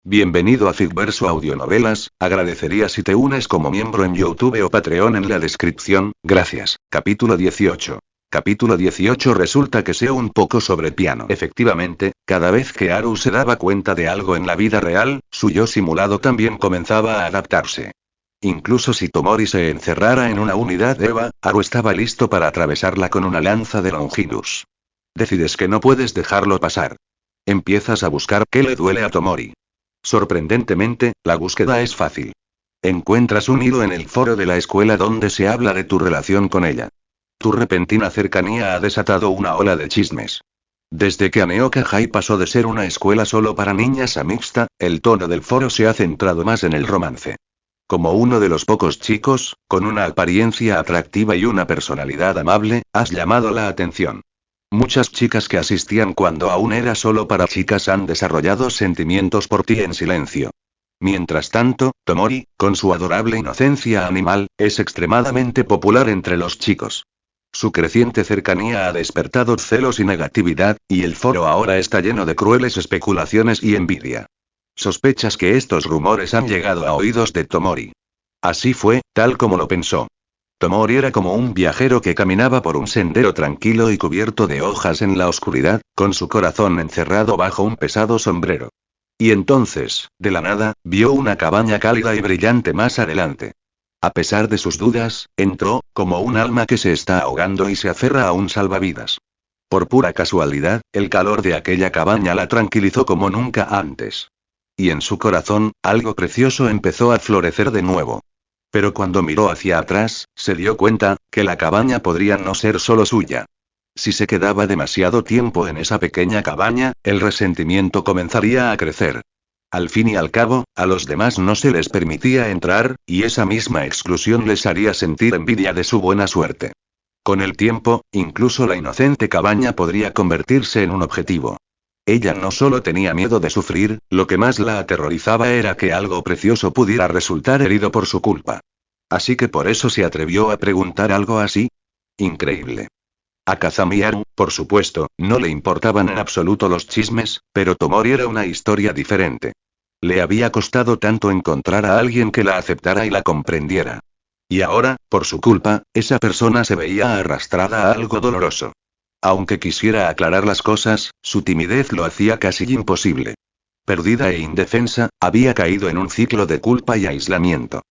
Bienvenido a Figverso Audionovelas, agradecería si te unes como miembro en YouTube o Patreon en la descripción, gracias. Capítulo 18. Capítulo 18. Resulta que sé un poco sobre piano. Efectivamente, cada vez que Haru se daba cuenta de algo en la vida real, su yo simulado también comenzaba a adaptarse. Incluso si Tomori se encerrara en una unidad EVA, Haru estaba listo para atravesarla con una lanza de Longinus. Decides que no puedes dejarlo pasar. Empiezas a buscar qué le duele a Tomori. Sorprendentemente, la búsqueda es fácil. Encuentras un hilo en el foro de la escuela donde se habla de tu relación con ella. Tu repentina cercanía ha desatado una ola de chismes. Desde que Aneoka High pasó de ser una escuela solo para niñas a mixta, el tono del foro se ha centrado más en el romance. Como uno de los pocos chicos, con una apariencia atractiva y una personalidad amable, has llamado la atención. Muchas chicas que asistían cuando aún era solo para chicas han desarrollado sentimientos por ti en silencio. Mientras tanto, Tomori, con su adorable inocencia animal, es extremadamente popular entre los chicos. Su creciente cercanía ha despertado celos y negatividad, y el foro ahora está lleno de crueles especulaciones y envidia. Sospechas que estos rumores han llegado a oídos de Tomori. Así fue, tal como lo pensó. Tomori era como un viajero que caminaba por un sendero tranquilo y cubierto de hojas en la oscuridad, con su corazón encerrado bajo un pesado sombrero. Y entonces, de la nada, vio una cabaña cálida y brillante más adelante. A pesar de sus dudas, entró, como un alma que se está ahogando y se aferra a un salvavidas. Por pura casualidad, el calor de aquella cabaña la tranquilizó como nunca antes. Y en su corazón, algo precioso empezó a florecer de nuevo. Pero cuando miró hacia atrás, se dio cuenta, que la cabaña podría no ser solo suya. Si se quedaba demasiado tiempo en esa pequeña cabaña, el resentimiento comenzaría a crecer. Al fin y al cabo, a los demás no se les permitía entrar, y esa misma exclusión les haría sentir envidia de su buena suerte. Con el tiempo, incluso la inocente cabaña podría convertirse en un objetivo. Ella no solo tenía miedo de sufrir, lo que más la aterrorizaba era que algo precioso pudiera resultar herido por su culpa. Así que por eso se atrevió a preguntar algo así. Increíble. A Kazami Haru, por supuesto, no le importaban en absoluto los chismes, pero Tomori era una historia diferente. Le había costado tanto encontrar a alguien que la aceptara y la comprendiera. Y ahora, por su culpa, esa persona se veía arrastrada a algo doloroso. Aunque quisiera aclarar las cosas, su timidez lo hacía casi imposible. Perdida e indefensa, había caído en un ciclo de culpa y aislamiento.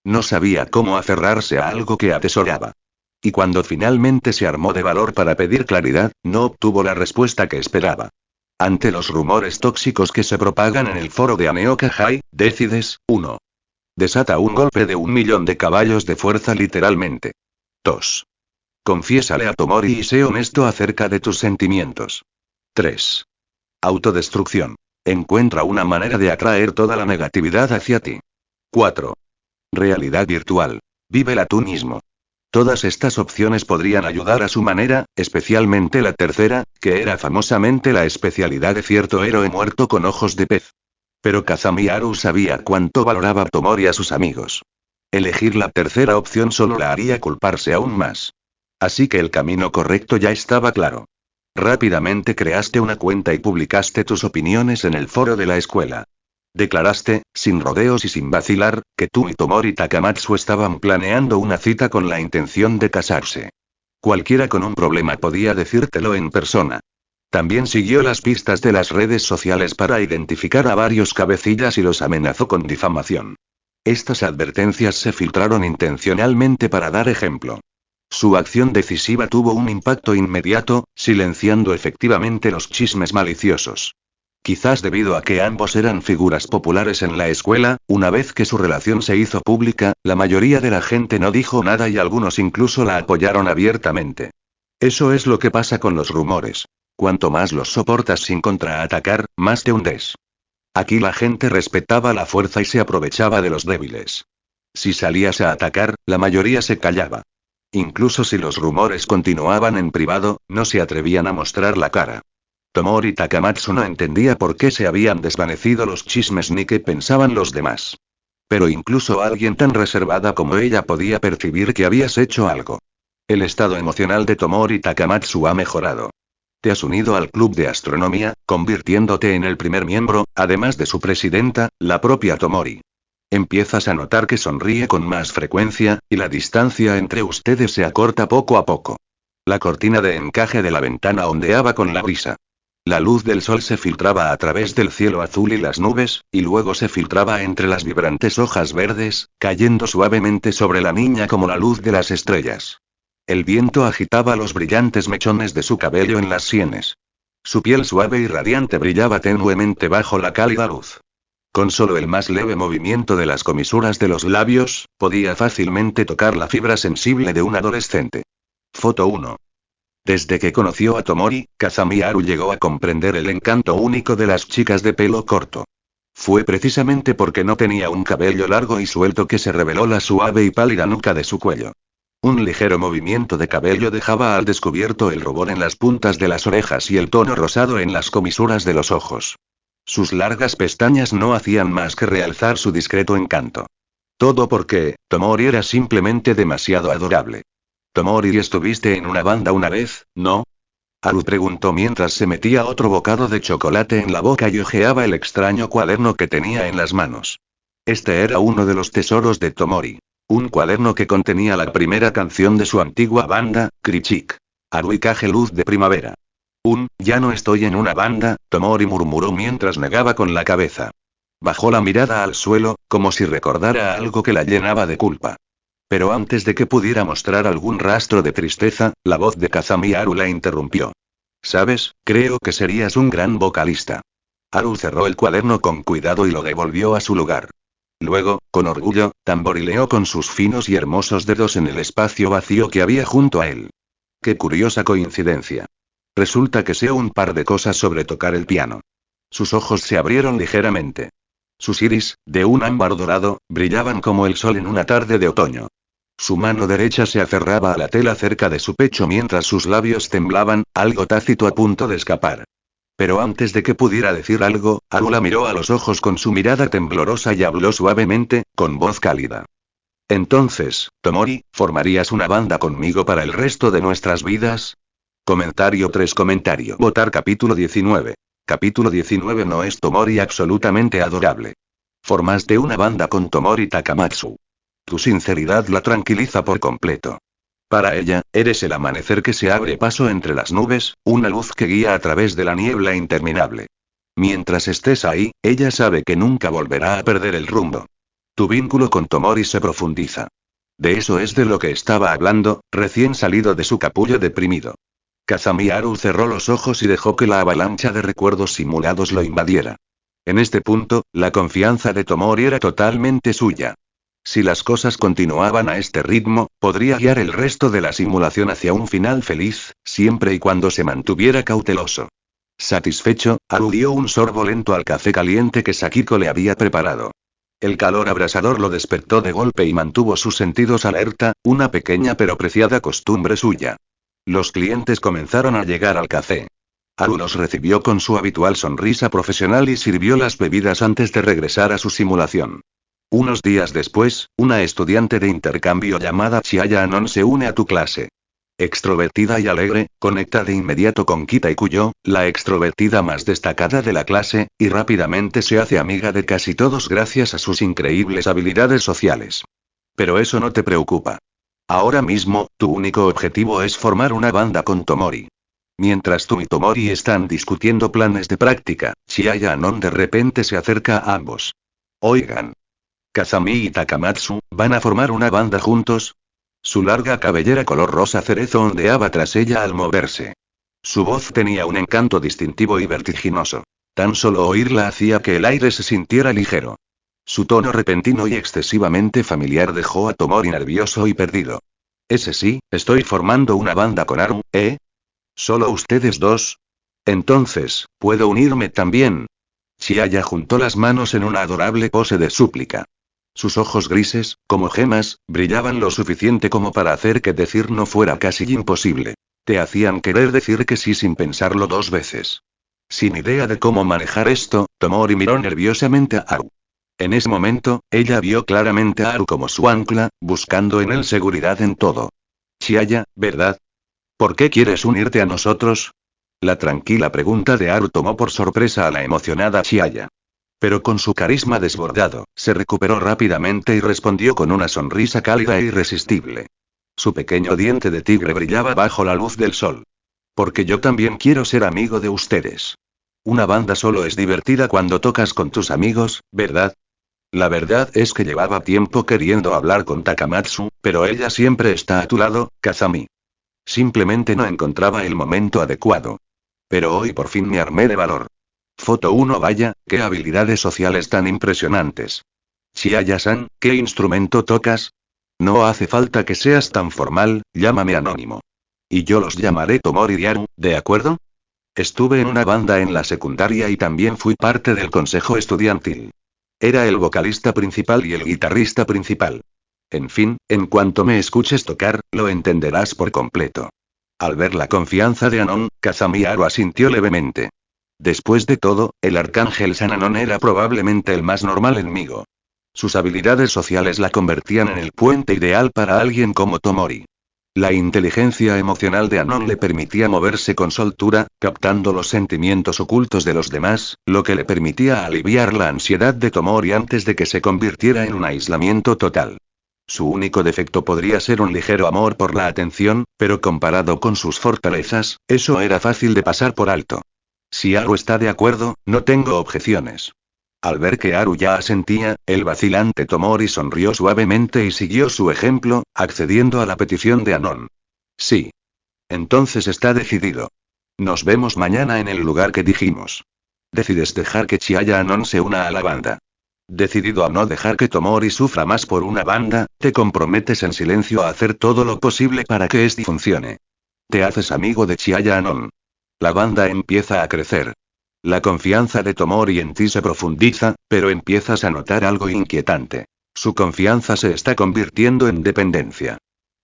No sabía cómo aferrarse a algo que atesoraba. Y cuando finalmente se armó de valor para pedir claridad, no obtuvo la respuesta que esperaba. Ante los rumores tóxicos que se propagan en el foro de Aneoka High, decides, 1. Desata un golpe de 1.000.000 de caballos de fuerza literalmente. 2. Confiésale a Tomori y sé honesto acerca de tus sentimientos. 3. Autodestrucción. Encuentra una manera de atraer toda la negatividad hacia ti. 4. Realidad virtual. Vívela tú mismo. Todas estas opciones podrían ayudar a su manera, especialmente la tercera, que era famosamente la especialidad de cierto héroe muerto con ojos de pez. Pero Kazami Haru sabía cuánto valoraba Tomori a sus amigos. Elegir la tercera opción solo la haría culparse aún más. Así que el camino correcto ya estaba claro. Rápidamente creaste una cuenta y publicaste tus opiniones en el foro de la escuela. Declaraste, sin rodeos y sin vacilar, que tú y Tomori Takamatsu estaban planeando una cita con la intención de casarse. Cualquiera con un problema podía decírtelo en persona. También siguió las pistas de las redes sociales para identificar a varios cabecillas y los amenazó con difamación. Estas advertencias se filtraron intencionalmente para dar ejemplo. Su acción decisiva tuvo un impacto inmediato, silenciando efectivamente los chismes maliciosos. Quizás debido a que ambos eran figuras populares en la escuela, una vez que su relación se hizo pública, la mayoría de la gente no dijo nada y algunos incluso la apoyaron abiertamente. Eso es lo que pasa con los rumores. Cuanto más los soportas sin contraatacar, más te hundes. Aquí la gente respetaba la fuerza y se aprovechaba de los débiles. Si salías a atacar, la mayoría se callaba. Incluso si los rumores continuaban en privado, no se atrevían a mostrar la cara. Tomori Takamatsu no entendía por qué se habían desvanecido los chismes ni qué pensaban los demás. Pero incluso alguien tan reservada como ella podía percibir que habías hecho algo. El estado emocional de Tomori Takamatsu ha mejorado. Te has unido al club de astronomía, convirtiéndote en el primer miembro, además de su presidenta, la propia Tomori. Empiezas a notar que sonríe con más frecuencia, y la distancia entre ustedes se acorta poco a poco. La cortina de encaje de la ventana ondeaba con la brisa. La luz del sol se filtraba a través del cielo azul y las nubes, y luego se filtraba entre las vibrantes hojas verdes, cayendo suavemente sobre la niña como la luz de las estrellas. El viento agitaba los brillantes mechones de su cabello en las sienes. Su piel suave y radiante brillaba tenuemente bajo la cálida luz. Con solo el más leve movimiento de las comisuras de los labios, podía fácilmente tocar la fibra sensible de un adolescente. Foto 1. Desde que conoció a Tomori, Kazami Haru llegó a comprender el encanto único de las chicas de pelo corto. Fue precisamente porque no tenía un cabello largo y suelto que se reveló la suave y pálida nuca de su cuello. Un ligero movimiento de cabello dejaba al descubierto el rubor en las puntas de las orejas y el tono rosado en las comisuras de los ojos. Sus largas pestañas no hacían más que realzar su discreto encanto. Todo porque, Tomori era simplemente demasiado adorable. Tomori, estuviste en una banda una vez, ¿no? Haru preguntó mientras se metía otro bocado de chocolate en la boca y hojeaba el extraño cuaderno que tenía en las manos. Este era uno de los tesoros de Tomori. Un cuaderno que contenía la primera canción de su antigua banda, Crichic. Haruikage Luz de Primavera. Ya no estoy en una banda, Tomori murmuró mientras negaba con la cabeza. Bajó la mirada al suelo, como si recordara algo que la llenaba de culpa. Pero antes de que pudiera mostrar algún rastro de tristeza, la voz de Kazami Haru la interrumpió. ¿Sabes? Creo que serías un gran vocalista. Haru cerró el cuaderno con cuidado y lo devolvió a su lugar. Luego, con orgullo, tamborileó con sus finos y hermosos dedos en el espacio vacío que había junto a él. Qué curiosa coincidencia. Resulta que sé un par de cosas sobre tocar el piano. Sus ojos se abrieron ligeramente. Sus iris, de un ámbar dorado, brillaban como el sol en una tarde de otoño. Su mano derecha se aferraba a la tela cerca de su pecho mientras sus labios temblaban, algo tácito a punto de escapar. Pero antes de que pudiera decir algo, Haru la miró a los ojos con su mirada temblorosa y habló suavemente, con voz cálida. Entonces, Tomori, ¿formarías una banda conmigo para el resto de nuestras vidas? Comentario 3. Votar capítulo 19. Capítulo 19. No es Tomori absolutamente adorable. Formaste una banda con Tomori Takamatsu. Tu sinceridad la tranquiliza por completo. Para ella, eres el amanecer que se abre paso entre las nubes, una luz que guía a través de la niebla interminable. Mientras estés ahí, ella sabe que nunca volverá a perder el rumbo. Tu vínculo con Tomori se profundiza. De eso es de lo que estaba hablando, recién salido de su capullo deprimido. Kazami Haru cerró los ojos y dejó que la avalancha de recuerdos simulados lo invadiera. En este punto, la confianza de Tomori era totalmente suya. Si las cosas continuaban a este ritmo, podría guiar el resto de la simulación hacia un final feliz, siempre y cuando se mantuviera cauteloso. Satisfecho, Haru dio un sorbo lento al café caliente que Sakiko le había preparado. El calor abrasador lo despertó de golpe y mantuvo sus sentidos alerta, una pequeña pero preciada costumbre suya. Los clientes comenzaron a llegar al café. Haru los recibió con su habitual sonrisa profesional y sirvió las bebidas antes de regresar a su simulación. Unos días después, una estudiante de intercambio llamada Chiaya Anon se une a tu clase. Extrovertida y alegre, conecta de inmediato con Kita Ikuyo, la extrovertida más destacada de la clase, y rápidamente se hace amiga de casi todos gracias a sus increíbles habilidades sociales. Pero eso no te preocupa. Ahora mismo, tu único objetivo es formar una banda con Tomori. Mientras tú y Tomori están discutiendo planes de práctica, Chiaya Anon de repente se acerca a ambos. Oigan. Kazami y Takamatsu, ¿van a formar una banda juntos? Su larga cabellera color rosa cerezo ondeaba tras ella al moverse. Su voz tenía un encanto distintivo y vertiginoso. Tan solo oírla hacía que el aire se sintiera ligero. Su tono repentino y excesivamente familiar dejó a Tomori nervioso y perdido. Ese sí, estoy formando una banda con Haru, ¿eh? ¿Solo ustedes dos? Entonces, ¿puedo unirme también? Chiaya juntó las manos en una adorable pose de súplica. Sus ojos grises, como gemas, brillaban lo suficiente como para hacer que decir no fuera casi imposible. Te hacían querer decir que sí sin pensarlo dos veces. Sin idea de cómo manejar esto, Tomori miró nerviosamente a Haru. En ese momento, ella vio claramente a Haru como su ancla, buscando en él seguridad en todo. Chiaya, ¿verdad? ¿Por qué quieres unirte a nosotros? La tranquila pregunta de Haru tomó por sorpresa a la emocionada Chiaya. Pero con su carisma desbordado, se recuperó rápidamente y respondió con una sonrisa cálida e irresistible. Su pequeño diente de tigre brillaba bajo la luz del sol. Porque yo también quiero ser amigo de ustedes. Una banda solo es divertida cuando tocas con tus amigos, ¿verdad? La verdad es que llevaba tiempo queriendo hablar con Takamatsu, pero ella siempre está a tu lado, Kazami. Simplemente no encontraba el momento adecuado. Pero hoy por fin me armé de valor. Foto 1. Vaya, qué habilidades sociales tan impresionantes. Chiaya-san, ¿qué instrumento tocas? No hace falta que seas tan formal, llámame anónimo. Y yo los llamaré Tomori y Haru, ¿de acuerdo? Estuve en una banda en la secundaria y también fui parte del consejo estudiantil. Era el vocalista principal y el guitarrista principal. En fin, en cuanto me escuches tocar, lo entenderás por completo. Al ver la confianza de Anon, Kazami Haru asintió levemente. Después de todo, el arcángel San Anon era probablemente el más normal enemigo. Sus habilidades sociales la convertían en el puente ideal para alguien como Tomori. La inteligencia emocional de Anon le permitía moverse con soltura, captando los sentimientos ocultos de los demás, lo que le permitía aliviar la ansiedad de Tomori antes de que se convirtiera en un aislamiento total. Su único defecto podría ser un ligero amor por la atención, pero comparado con sus fortalezas, eso era fácil de pasar por alto. Si Haru está de acuerdo, no tengo objeciones. Al ver que Haru ya asentía, el vacilante Tomori sonrió suavemente y siguió su ejemplo, accediendo a la petición de Anon. Sí. Entonces está decidido. Nos vemos mañana en el lugar que dijimos. Decides dejar que Chiaya Anon se una a la banda. Decidido a no dejar que Tomori sufra más por una banda, te comprometes en silencio a hacer todo lo posible para que este funcione. Te haces amigo de Chiaya Anon. La banda empieza a crecer. La confianza de Tomori en ti se profundiza, pero empiezas a notar algo inquietante. Su confianza se está convirtiendo en dependencia.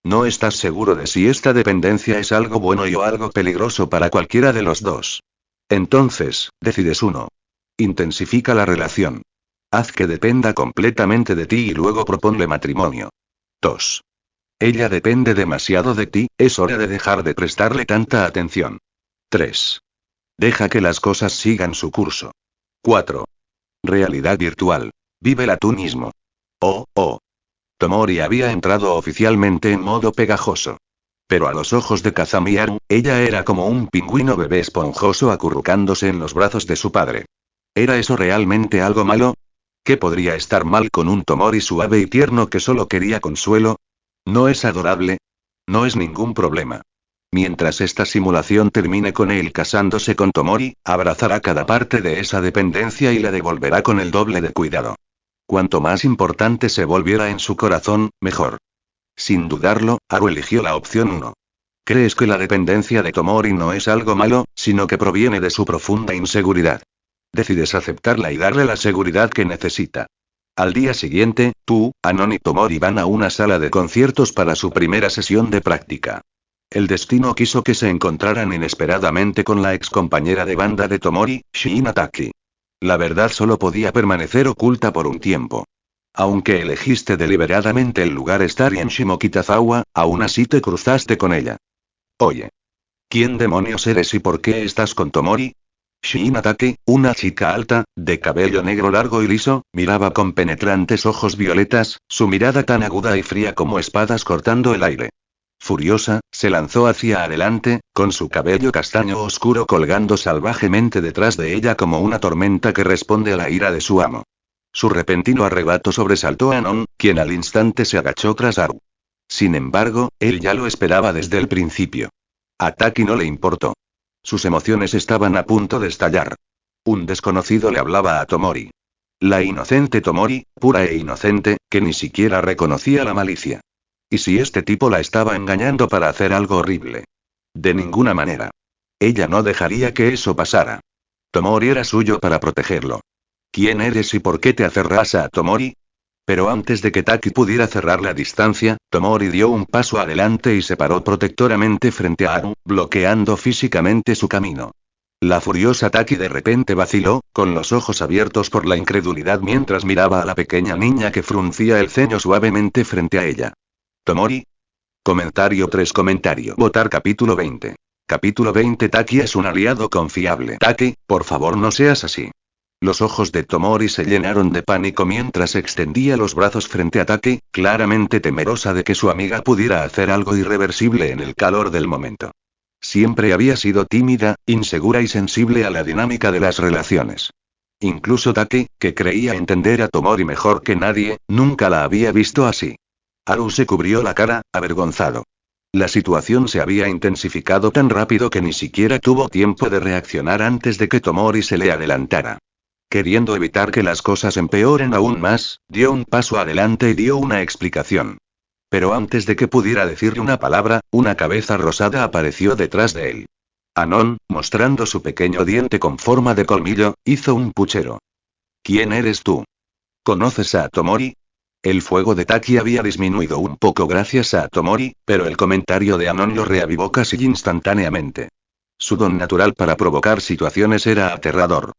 No estás seguro de si esta dependencia es algo bueno o algo peligroso para cualquiera de los dos. Entonces, decides uno. Intensifica la relación. Haz que dependa completamente de ti y luego proponle matrimonio. 2. Ella depende demasiado de ti, es hora de dejar de prestarle tanta atención. 3. Deja que las cosas sigan su curso. 4. Realidad virtual. Vívela tú mismo. Oh. Tomori había entrado oficialmente en modo pegajoso. Pero a los ojos de Kazami Haru, ella era como un pingüino bebé esponjoso acurrucándose en los brazos de su padre. ¿Era eso realmente algo malo? ¿Qué podría estar mal con un Tomori suave y tierno que solo quería consuelo? ¿No es adorable? No es ningún problema. Mientras esta simulación termine con él casándose con Tomori, abrazará cada parte de esa dependencia y la devolverá con el doble de cuidado. Cuanto más importante se volviera en su corazón, mejor. Sin dudarlo, Haru eligió la opción 1. ¿Crees que la dependencia de Tomori no es algo malo, sino que proviene de su profunda inseguridad? Decides aceptarla y darle la seguridad que necesita. Al día siguiente, tú, Anon y Tomori van a una sala de conciertos para su primera sesión de práctica. El destino quiso que se encontraran inesperadamente con la excompañera de banda de Tomori, Shiina Taki. La verdad solo podía permanecer oculta por un tiempo. Aunque elegiste deliberadamente el lugar estar en Shimokitazawa, aún así te cruzaste con ella. Oye. ¿Quién demonios eres y por qué estás con Tomori? Shiina Taki, una chica alta, de cabello negro largo y liso, miraba con penetrantes ojos violetas, su mirada tan aguda y fría como espadas cortando el aire. Furiosa, se lanzó hacia adelante, con su cabello castaño oscuro colgando salvajemente detrás de ella como una tormenta que responde a la ira de su amo. Su repentino arrebato sobresaltó a Anon, quien al instante se agachó tras Haru. Sin embargo, él ya lo esperaba desde el principio. A Taki no le importó. Sus emociones estaban a punto de estallar. Un desconocido le hablaba a Tomori. La inocente Tomori, pura e inocente, que ni siquiera reconocía la malicia. ¿Y si este tipo la estaba engañando para hacer algo horrible? De ninguna manera. Ella no dejaría que eso pasara. Tomori era suyo para protegerlo. ¿Quién eres y por qué te aferras a Tomori? Pero antes de que Taki pudiera cerrar la distancia, Tomori dio un paso adelante y se paró protectoramente frente a Haru, bloqueando físicamente su camino. La furiosa Taki de repente vaciló, con los ojos abiertos por la incredulidad mientras miraba a la pequeña niña que fruncía el ceño suavemente frente a ella. ¿Tomori? Comentario 3. Votar capítulo 20. Capítulo 20. Taki es un aliado confiable. Taki, por favor no seas así. Los ojos de Tomori se llenaron de pánico mientras extendía los brazos frente a Taki, claramente temerosa de que su amiga pudiera hacer algo irreversible en el calor del momento. Siempre había sido tímida, insegura y sensible a la dinámica de las relaciones. Incluso Taki, que creía entender a Tomori mejor que nadie, nunca la había visto así. Haru se cubrió la cara, avergonzado. La situación se había intensificado tan rápido que ni siquiera tuvo tiempo de reaccionar antes de que Tomori se le adelantara. Queriendo evitar que las cosas empeoren aún más, dio un paso adelante y dio una explicación. Pero antes de que pudiera decirle una palabra, una cabeza rosada apareció detrás de él. Anon, mostrando su pequeño diente con forma de colmillo, hizo un puchero. ¿Quién eres tú? ¿Conoces a Tomori? El fuego de Taki había disminuido un poco gracias a Tomori, pero el comentario de Anon lo reavivó casi instantáneamente. Su don natural para provocar situaciones era aterrador.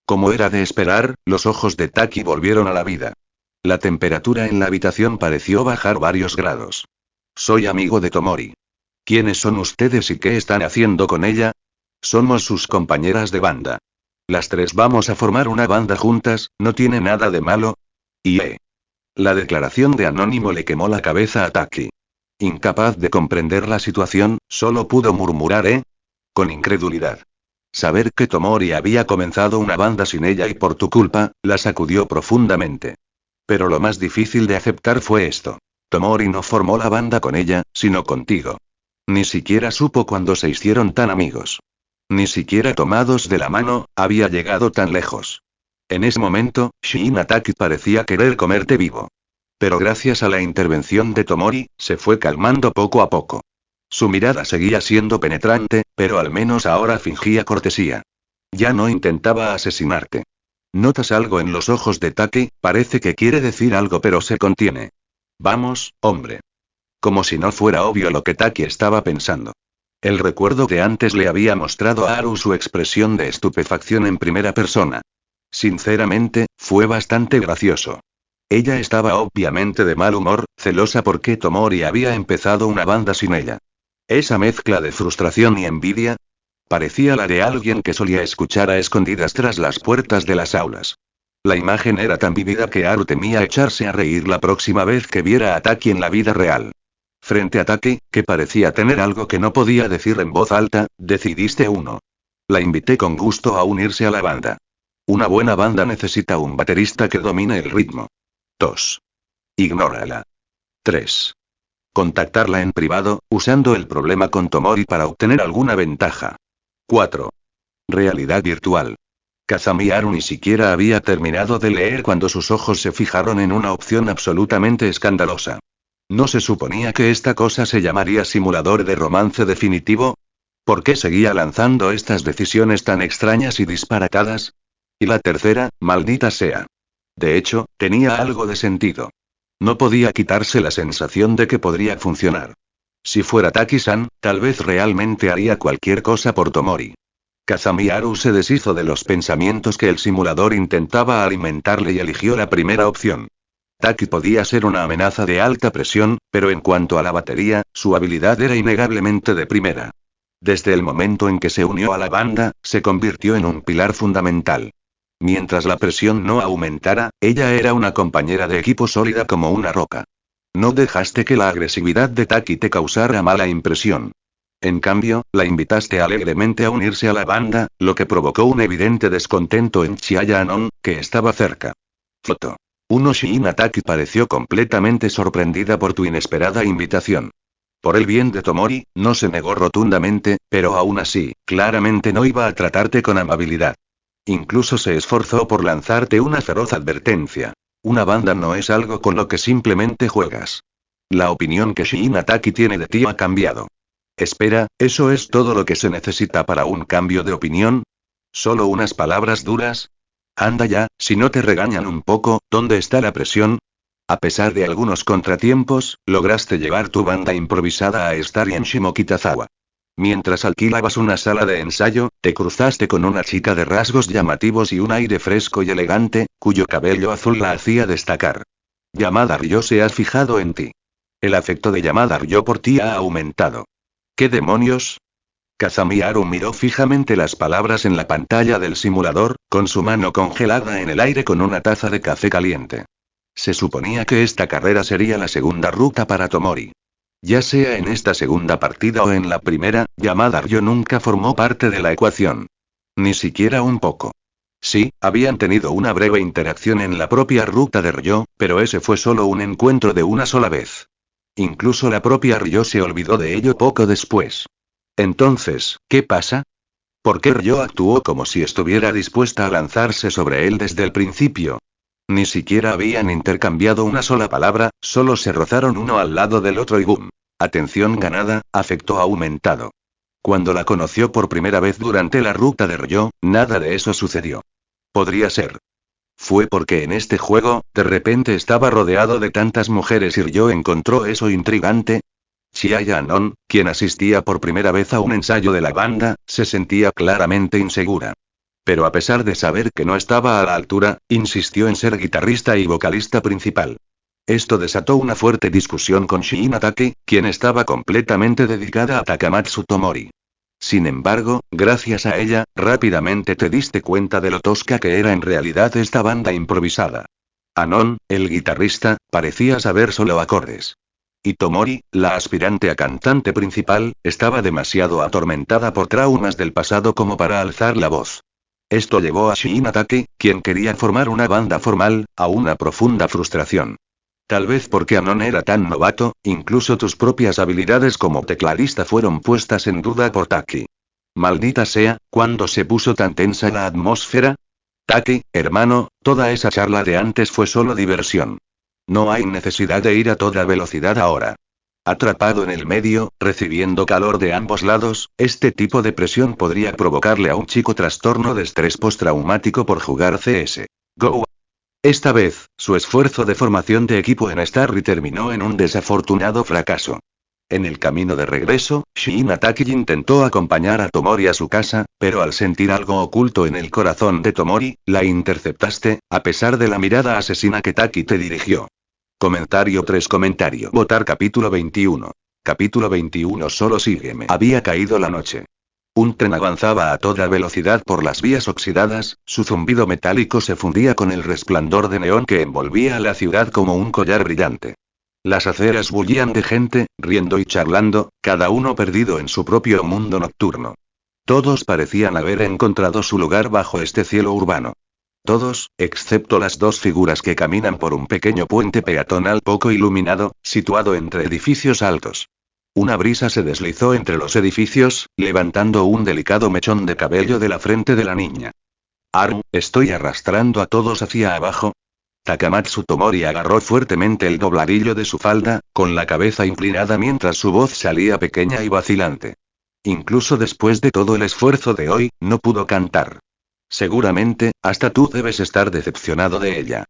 Como era de esperar, los ojos de Taki volvieron a la vida. La temperatura en la habitación pareció bajar varios grados. Soy amigo de Tomori. ¿Quiénes son ustedes y qué están haciendo con ella? Somos sus compañeras de banda. Las tres vamos a formar una banda juntas, ¿no tiene nada de malo? La declaración de Anónimo le quemó la cabeza a Taki. Incapaz de comprender la situación, solo pudo murmurar con incredulidad. Saber que Tomori había comenzado una banda sin ella y por tu culpa, la sacudió profundamente. Pero lo más difícil de aceptar fue esto. Tomori no formó la banda con ella, sino contigo. Ni siquiera supo cuando se hicieron tan amigos. Ni siquiera tomados de la mano, había llegado tan lejos. En ese momento, Shin Taki parecía querer comerte vivo. Pero gracias a la intervención de Tomori, se fue calmando poco a poco. Su mirada seguía siendo penetrante, pero al menos ahora fingía cortesía. Ya no intentaba asesinarte. Notas algo en los ojos de Taki, parece que quiere decir algo pero se contiene. Vamos, hombre. Como si no fuera obvio lo que Taki estaba pensando. El recuerdo de antes le había mostrado a Haru su expresión de estupefacción en primera persona. Sinceramente, fue bastante gracioso. Ella estaba obviamente de mal humor, celosa porque Tomori había empezado una banda sin ella. Esa mezcla de frustración y envidia parecía la de alguien que solía escuchar a escondidas tras las puertas de las aulas. La imagen era tan vívida que Haru temía echarse a reír la próxima vez que viera a Taki en la vida real. Frente a Taki, que parecía tener algo que no podía decir en voz alta, decidiste uno. La invité con gusto a unirse a la banda. Una buena banda necesita un baterista que domine el ritmo. 2. Ignórala. 3. Contactarla en privado, usando el problema con Tomori para obtener alguna ventaja. 4. Realidad virtual. Kazami Haru ni siquiera había terminado de leer cuando sus ojos se fijaron en una opción absolutamente escandalosa. ¿No se suponía que esta cosa se llamaría simulador de romance definitivo? ¿Por qué seguía lanzando estas decisiones tan extrañas y disparatadas? Y la tercera, maldita sea. De hecho, tenía algo de sentido. No podía quitarse la sensación de que podría funcionar. Si fuera Taki-san, tal vez realmente haría cualquier cosa por Tomori. Kazami Haru se deshizo de los pensamientos que el simulador intentaba alimentarle y eligió la primera opción. Taki podía ser una amenaza de alta presión, pero en cuanto a la batería, su habilidad era innegablemente de primera. Desde el momento en que se unió a la banda, se convirtió en un pilar fundamental. Mientras la presión no aumentara, ella era una compañera de equipo sólida como una roca. No dejaste que la agresividad de Taki te causara mala impresión. En cambio, la invitaste alegremente a unirse a la banda, lo que provocó un evidente descontento en Chiaya Anon, que estaba cerca. Foto. 1. Shin Taki pareció completamente sorprendida por tu inesperada invitación. Por el bien de Tomori, no se negó rotundamente, pero aún así, claramente no iba a tratarte con amabilidad. Incluso se esforzó por lanzarte una feroz advertencia. Una banda no es algo con lo que simplemente juegas. La opinión que Shin Taki tiene de ti ha cambiado. Espera, ¿eso es todo lo que se necesita para un cambio de opinión? ¿Solo unas palabras duras? Anda ya, si no te regañan un poco, ¿dónde está la presión? A pesar de algunos contratiempos, lograste llevar tu banda improvisada a estar en Shimokitazawa. Mientras alquilabas una sala de ensayo, te cruzaste con una chica de rasgos llamativos y un aire fresco y elegante, cuyo cabello azul la hacía destacar. Yamada Ryo se ha fijado en ti. El afecto de Yamada Ryo por ti ha aumentado. ¿Qué demonios? Kazami Haru miró fijamente las palabras en la pantalla del simulador, con su mano congelada en el aire con una taza de café caliente. Se suponía que esta carrera sería la segunda ruta para Tomori. Ya sea en esta segunda partida o en la primera, llamada Ryo nunca formó parte de la ecuación. Ni siquiera un poco. Sí, habían tenido una breve interacción en la propia ruta de Ryo, pero ese fue solo un encuentro de una sola vez. Incluso la propia Ryo se olvidó de ello poco después. Entonces, ¿qué pasa? ¿Por qué Ryo actuó como si estuviera dispuesta a lanzarse sobre él desde el principio? Ni siquiera habían intercambiado una sola palabra, solo se rozaron uno al lado del otro y boom. Atención ganada, afecto aumentado. Cuando la conoció por primera vez durante la ruta de Ryo, nada de eso sucedió. Podría ser. Fue porque en este juego, de repente estaba rodeado de tantas mujeres y Ryo encontró eso intrigante. Chiaya Anon, quien asistía por primera vez a un ensayo de la banda, se sentía claramente insegura. Pero a pesar de saber que no estaba a la altura, insistió en ser guitarrista y vocalista principal. Esto desató una fuerte discusión con Shiina Take, quien estaba completamente dedicada a Takamatsu Tomori. Sin embargo, gracias a ella, rápidamente te diste cuenta de lo tosca que era en realidad esta banda improvisada. Anon, el guitarrista, parecía saber solo acordes. Y Tomori, la aspirante a cantante principal, estaba demasiado atormentada por traumas del pasado como para alzar la voz. Esto llevó a Shiina Take, quien quería formar una banda formal, a una profunda frustración. Tal vez porque Anon era tan novato, incluso tus propias habilidades como tecladista fueron puestas en duda por Taki. Maldita sea, ¿cuándo se puso tan tensa la atmósfera? Taki, hermano, toda esa charla de antes fue solo diversión. No hay necesidad de ir a toda velocidad ahora. Atrapado en el medio, recibiendo calor de ambos lados, este tipo de presión podría provocarle a un chico trastorno de estrés postraumático por jugar CS. Go. Esta vez, su esfuerzo de formación de equipo en Starry terminó en un desafortunado fracaso. En el camino de regreso, Shiina Take intentó acompañar a Tomori a su casa, pero al sentir algo oculto en el corazón de Tomori, la interceptaste, a pesar de la mirada asesina que Taki te dirigió. Comentario 3. Votar capítulo 21. Capítulo 21. Solo sígueme. Había caído la noche. Un tren avanzaba a toda velocidad por las vías oxidadas, su zumbido metálico se fundía con el resplandor de neón que envolvía a la ciudad como un collar brillante. Las aceras bullían de gente, riendo y charlando, cada uno perdido en su propio mundo nocturno. Todos parecían haber encontrado su lugar bajo este cielo urbano. Todos, excepto las dos figuras que caminan por un pequeño puente peatonal poco iluminado, situado entre edificios altos. Una brisa se deslizó entre los edificios, levantando un delicado mechón de cabello de la frente de la niña. Haru, ¿estoy arrastrando a todos hacia abajo? Takamatsu Tomori agarró fuertemente el dobladillo de su falda, con la cabeza inclinada mientras su voz salía pequeña y vacilante. Incluso después de todo el esfuerzo de hoy, no pudo cantar. Seguramente, hasta tú debes estar decepcionado de ella.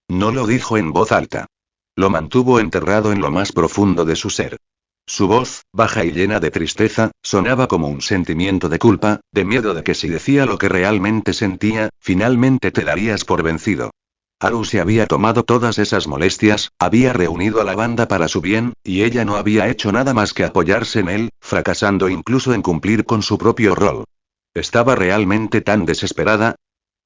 No lo dijo en voz alta. Lo mantuvo enterrado en lo más profundo de su ser. Su voz, baja y llena de tristeza, sonaba como un sentimiento de culpa, de miedo de que si decía lo que realmente sentía, finalmente te darías por vencido. Haru se había tomado todas esas molestias, había reunido a la banda para su bien, y ella no había hecho nada más que apoyarse en él, fracasando incluso en cumplir con su propio rol. ¿Estaba realmente tan desesperada?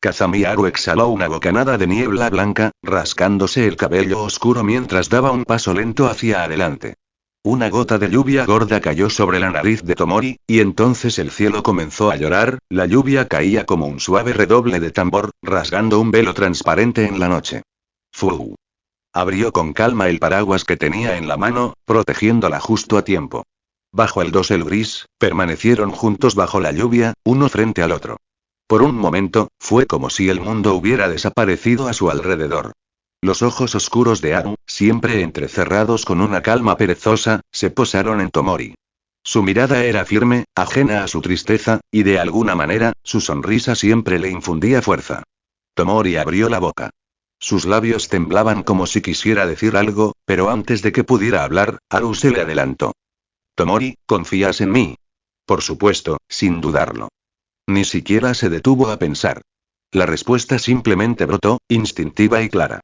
Kazami Haru exhaló una bocanada de niebla blanca, rascándose el cabello oscuro mientras daba un paso lento hacia adelante. Una gota de lluvia gorda cayó sobre la nariz de Tomori, y entonces el cielo comenzó a llorar, la lluvia caía como un suave redoble de tambor, rasgando un velo transparente en la noche. ¡Fu! Abrió con calma el paraguas que tenía en la mano, protegiéndola justo a tiempo. Bajo el dosel gris, permanecieron juntos bajo la lluvia, uno frente al otro. Por un momento, fue como si el mundo hubiera desaparecido a su alrededor. Los ojos oscuros de Haru, siempre entrecerrados con una calma perezosa, se posaron en Tomori. Su mirada era firme, ajena a su tristeza, y de alguna manera, su sonrisa siempre le infundía fuerza. Tomori abrió la boca. Sus labios temblaban como si quisiera decir algo, pero antes de que pudiera hablar, Haru se le adelantó. Tomori, ¿confías en mí? Por supuesto, sin dudarlo. Ni siquiera se detuvo a pensar. La respuesta simplemente brotó, instintiva y clara.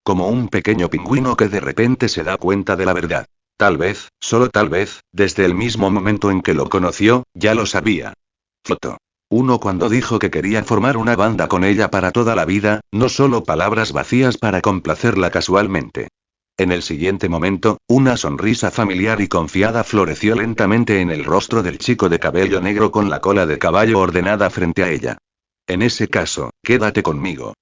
Como un pequeño pingüino que de repente se da cuenta de la verdad. Tal vez, solo tal vez, desde el mismo momento en que lo conoció, ya lo sabía. Foto. Uno cuando dijo que quería formar una banda con ella para toda la vida, no solo palabras vacías para complacerla casualmente. En el siguiente momento, una sonrisa familiar y confiada floreció lentamente en el rostro del chico de cabello negro con la cola de caballo ordenada frente a ella. En ese caso, quédate conmigo.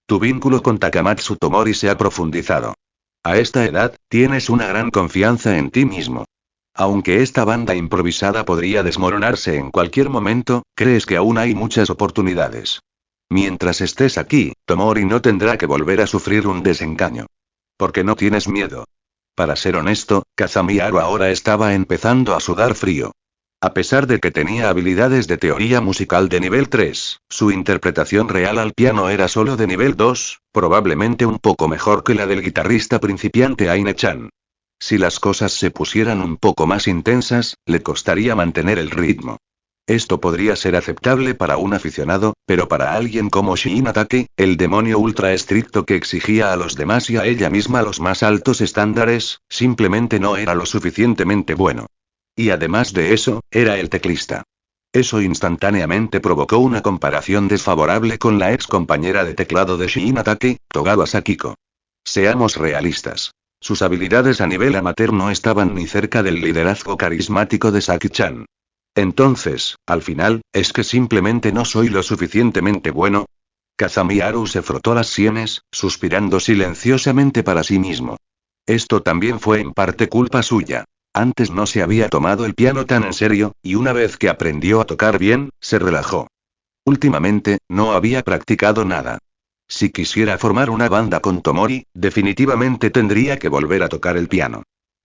Tu vínculo con Takamatsu Tomori se ha profundizado. A esta edad, tienes una gran confianza en ti mismo. Aunque esta banda improvisada podría desmoronarse en cualquier momento, crees que aún hay muchas oportunidades. Mientras estés aquí, Tomori no tendrá que volver a sufrir un desengaño. Porque no tienes miedo. Para ser honesto, Kazami Haru ahora estaba empezando a sudar frío. A pesar de que tenía habilidades de teoría musical de nivel 3, su interpretación real al piano era solo de nivel 2, probablemente un poco mejor que la del guitarrista principiante Aine-chan. Si las cosas se pusieran un poco más intensas, le costaría mantener el ritmo. Esto podría ser aceptable para un aficionado, pero para alguien como Shinatake, el demonio ultra estricto que exigía a los demás y a ella misma los más altos estándares, simplemente no era lo suficientemente bueno. Y además de eso, era el teclista. Eso instantáneamente provocó una comparación desfavorable con la ex compañera de teclado de Shinatake, Togawa Sakiko. Seamos realistas. Sus habilidades a nivel amateur no estaban ni cerca del liderazgo carismático de Saki-chan. Entonces, al final, ¿es que simplemente no soy lo suficientemente bueno? Kazami Haru se frotó las sienes, suspirando silenciosamente para sí mismo. Esto también fue en parte culpa suya. Antes no se había tomado el piano tan en serio, y una vez que aprendió a tocar bien, se relajó. Últimamente, no había practicado nada. Si quisiera formar una banda con Tomori, definitivamente tendría que volver a tocar el piano.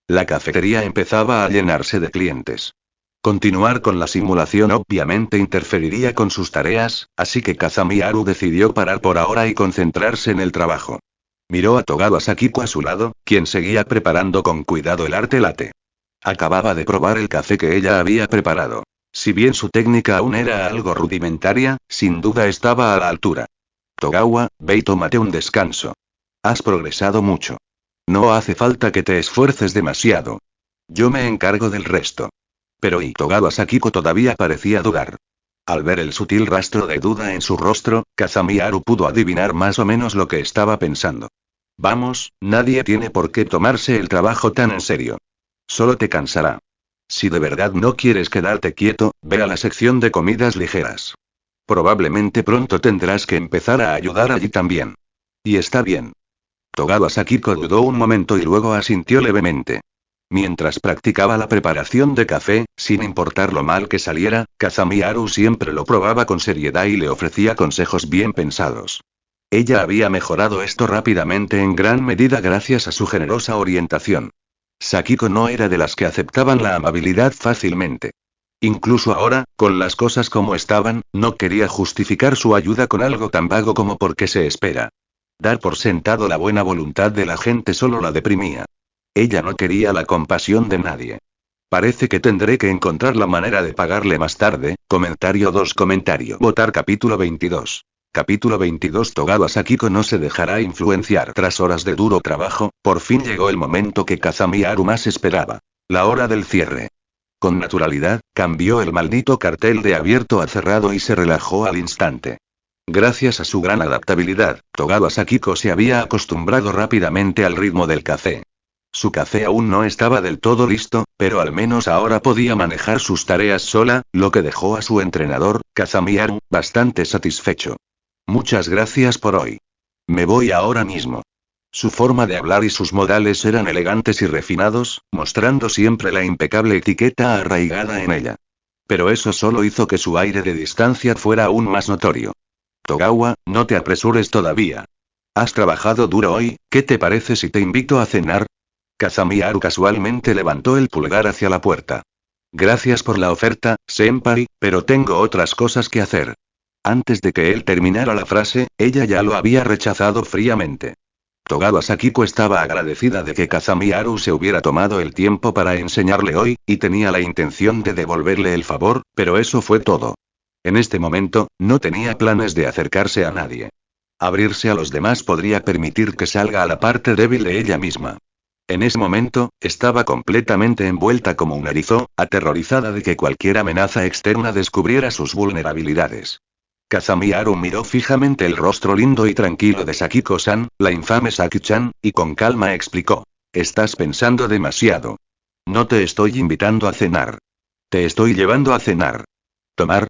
La cafetería empezaba a llenarse de clientes. Continuar con la simulación obviamente interferiría con sus tareas, así que Kazami Haru decidió parar por ahora y concentrarse en el trabajo. Miró a Togawa Sakiko a su lado, quien seguía preparando con cuidado el arte latte. Acababa de probar el café que ella había preparado. Si bien su técnica aún era algo rudimentaria, sin duda estaba a la altura. Togawa, ve y tómate un descanso. Has progresado mucho. No hace falta que te esfuerces demasiado. Yo me encargo del resto. Pero Togawa Sakiko todavía parecía dudar. Al ver el sutil rastro de duda en su rostro, Kazami Haru pudo adivinar más o menos lo que estaba pensando. Vamos, nadie tiene por qué tomarse el trabajo tan en serio. Solo te cansará. Si de verdad no quieres quedarte quieto, ve a la sección de comidas ligeras. Probablemente pronto tendrás que empezar a ayudar allí también. Y está bien. Togawa Sakiko dudó un momento y luego asintió levemente. Mientras practicaba la preparación de café, sin importar lo mal que saliera, Kazami Haru siempre lo probaba con seriedad y le ofrecía consejos bien pensados. Ella había mejorado esto rápidamente en gran medida gracias a su generosa orientación. Sakiko no era de las que aceptaban la amabilidad fácilmente. Incluso ahora, con las cosas como estaban, no quería justificar su ayuda con algo tan vago como porque se espera. Dar por sentado la buena voluntad de la gente solo la deprimía. Ella no quería la compasión de nadie. Parece que tendré que encontrar la manera de pagarle más tarde. Comentario 2. Votar capítulo 22. Capítulo 22. Togawa Sakiko no se dejará influenciar. Tras horas de duro trabajo, por fin llegó el momento que Kazami Haru más esperaba. La hora del cierre. Con naturalidad, cambió el maldito cartel de abierto a cerrado y se relajó al instante. Gracias a su gran adaptabilidad, Togawa Sakiko se había acostumbrado rápidamente al ritmo del café. Su café aún no estaba del todo listo, pero al menos ahora podía manejar sus tareas sola, lo que dejó a su entrenador, Kazami Haru, bastante satisfecho. Muchas gracias por hoy. Me voy ahora mismo. Su forma de hablar y sus modales eran elegantes y refinados, mostrando siempre la impecable etiqueta arraigada en ella. Pero eso solo hizo que su aire de distancia fuera aún más notorio. Togawa, no te apresures todavía. Has trabajado duro hoy, ¿qué te parece si te invito a cenar? Kazami Haru casualmente levantó el pulgar hacia la puerta. Gracias por la oferta, senpai, pero tengo otras cosas que hacer. Antes de que él terminara la frase, ella ya lo había rechazado fríamente. Togawa Sakiko estaba agradecida de que Kazami Haru se hubiera tomado el tiempo para enseñarle hoy, y tenía la intención de devolverle el favor, pero eso fue todo. En este momento, no tenía planes de acercarse a nadie. Abrirse a los demás podría permitir que salga a la parte débil de ella misma. En ese momento, estaba completamente envuelta como un erizo, aterrorizada de que cualquier amenaza externa descubriera sus vulnerabilidades. Kazami Haru miró fijamente el rostro lindo y tranquilo de Sakiko-san, la infame Saki-chan, y con calma explicó. Estás pensando demasiado. No te estoy invitando a cenar. Te estoy llevando a cenar. ¿Tomar?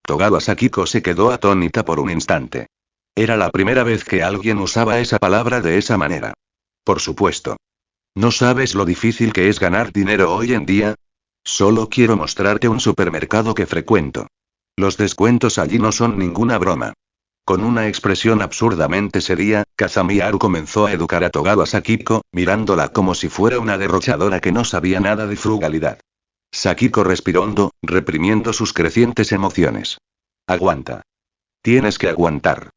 Togawa Sakiko se quedó atónita por un instante. Era la primera vez que alguien usaba esa palabra de esa manera. Por supuesto. ¿No sabes lo difícil que es ganar dinero hoy en día? Solo quiero mostrarte un supermercado que frecuento. Los descuentos allí no son ninguna broma. Con una expresión absurdamente seria, Kazami Haru comenzó a educar a Togawa Sakiko, mirándola como si fuera una derrochadora que no sabía nada de frugalidad. Sakiko respiró hondo, reprimiendo sus crecientes emociones. Aguanta. Tienes que aguantar.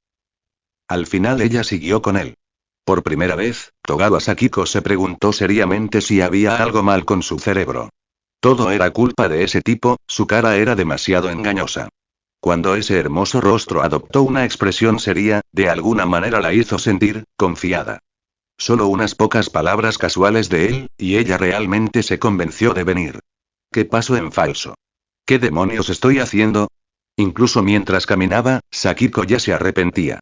Al final ella siguió con él. Por primera vez, Togawa Sakiko se preguntó seriamente si había algo mal con su cerebro. Todo era culpa de ese tipo, su cara era demasiado engañosa. Cuando ese hermoso rostro adoptó una expresión seria, de alguna manera la hizo sentir, confiada. Solo unas pocas palabras casuales de él, y ella realmente se convenció de venir. ¿Qué pasó en falso? ¿Qué demonios estoy haciendo? Incluso mientras caminaba, Sakiko ya se arrepentía.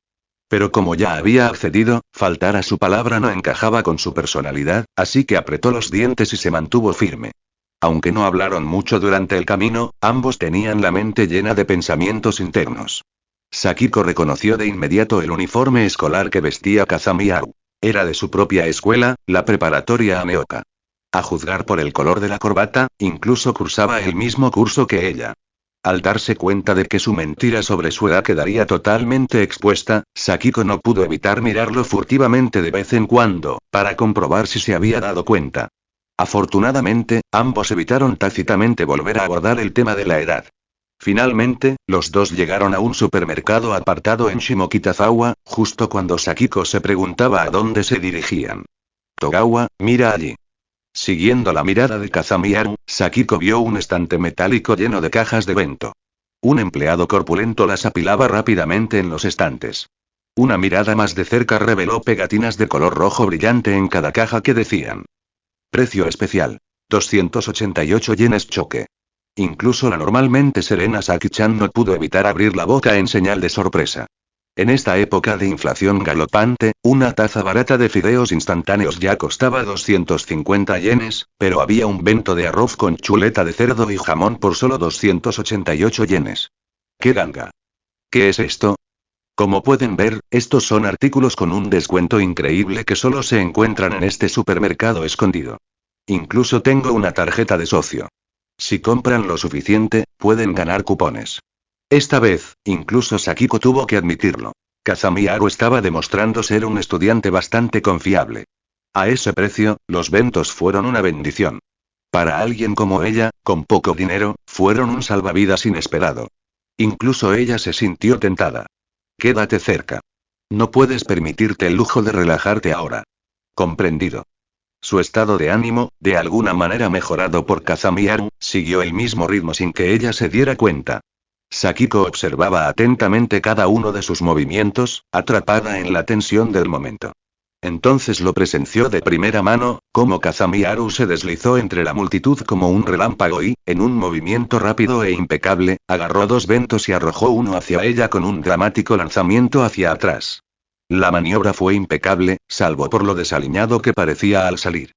Pero como ya había accedido, faltar a su palabra no encajaba con su personalidad, así que apretó los dientes y se mantuvo firme. Aunque no hablaron mucho durante el camino, ambos tenían la mente llena de pensamientos internos. Sakiko reconoció de inmediato el uniforme escolar que vestía Kazami Haru. Era de su propia escuela, la preparatoria Ameoka. A juzgar por el color de la corbata, incluso cursaba el mismo curso que ella. Al darse cuenta de que su mentira sobre su edad quedaría totalmente expuesta, Sakiko no pudo evitar mirarlo furtivamente de vez en cuando, para comprobar si se había dado cuenta. Afortunadamente, ambos evitaron tácitamente volver a abordar el tema de la edad. Finalmente, los dos llegaron a un supermercado apartado en Shimokitazawa, justo cuando Sakiko se preguntaba a dónde se dirigían. Togawa, mira allí. Siguiendo la mirada de Kazami Haru, Sakiko vio un estante metálico lleno de cajas de bento. Un empleado corpulento las apilaba rápidamente en los estantes. Una mirada más de cerca reveló pegatinas de color rojo brillante en cada caja que decían: precio especial. 288 yenes choque. Incluso la normalmente serena Saki-chan no pudo evitar abrir la boca en señal de sorpresa. En esta época de inflación galopante, una taza barata de fideos instantáneos ya costaba 250 yenes, pero había un bento de arroz con chuleta de cerdo y jamón por solo 288 yenes. ¡Qué ganga! ¿Qué es esto? Como pueden ver, estos son artículos con un descuento increíble que solo se encuentran en este supermercado escondido. Incluso tengo una tarjeta de socio. Si compran lo suficiente, pueden ganar cupones. Esta vez, incluso Sakiko tuvo que admitirlo. Kazami Haru estaba demostrando ser un estudiante bastante confiable. A ese precio, los bentos fueron una bendición. Para alguien como ella, con poco dinero, fueron un salvavidas inesperado. Incluso ella se sintió tentada. Quédate cerca. No puedes permitirte el lujo de relajarte ahora. Comprendido. Su estado de ánimo, de alguna manera mejorado por Kazami Haru, siguió el mismo ritmo sin que ella se diera cuenta. Sakiko observaba atentamente cada uno de sus movimientos, atrapada en la tensión del momento. Entonces lo presenció de primera mano, como Kazami Haru se deslizó entre la multitud como un relámpago y, en un movimiento rápido e impecable, agarró dos bentos y arrojó uno hacia ella con un dramático lanzamiento hacia atrás. La maniobra fue impecable, salvo por lo desaliñado que parecía al salir.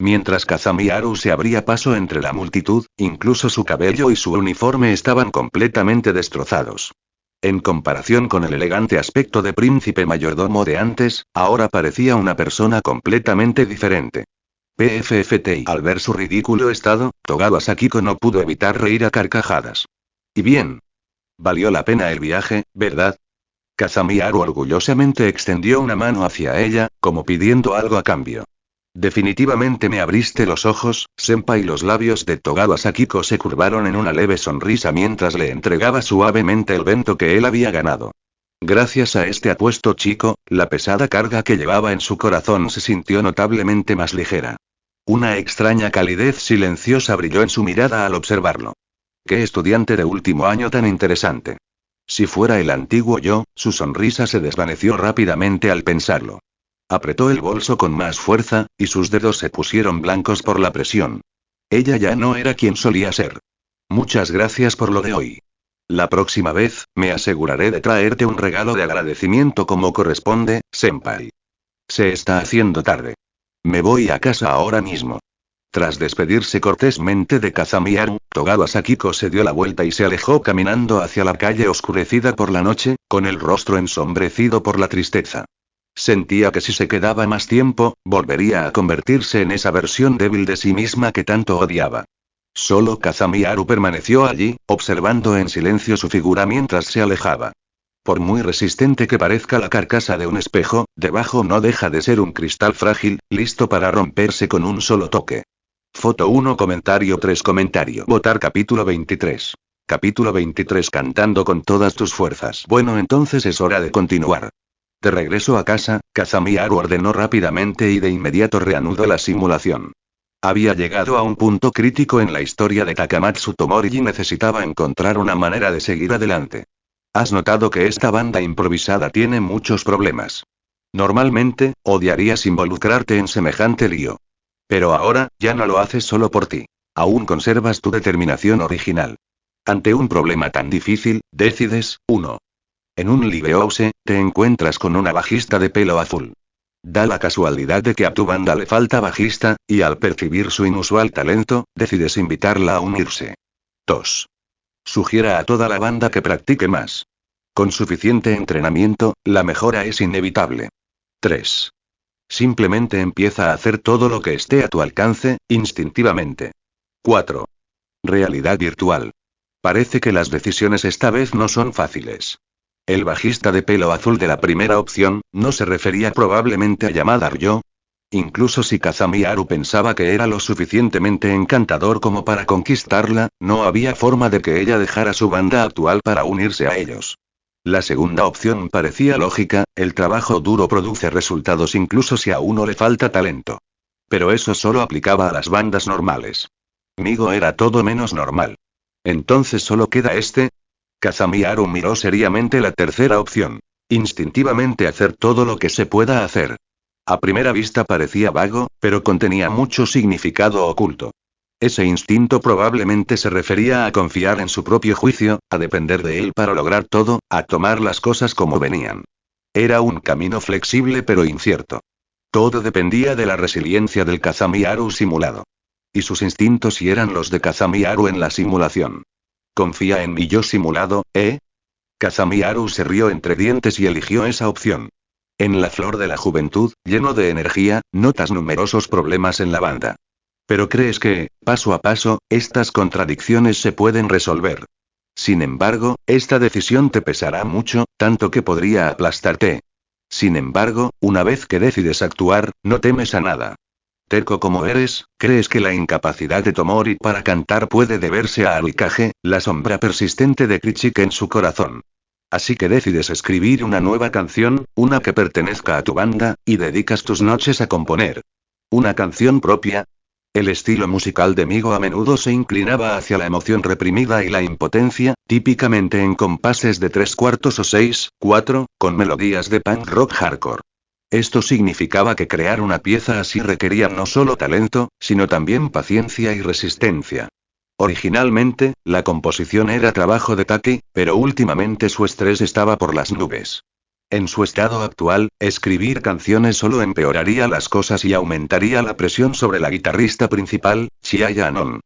Mientras Kazami Haru se abría paso entre la multitud, incluso su cabello y su uniforme estaban completamente destrozados. En comparación con el elegante aspecto de príncipe mayordomo de antes, ahora parecía una persona completamente diferente. PFFT. Al ver su ridículo estado, Togawa Sakiko no pudo evitar reír a carcajadas. Y bien. Valió la pena el viaje, ¿verdad? Kazami Haru orgullosamente extendió una mano hacia ella, como pidiendo algo a cambio. Definitivamente me abriste los ojos, senpai. Los labios de Togawa Sakiko se curvaron en una leve sonrisa mientras le entregaba suavemente el bento que él había ganado. Gracias a este apuesto chico, la pesada carga que llevaba en su corazón se sintió notablemente más ligera. Una extraña calidez silenciosa brilló en su mirada al observarlo. ¡Qué estudiante de último año tan interesante! Si fuera el antiguo yo, su sonrisa se desvaneció rápidamente al pensarlo. Apretó el bolso con más fuerza, y sus dedos se pusieron blancos por la presión. Ella ya no era quien solía ser. Muchas gracias por lo de hoy. La próxima vez, me aseguraré de traerte un regalo de agradecimiento como corresponde, senpai. Se está haciendo tarde. Me voy a casa ahora mismo. Tras despedirse cortésmente de Kazami-Haru, Togawa Sakiko se dio la vuelta y se alejó caminando hacia la calle oscurecida por la noche, con el rostro ensombrecido por la tristeza. Sentía que si se quedaba más tiempo, volvería a convertirse en esa versión débil de sí misma que tanto odiaba. Solo Kazami-Haru permaneció allí, observando en silencio su figura mientras se alejaba. Por muy resistente que parezca la carcasa de un espejo, debajo no deja de ser un cristal frágil, listo para romperse con un solo toque. Foto 1 comentario 3 comentario votar capítulo 23. Capítulo 23 cantando con todas tus fuerzas. Bueno, entonces es hora de continuar. De regreso a casa, Kazami-Haru ordenó rápidamente y de inmediato reanudó la simulación. Había llegado a un punto crítico en la historia de Takamatsu Tomori y necesitaba encontrar una manera de seguir adelante. ¿Has notado que esta banda improvisada tiene muchos problemas? Normalmente, odiarías involucrarte en semejante lío. Pero ahora, ya no lo haces solo por ti. Aún conservas tu determinación original. Ante un problema tan difícil, decides, 1. En un live house, te encuentras con una bajista de pelo azul. Da la casualidad de que a tu banda le falta bajista, y al percibir su inusual talento, decides invitarla a unirse. 2. Sugiera a toda la banda que practique más. Con suficiente entrenamiento, la mejora es inevitable. 3. Simplemente empieza a hacer todo lo que esté a tu alcance, instintivamente. 4. Realidad virtual. Parece que las decisiones esta vez no son fáciles. El bajista de pelo azul de la primera opción, ¿no se refería probablemente a Yamada Ryo? Incluso si Kazami-Haru pensaba que era lo suficientemente encantador como para conquistarla, no había forma de que ella dejara su banda actual para unirse a ellos. La segunda opción parecía lógica, el trabajo duro produce resultados incluso si a uno le falta talento. Pero eso solo aplicaba a las bandas normales. Migo era todo menos normal. Entonces solo queda este. Kazami-Haru miró seriamente la tercera opción. Instintivamente hacer todo lo que se pueda hacer. A primera vista parecía vago, pero contenía mucho significado oculto. Ese instinto probablemente se refería a confiar en su propio juicio, a depender de él para lograr todo, a tomar las cosas como venían. Era un camino flexible pero incierto. Todo dependía de la resiliencia del Kazami-Haru simulado. Y sus instintos si eran los de Kazami-Haru en la simulación. Confía en mi yo simulado, ¿eh? Kazami-Haru se rió entre dientes y eligió esa opción. En la flor de la juventud, lleno de energía, notas numerosos problemas en la banda. Pero crees que, paso a paso, estas contradicciones se pueden resolver. Sin embargo, esta decisión te pesará mucho, tanto que podría aplastarte. Sin embargo, una vez que decides actuar, no temes a nada. Terco como eres, crees que la incapacidad de Tomori para cantar puede deberse a Arikage, la sombra persistente de Kichike en su corazón. Así que decides escribir una nueva canción, una que pertenezca a tu banda, y dedicas tus noches a componer. ¿Una canción propia? El estilo musical de Migo a menudo se inclinaba hacia la emoción reprimida y la impotencia, típicamente en compases de 3/4 o 6/4, con melodías de punk rock hardcore. Esto significaba que crear una pieza así requería no solo talento, sino también paciencia y resistencia. Originalmente, la composición era trabajo de Taki, pero últimamente su estrés estaba por las nubes. En su estado actual, escribir canciones solo empeoraría las cosas y aumentaría la presión sobre la guitarrista principal, Chiaya Anon.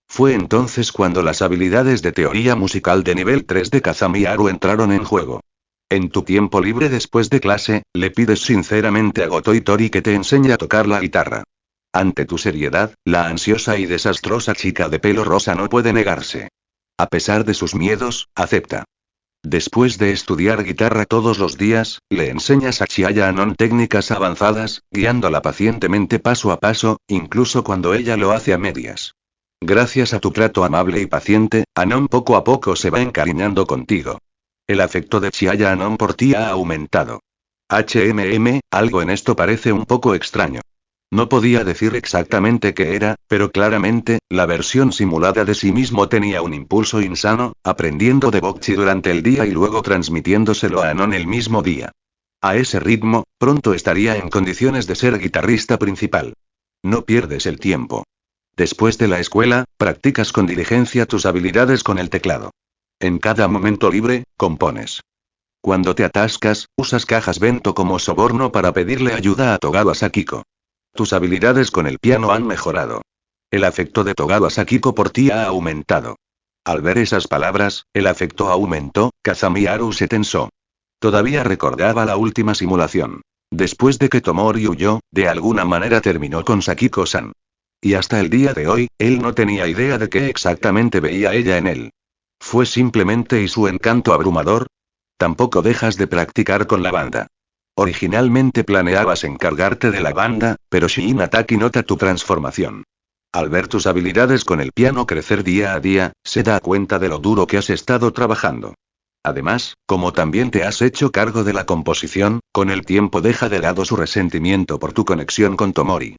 Fue entonces cuando las habilidades de teoría musical de nivel 3 de Kazami-Haru entraron en juego. En tu tiempo libre después de clase, le pides sinceramente a Goto Itori que te enseñe a tocar la guitarra. Ante tu seriedad, la ansiosa y desastrosa chica de pelo rosa no puede negarse. A pesar de sus miedos, acepta. Después de estudiar guitarra todos los días, le enseñas a Chiaya Anon técnicas avanzadas, guiándola pacientemente paso a paso, incluso cuando ella lo hace a medias. Gracias a tu trato amable y paciente, Anon poco a poco se va encariñando contigo. El afecto de Chiaya Anon por ti ha aumentado. Algo en esto parece un poco extraño. No podía decir exactamente qué era, pero claramente, la versión simulada de sí mismo tenía un impulso insano, aprendiendo de Bocchi durante el día y luego transmitiéndoselo a Anon el mismo día. A ese ritmo, pronto estaría en condiciones de ser guitarrista principal. No pierdes el tiempo. Después de la escuela, practicas con diligencia tus habilidades con el teclado. En cada momento libre, compones. Cuando te atascas, usas cajas bento como soborno para pedirle ayuda a Togawa Sakiko. Tus habilidades con el piano han mejorado. El afecto de Togawa Sakiko por ti ha aumentado. Al ver esas palabras, el afecto aumentó, Kazami Haru se tensó. Todavía recordaba la última simulación. Después de que Tomori huyó, de alguna manera terminó con Sakiko-san. Y hasta el día de hoy, él no tenía idea de qué exactamente veía ella en él. ¿Fue simplemente y su encanto abrumador? Tampoco dejas de practicar con la banda. Originalmente planeabas encargarte de la banda, pero Shinataki nota tu transformación. Al ver tus habilidades con el piano crecer día a día, se da cuenta de lo duro que has estado trabajando. Además, como también te has hecho cargo de la composición, con el tiempo deja de lado su resentimiento por tu conexión con Tomori.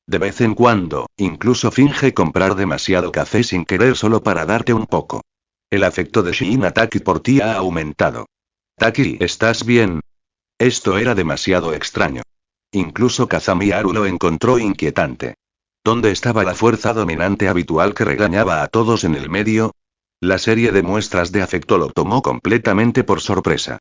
De vez en cuando, incluso finge comprar demasiado café sin querer solo para darte un poco. El afecto de Shinataki por ti ha aumentado. Taki, ¿estás bien? Esto era demasiado extraño. Incluso Kazami Haru lo encontró inquietante. ¿Dónde estaba la fuerza dominante habitual que regañaba a todos en el medio? La serie de muestras de afecto lo tomó completamente por sorpresa.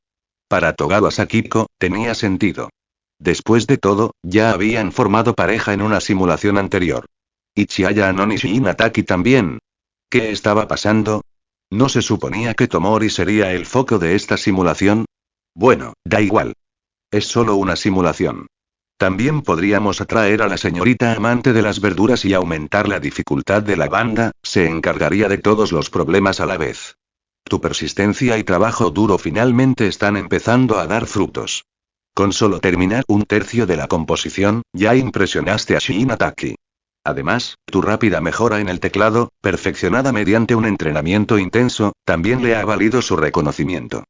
Para Togawa Sakiko, tenía sentido. Después de todo, ya habían formado pareja en una simulación anterior. Y Chiaya Anon y Shinataki también. ¿Qué estaba pasando? ¿No se suponía que Tomori sería el foco de esta simulación? Bueno, da igual. Es solo una simulación. También podríamos atraer a la señorita amante de las verduras y aumentar la dificultad de la banda, se encargaría de todos los problemas a la vez. Tu persistencia y trabajo duro finalmente están empezando a dar frutos. Con solo terminar un tercio de la composición, ya impresionaste a Shinataki. Además, tu rápida mejora en el teclado, perfeccionada mediante un entrenamiento intenso, también le ha valido su reconocimiento.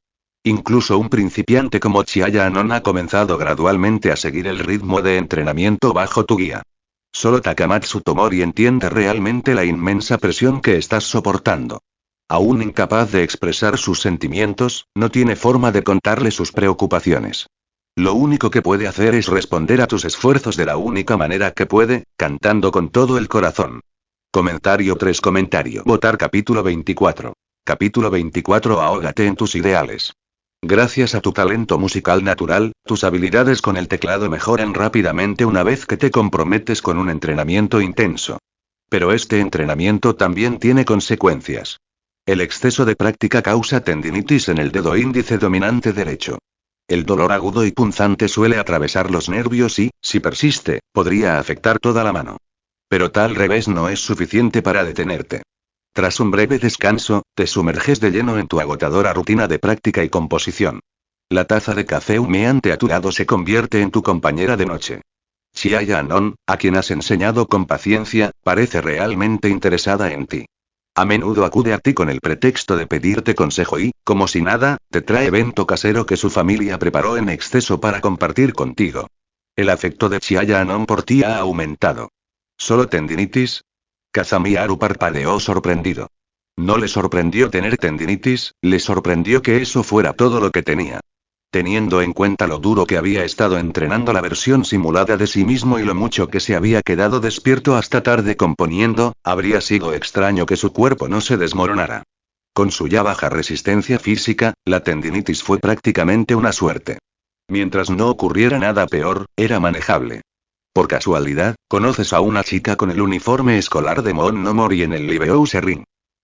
Incluso un principiante como Chiaya Anon ha comenzado gradualmente a seguir el ritmo de entrenamiento bajo tu guía. Solo Takamatsu Tomori entiende realmente la inmensa presión que estás soportando. Aún incapaz de expresar sus sentimientos, no tiene forma de contarle sus preocupaciones. Lo único que puede hacer es responder a tus esfuerzos de la única manera que puede, cantando con todo el corazón. Comentario 3. Votar capítulo 24. Capítulo 24. Ahógate en tus ideales. Gracias a tu talento musical natural, tus habilidades con el teclado mejoran rápidamente una vez que te comprometes con un entrenamiento intenso. Pero este entrenamiento también tiene consecuencias. El exceso de práctica causa tendinitis en el dedo índice dominante derecho. El dolor agudo y punzante suele atravesar los nervios y, si persiste, podría afectar toda la mano. Pero tal revés no es suficiente para detenerte. Tras un breve descanso, te sumerges de lleno en tu agotadora rutina de práctica y composición. La taza de café humeante a tu lado se convierte en tu compañera de noche. Chiaya Anon, a quien has enseñado con paciencia, parece realmente interesada en ti. A menudo acude a ti con el pretexto de pedirte consejo y, como si nada, te trae bento casero que su familia preparó en exceso para compartir contigo. El afecto de Chiaya Anon por ti ha aumentado. ¿Solo tendinitis? Kazami Haru parpadeó sorprendido. No le sorprendió tener tendinitis, le sorprendió que eso fuera todo lo que tenía. Teniendo en cuenta lo duro que había estado entrenando la versión simulada de sí mismo y lo mucho que se había quedado despierto hasta tarde componiendo, habría sido extraño que su cuerpo no se desmoronara. Con su ya baja resistencia física, la tendinitis fue prácticamente una suerte. Mientras no ocurriera nada peor, era manejable. Por casualidad, conoces a una chica con el uniforme escolar de Mon no Mori en el Libeouse Ring.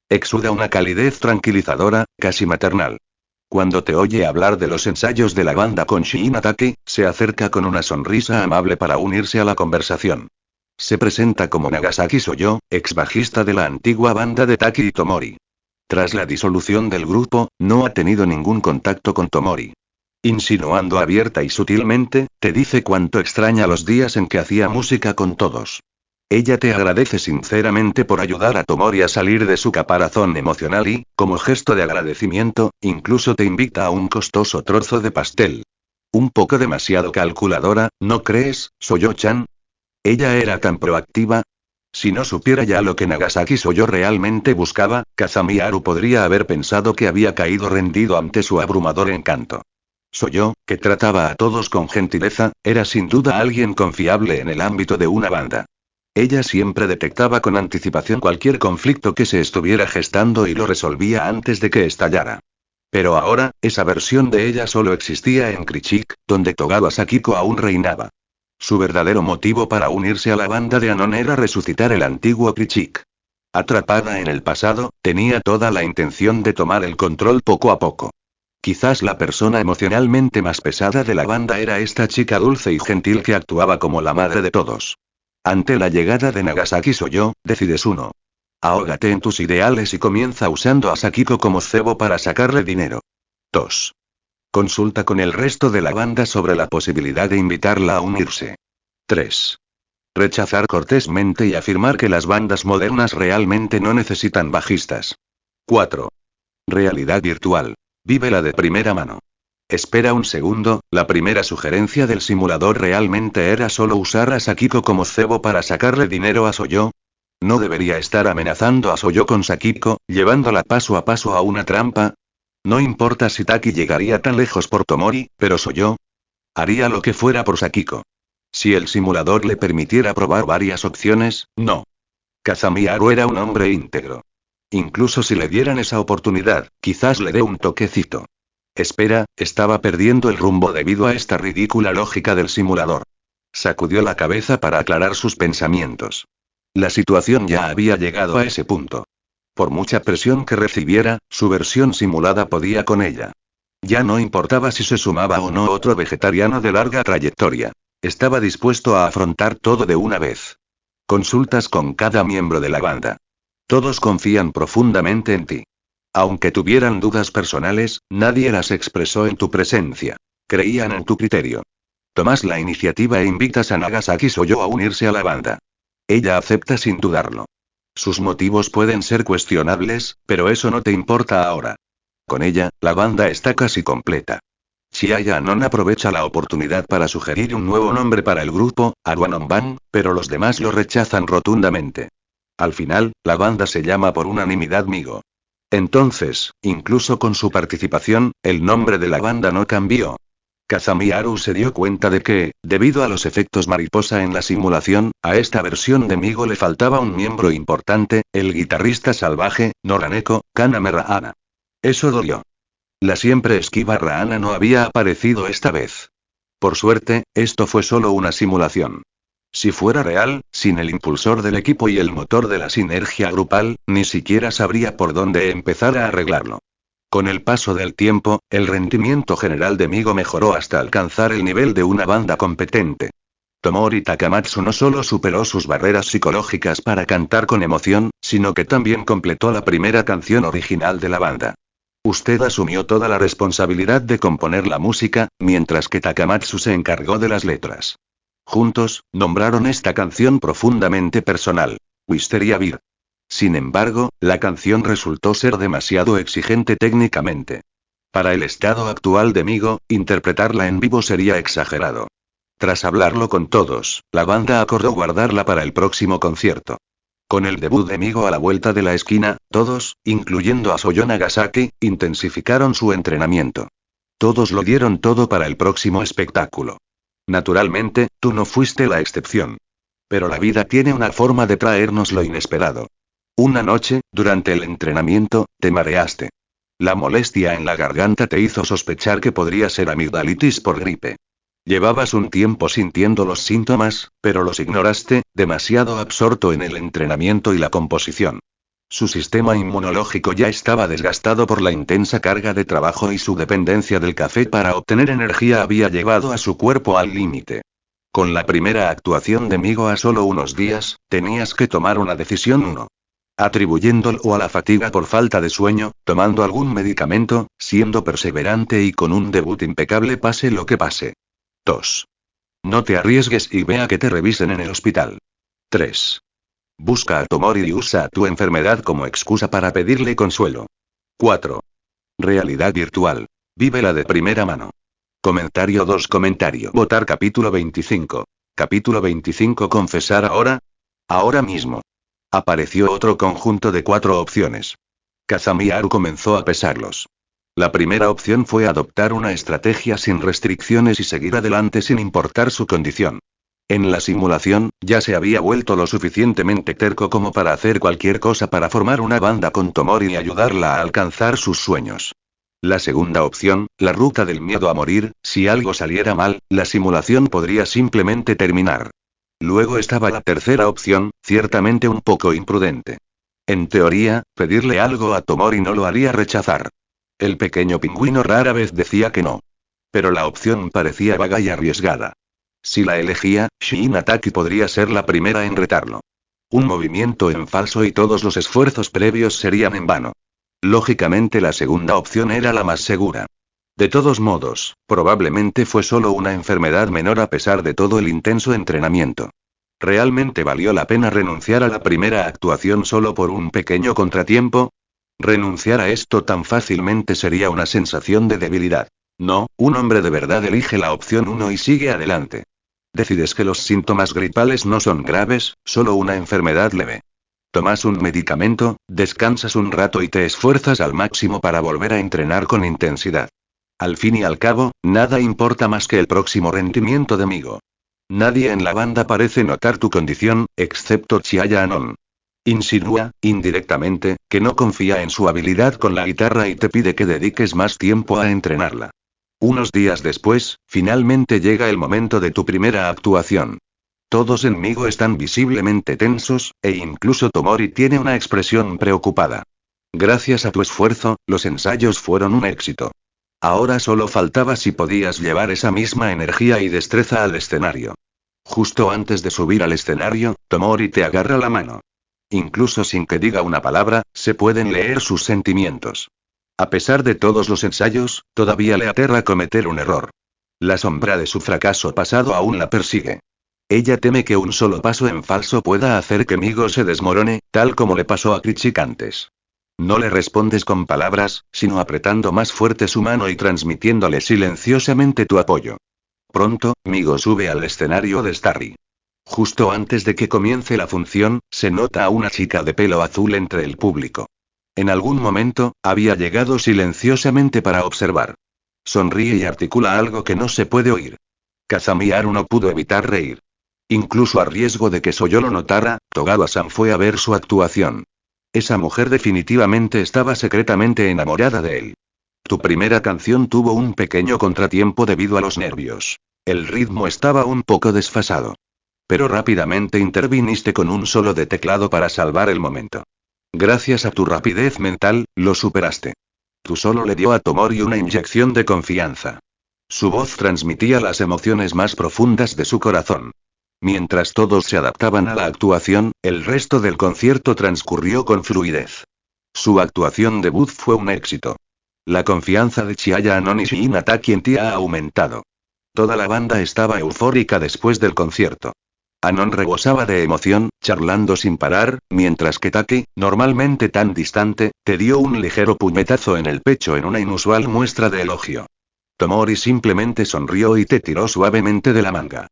Exuda una calidez tranquilizadora, casi maternal. Cuando te oye hablar de los ensayos de la banda con Shinataki, se acerca con una sonrisa amable para unirse a la conversación. Se presenta como Nagasaki Soyo, ex bajista de la antigua banda de Taki y Tomori. Tras la disolución del grupo, no ha tenido ningún contacto con Tomori. Insinuando abierta y sutilmente, te dice cuánto extraña los días en que hacía música con todos. Ella te agradece sinceramente por ayudar a Tomori a salir de su caparazón emocional y, como gesto de agradecimiento, incluso te invita a un costoso trozo de pastel. Un poco demasiado calculadora, ¿no crees, Soyo-chan? Ella era tan proactiva. Si no supiera ya lo que Nagasaki Soyo realmente buscaba, Kazami Haru podría haber pensado que había caído rendido ante su abrumador encanto. Soyo, que trataba a todos con gentileza, era sin duda alguien confiable en el ámbito de una banda. Ella siempre detectaba con anticipación cualquier conflicto que se estuviera gestando y lo resolvía antes de que estallara. Pero ahora, esa versión de ella solo existía en Krichik, donde Togawa Sakiko aún reinaba. Su verdadero motivo para unirse a la banda de Anon era resucitar el antiguo Krichik. Atrapada en el pasado, tenía toda la intención de tomar el control poco a poco. Quizás la persona emocionalmente más pesada de la banda era esta chica dulce y gentil que actuaba como la madre de todos. Ante la llegada de Nagasaki Soyo, decides uno. Ahógate en tus ideales y comienza usando a Sakiko como cebo para sacarle dinero. 2. Consulta con el resto de la banda sobre la posibilidad de invitarla a unirse. 3. Rechazar cortésmente y afirmar que las bandas modernas realmente no necesitan bajistas. 4. Realidad virtual. Vívela de primera mano. Espera un segundo, la primera sugerencia del simulador realmente era solo usar a Sakiko como cebo para sacarle dinero a Soyo. ¿No debería estar amenazando a Soyo con Sakiko, llevándola paso a paso a una trampa? No importa si Taki llegaría tan lejos por Tomori, pero Soyo haría lo que fuera por Sakiko. Si el simulador le permitiera probar varias opciones, no. Kazami Haru era un hombre íntegro. Incluso si le dieran esa oportunidad, quizás le dé un toquecito. Espera, estaba perdiendo el rumbo debido a esta ridícula lógica del simulador. Sacudió la cabeza para aclarar sus pensamientos. La situación ya había llegado a ese punto. Por mucha presión que recibiera, su versión simulada podía con ella. Ya no importaba si se sumaba o no otro vegetariano de larga trayectoria. Estaba dispuesto a afrontar todo de una vez. Consultas con cada miembro de la banda. Todos confían profundamente en ti. Aunque tuvieran dudas personales, nadie las expresó en tu presencia. Creían en tu criterio. Tomas la iniciativa e invitas a Nagasaki Soyo a unirse a la banda. Ella acepta sin dudarlo. Sus motivos pueden ser cuestionables, pero eso no te importa ahora. Con ella, la banda está casi completa. Chiaya Anon aprovecha la oportunidad para sugerir un nuevo nombre para el grupo, Aruanomban, pero los demás lo rechazan rotundamente. Al final, la banda se llama por unanimidad Migo. Entonces, incluso con su participación, el nombre de la banda no cambió. Kazami Haru se dio cuenta de que, debido a los efectos mariposa en la simulación, a esta versión de Migo le faltaba un miembro importante, el guitarrista salvaje, Noraneko Kaname Rahana. Eso dolió. La siempre esquiva Rahana no había aparecido esta vez. Por suerte, esto fue solo una simulación. Si fuera real, sin el impulsor del equipo y el motor de la sinergia grupal, ni siquiera sabría por dónde empezar a arreglarlo. Con el paso del tiempo, el rendimiento general de Migo mejoró hasta alcanzar el nivel de una banda competente. Tomori Takamatsu no solo superó sus barreras psicológicas para cantar con emoción, sino que también completó la primera canción original de la banda. Usted asumió toda la responsabilidad de componer la música, mientras que Takamatsu se encargó de las letras. Juntos, nombraron esta canción profundamente personal. Wisteria Beer. Sin embargo, la canción resultó ser demasiado exigente técnicamente. Para el estado actual de Migo, interpretarla en vivo sería exagerado. Tras hablarlo con todos, la banda acordó guardarla para el próximo concierto. Con el debut de Migo a la vuelta de la esquina, todos, incluyendo a Soyo Nagasaki, intensificaron su entrenamiento. Todos lo dieron todo para el próximo espectáculo. Naturalmente, tú no fuiste la excepción. Pero la vida tiene una forma de traernos lo inesperado. Una noche, durante el entrenamiento, te mareaste. La molestia en la garganta te hizo sospechar que podría ser amigdalitis por gripe. Llevabas un tiempo sintiendo los síntomas, pero los ignoraste, demasiado absorto en el entrenamiento y la composición. Su sistema inmunológico ya estaba desgastado por la intensa carga de trabajo y su dependencia del café para obtener energía había llevado a su cuerpo al límite. Con la primera actuación de Migo a solo unos días, tenías que tomar una decisión. 1. Atribuyéndolo a la fatiga por falta de sueño, tomando algún medicamento, siendo perseverante y con un debut impecable pase lo que pase. 2. No te arriesgues y vea que te revisen en el hospital. 3. Busca a Tomori y usa tu enfermedad como excusa para pedirle consuelo. 4. Realidad virtual. Vívela de primera mano. Comentario 2. Votar capítulo 25. Capítulo 25. Confesar ahora. Ahora mismo. Apareció otro conjunto de 4 opciones. Kazami Haru comenzó a pesarlos. La primera opción fue adoptar una estrategia sin restricciones y seguir adelante sin importar su condición. En la simulación, ya se había vuelto lo suficientemente terco como para hacer cualquier cosa para formar una banda con Tomori y ayudarla a alcanzar sus sueños. La segunda opción, la ruta del miedo a morir, si algo saliera mal, la simulación podría simplemente terminar. Luego estaba la tercera opción, ciertamente un poco imprudente. En teoría, pedirle algo a Tomori no lo haría rechazar. El pequeño pingüino rara vez decía que no. Pero la opción parecía vaga y arriesgada. Si la elegía, Shinataki podría ser la primera en retarlo. Un movimiento en falso y todos los esfuerzos previos serían en vano. Lógicamente la segunda opción era la más segura. De todos modos, probablemente fue solo una enfermedad menor a pesar de todo el intenso entrenamiento. ¿Realmente valió la pena renunciar a la primera actuación solo por un pequeño contratiempo? Renunciar a esto tan fácilmente sería una sensación de debilidad. No, un hombre de verdad elige la opción 1 y sigue adelante. Decides que los síntomas gripales no son graves, solo una enfermedad leve. Tomas un medicamento, descansas un rato y te esfuerzas al máximo para volver a entrenar con intensidad. Al fin y al cabo, nada importa más que el próximo rendimiento de Migo. Nadie en la banda parece notar tu condición, excepto Chiaya Anon. Insinúa, indirectamente, que no confía en su habilidad con la guitarra y te pide que dediques más tiempo a entrenarla. Unos días después, finalmente llega el momento de tu primera actuación. Todos en Migo están visiblemente tensos, e incluso Tomori tiene una expresión preocupada. Gracias a tu esfuerzo, los ensayos fueron un éxito. Ahora solo faltaba si podías llevar esa misma energía y destreza al escenario. Justo antes de subir al escenario, Tomori te agarra la mano. Incluso sin que diga una palabra, se pueden leer sus sentimientos. A pesar de todos los ensayos, todavía le aterra cometer un error. La sombra de su fracaso pasado aún la persigue. Ella teme que un solo paso en falso pueda hacer que Migo se desmorone, tal como le pasó a Krichik antes. No le respondes con palabras, sino apretando más fuerte su mano y transmitiéndole silenciosamente tu apoyo. Pronto, Migo sube al escenario de Starry. Justo antes de que comience la función, se nota a una chica de pelo azul entre el público. En algún momento, había llegado silenciosamente para observar. Sonríe y articula algo que no se puede oír. Kazami Haru no pudo evitar reír. Incluso a riesgo de que Soyo lo notara, Togawa-san fue a ver su actuación. Esa mujer definitivamente estaba secretamente enamorada de él. Tu primera canción tuvo un pequeño contratiempo debido a los nervios. El ritmo estaba un poco desfasado. Pero rápidamente interviniste con un solo de teclado para salvar el momento. Gracias a tu rapidez mental, lo superaste. Tu solo le dio a Tomori una inyección de confianza. Su voz transmitía las emociones más profundas de su corazón. Mientras todos se adaptaban a la actuación, el resto del concierto transcurrió con fluidez. Su actuación debut fue un éxito. La confianza de Chiaya Anon y Shinataki en ti ha aumentado. Toda la banda estaba eufórica después del concierto. Anon rebosaba de emoción, charlando sin parar, mientras que Taki, normalmente tan distante, te dio un ligero puñetazo en el pecho en una inusual muestra de elogio. Tomori simplemente sonrió y te tiró suavemente de la manga.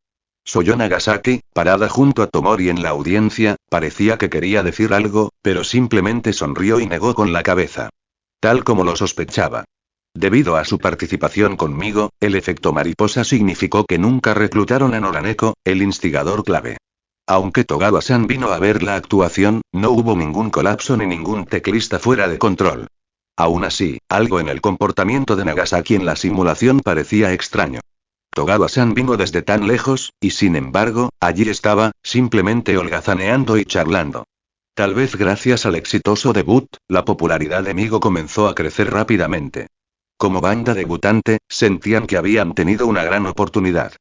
Soyo Nagasaki, parada junto a Tomori en la audiencia, parecía que quería decir algo, pero simplemente sonrió y negó con la cabeza. Tal como lo sospechaba. Debido a su participación conmigo, el efecto mariposa significó que nunca reclutaron a Noraneko, el instigador clave. Aunque Togawa-san vino a ver la actuación, no hubo ningún colapso ni ningún teclista fuera de control. Aún así, algo en el comportamiento de Nagasaki en la simulación parecía extraño. Togawa-san vino desde tan lejos, y sin embargo, allí estaba, simplemente holgazaneando y charlando. Tal vez gracias al exitoso debut, la popularidad de Migo comenzó a crecer rápidamente. Como banda debutante, sentían que habían tenido una gran oportunidad.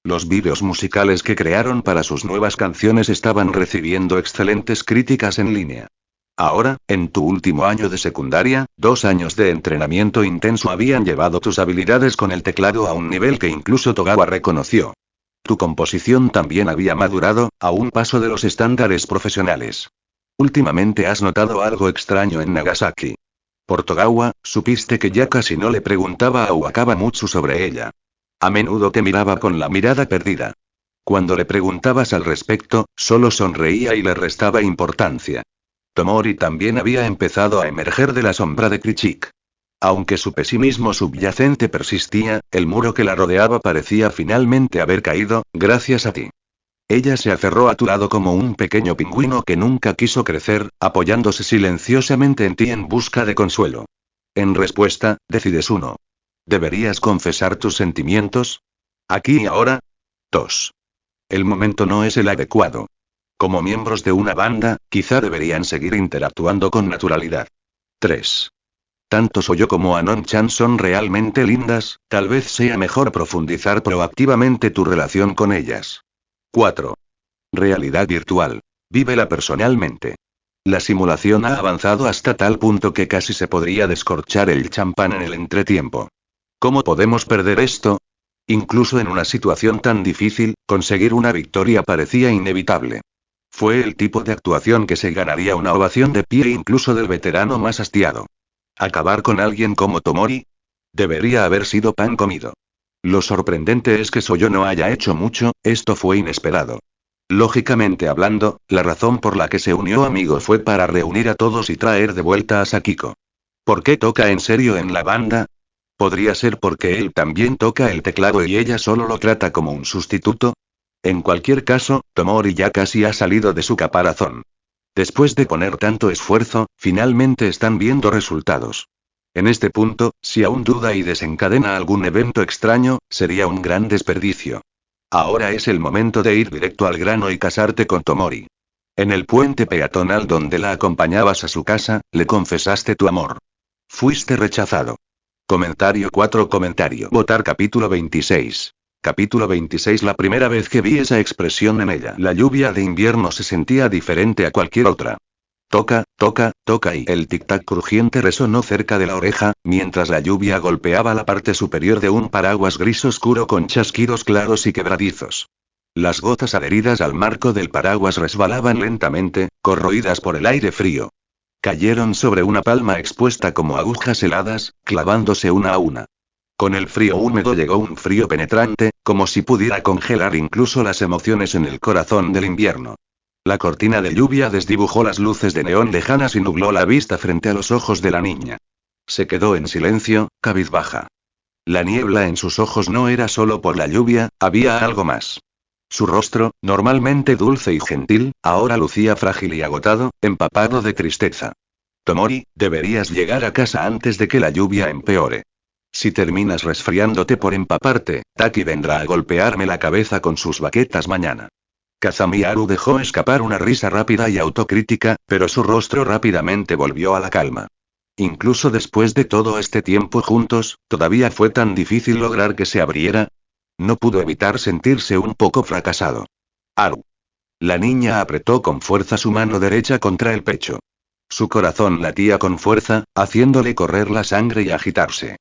Los vídeos musicales que crearon para sus nuevas canciones estaban recibiendo excelentes críticas en línea. Ahora, en tu último año de secundaria, 2 años de entrenamiento intenso habían llevado tus habilidades con el teclado a un nivel que incluso Togawa reconoció. Tu composición también había madurado, a un paso de los estándares profesionales. Últimamente has notado algo extraño en Nagasaki. Por Togawa, supiste que ya casi no le preguntaba a Wakabamutsu sobre ella. A menudo te miraba con la mirada perdida. Cuando le preguntabas al respecto, solo sonreía y le restaba importancia. Tomori también había empezado a emerger de la sombra de Krichik. Aunque su pesimismo subyacente persistía, el muro que la rodeaba parecía finalmente haber caído, gracias a ti. Ella se aferró a tu lado como un pequeño pingüino que nunca quiso crecer, apoyándose silenciosamente en ti en busca de consuelo. En respuesta, decides uno. ¿Deberías confesar tus sentimientos? ¿Aquí y ahora? 2. El momento no es el adecuado. Como miembros de una banda, quizá deberían seguir interactuando con naturalidad. 3. Tanto Soyo como Anon-chan son realmente lindas, tal vez sea mejor profundizar proactivamente tu relación con ellas. 4. Realidad virtual. Vívela personalmente. La simulación ha avanzado hasta tal punto que casi se podría descorchar el champán en el entretiempo. ¿Cómo podemos perder esto? Incluso en una situación tan difícil, conseguir una victoria parecía inevitable. Fue el tipo de actuación que se ganaría una ovación de pie incluso del veterano más hastiado. ¿Acabar con alguien como Tomori? Debería haber sido pan comido. Lo sorprendente es que Soyo no haya hecho mucho, esto fue inesperado. Lógicamente hablando, la razón por la que se unió Amigo fue para reunir a todos y traer de vuelta a Sakiko. ¿Por qué toca en serio en la banda? ¿Podría ser porque él también toca el teclado y ella solo lo trata como un sustituto? En cualquier caso, Tomori ya casi ha salido de su caparazón. Después de poner tanto esfuerzo, finalmente están viendo resultados. En este punto, si aún duda y desencadena algún evento extraño, sería un gran desperdicio. Ahora es el momento de ir directo al grano y casarte con Tomori. En el puente peatonal donde la acompañabas a su casa, le confesaste tu amor. Fuiste rechazado. Comentario 4. Votar capítulo 26. Capítulo 26. La primera vez que vi esa expresión en ella, la lluvia de invierno se sentía diferente a cualquier otra. Toca, toca, toca y el tic-tac crujiente resonó cerca de la oreja, mientras la lluvia golpeaba la parte superior de un paraguas gris oscuro con chasquidos claros y quebradizos. Las gotas adheridas al marco del paraguas resbalaban lentamente, corroídas por el aire frío. Cayeron sobre una palma expuesta como agujas heladas, clavándose una a una. Con el frío húmedo llegó un frío penetrante, como si pudiera congelar incluso las emociones en el corazón del invierno. La cortina de lluvia desdibujó las luces de neón lejanas y nubló la vista frente a los ojos de la niña. Se quedó en silencio, cabizbaja. La niebla en sus ojos no era solo por la lluvia, había algo más. Su rostro, normalmente dulce y gentil, ahora lucía frágil y agotado, empapado de tristeza. Tomori, deberías llegar a casa antes de que la lluvia empeore. Si terminas resfriándote por empaparte, Taki vendrá a golpearme la cabeza con sus baquetas mañana. Kazamiaru dejó escapar una risa rápida y autocrítica, pero su rostro rápidamente volvió a la calma. Incluso después de todo este tiempo juntos, ¿todavía fue tan difícil lograr que se abriera? No pudo evitar sentirse un poco fracasado. Aru. La niña apretó con fuerza su mano derecha contra el pecho. Su corazón latía con fuerza, haciéndole correr la sangre y agitarse.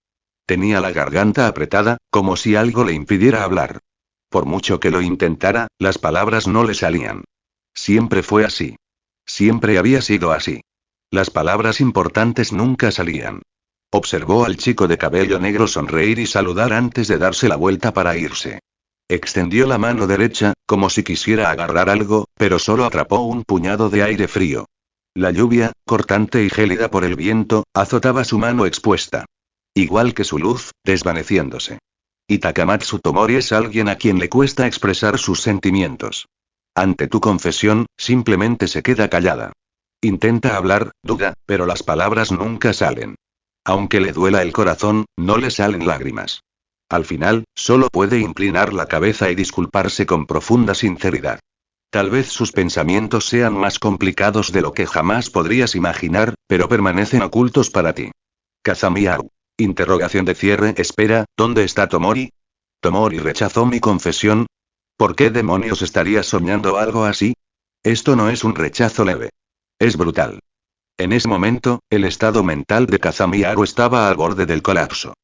Tenía la garganta apretada, como si algo le impidiera hablar. Por mucho que lo intentara, las palabras no le salían. Siempre fue así. Siempre había sido así. Las palabras importantes nunca salían. Observó al chico de cabello negro sonreír y saludar antes de darse la vuelta para irse. Extendió la mano derecha, como si quisiera agarrar algo, pero solo atrapó un puñado de aire frío. La lluvia, cortante y gélida por el viento, azotaba su mano expuesta. Igual que su luz, desvaneciéndose. Y Takamatsu Tomori es alguien a quien le cuesta expresar sus sentimientos. Ante tu confesión, simplemente se queda callada. Intenta hablar, duda, pero las palabras nunca salen. Aunque le duela el corazón, no le salen lágrimas. Al final, solo puede inclinar la cabeza y disculparse con profunda sinceridad. Tal vez sus pensamientos sean más complicados de lo que jamás podrías imaginar, pero permanecen ocultos para ti. Kazamiaru. Interrogación de cierre. Espera, ¿dónde está Tomori? ¿Tomori rechazó mi confesión? ¿Por qué demonios estaría soñando algo así? Esto no es un rechazo leve. Es brutal. En ese momento, el estado mental de Kazamiaru estaba al borde del colapso.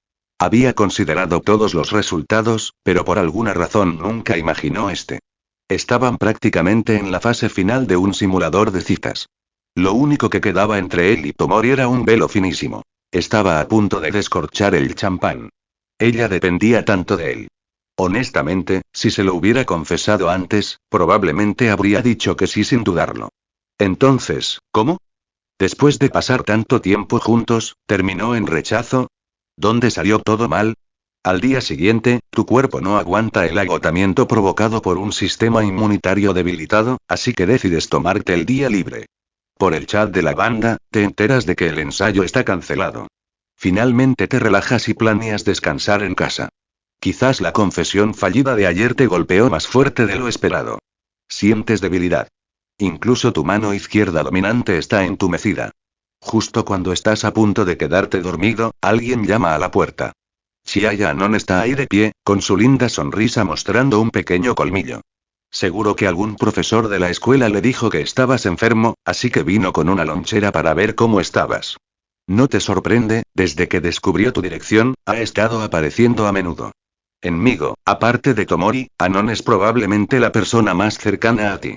Había considerado todos los resultados, pero por alguna razón nunca imaginó este. Estaban prácticamente en la fase final de un simulador de citas. Lo único que quedaba entre él y Tomori era un velo finísimo. Estaba a punto de descorchar el champán. Ella dependía tanto de él. Honestamente, si se lo hubiera confesado antes, probablemente habría dicho que sí sin dudarlo. Entonces, ¿cómo? Después de pasar tanto tiempo juntos, ¿terminó en rechazo? ¿Dónde salió todo mal? Al día siguiente, tu cuerpo no aguanta el agotamiento provocado por un sistema inmunitario debilitado, así que decides tomarte el día libre. Por el chat de la banda, te enteras de que el ensayo está cancelado. Finalmente te relajas y planeas descansar en casa. Quizás la confesión fallida de ayer te golpeó más fuerte de lo esperado. Sientes debilidad. Incluso tu mano izquierda dominante está entumecida. Justo cuando estás a punto de quedarte dormido, alguien llama a la puerta. Chia-Yanon está ahí de pie, con su linda sonrisa mostrando un pequeño colmillo. Seguro que algún profesor de la escuela le dijo que estabas enfermo, así que vino con una lonchera para ver cómo estabas. No te sorprende, desde que descubrió tu dirección, ha estado apareciendo a menudo. Enmigo, aparte de Tomori, Anon es probablemente la persona más cercana a ti.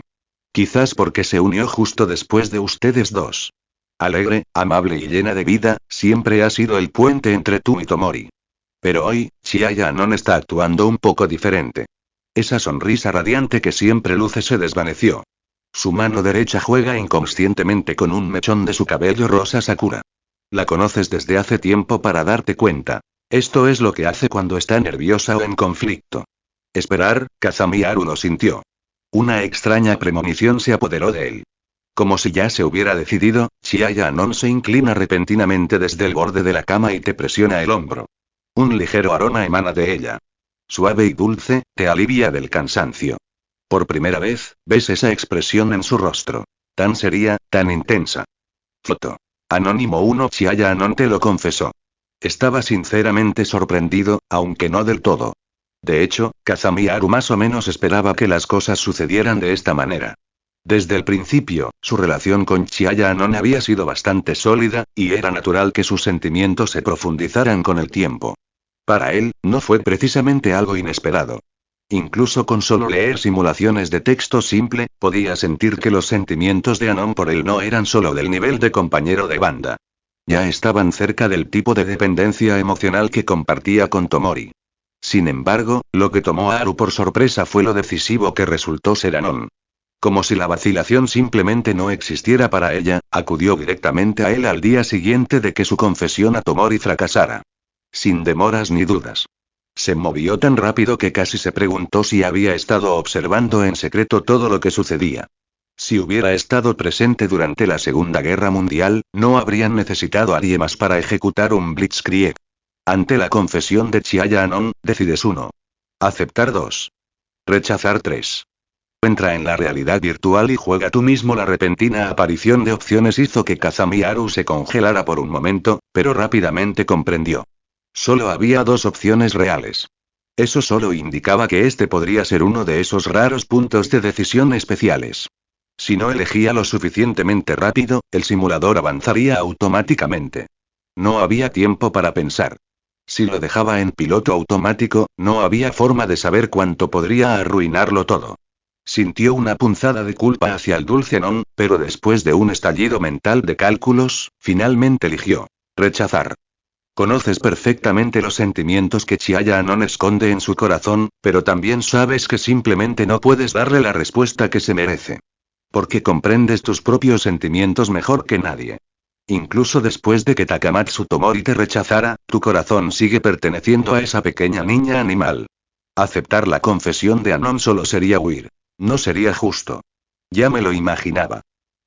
Quizás porque se unió justo después de ustedes dos. Alegre, amable y llena de vida, siempre ha sido el puente entre tú y Tomori. Pero hoy, Chia-Yanon está actuando un poco diferente. Esa sonrisa radiante que siempre luce se desvaneció. Su mano derecha juega inconscientemente con un mechón de su cabello rosa Sakura. La conoces desde hace tiempo para darte cuenta. Esto es lo que hace cuando está nerviosa o en conflicto. Esperar, Kazami Haru lo sintió. Una extraña premonición se apoderó de él. Como si ya se hubiera decidido, Chia-Yanon se inclina repentinamente desde el borde de la cama y te presiona el hombro. Un ligero aroma emana de ella. Suave y dulce, te alivia del cansancio. Por primera vez, ves esa expresión en su rostro. Tan seria, tan intensa. Foto. Anónimo 1 Chia-Yanon te lo confesó. Estaba sinceramente sorprendido, aunque no del todo. De hecho, Kazami Haru más o menos esperaba que las cosas sucedieran de esta manera. Desde el principio, su relación con Chia-Yanon había sido bastante sólida, y era natural que sus sentimientos se profundizaran con el tiempo. Para él, no fue precisamente algo inesperado. Incluso con solo leer simulaciones de texto simple, podía sentir que los sentimientos de Anon por él no eran solo del nivel de compañero de banda. Ya estaban cerca del tipo de dependencia emocional que compartía con Tomori. Sin embargo, lo que tomó a Haru por sorpresa fue lo decisivo que resultó ser Anon. Como si la vacilación simplemente no existiera para ella, acudió directamente a él al día siguiente de que su confesión a Tomori fracasara. Sin demoras ni dudas. Se movió tan rápido que casi se preguntó si había estado observando en secreto todo lo que sucedía. Si hubiera estado presente durante la Segunda Guerra Mundial, no habrían necesitado a nadie más para ejecutar un blitzkrieg. Ante la confesión de Chia-Yanon, decides 1. Aceptar 2. Rechazar 3. Entra en la realidad virtual y juega tú mismo. La repentina aparición de opciones hizo que Kazami Haru se congelara por un momento, pero rápidamente comprendió. Solo había 2 opciones reales. Eso solo indicaba que este podría ser uno de esos raros puntos de decisión especiales. Si no elegía lo suficientemente rápido, el simulador avanzaría automáticamente. No había tiempo para pensar. Si lo dejaba en piloto automático, no había forma de saber cuánto podría arruinarlo todo. Sintió una punzada de culpa hacia el dulce Anon, pero después de un estallido mental de cálculos, finalmente eligió rechazar. Conoces perfectamente los sentimientos que Chia-Yanon esconde en su corazón, pero también sabes que simplemente no puedes darle la respuesta que se merece. Porque comprendes tus propios sentimientos mejor que nadie. Incluso después de que Takamatsu Tomori te rechazara, tu corazón sigue perteneciendo a esa pequeña niña animal. Aceptar la confesión de Anon solo sería huir. No sería justo. Ya me lo imaginaba.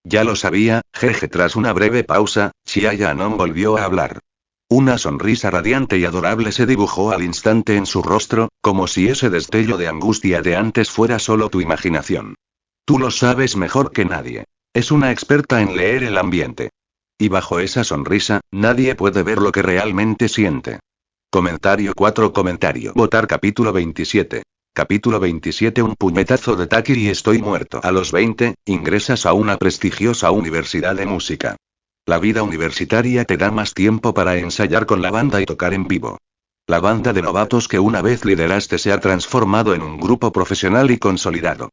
Ya lo sabía, jeje. Tras una breve pausa, Chia-Yanon volvió a hablar. Una sonrisa radiante y adorable se dibujó al instante en su rostro, como si ese destello de angustia de antes fuera solo tu imaginación. Tú lo sabes mejor que nadie. Es una experta en leer el ambiente. Y bajo esa sonrisa, nadie puede ver lo que realmente siente. Comentario 4. Votar capítulo 27. Capítulo 27. Un puñetazo de Taki y estoy muerto. A los 20, ingresas a una prestigiosa universidad de música. La vida universitaria te da más tiempo para ensayar con la banda y tocar en vivo. La banda de novatos que una vez lideraste se ha transformado en un grupo profesional y consolidado.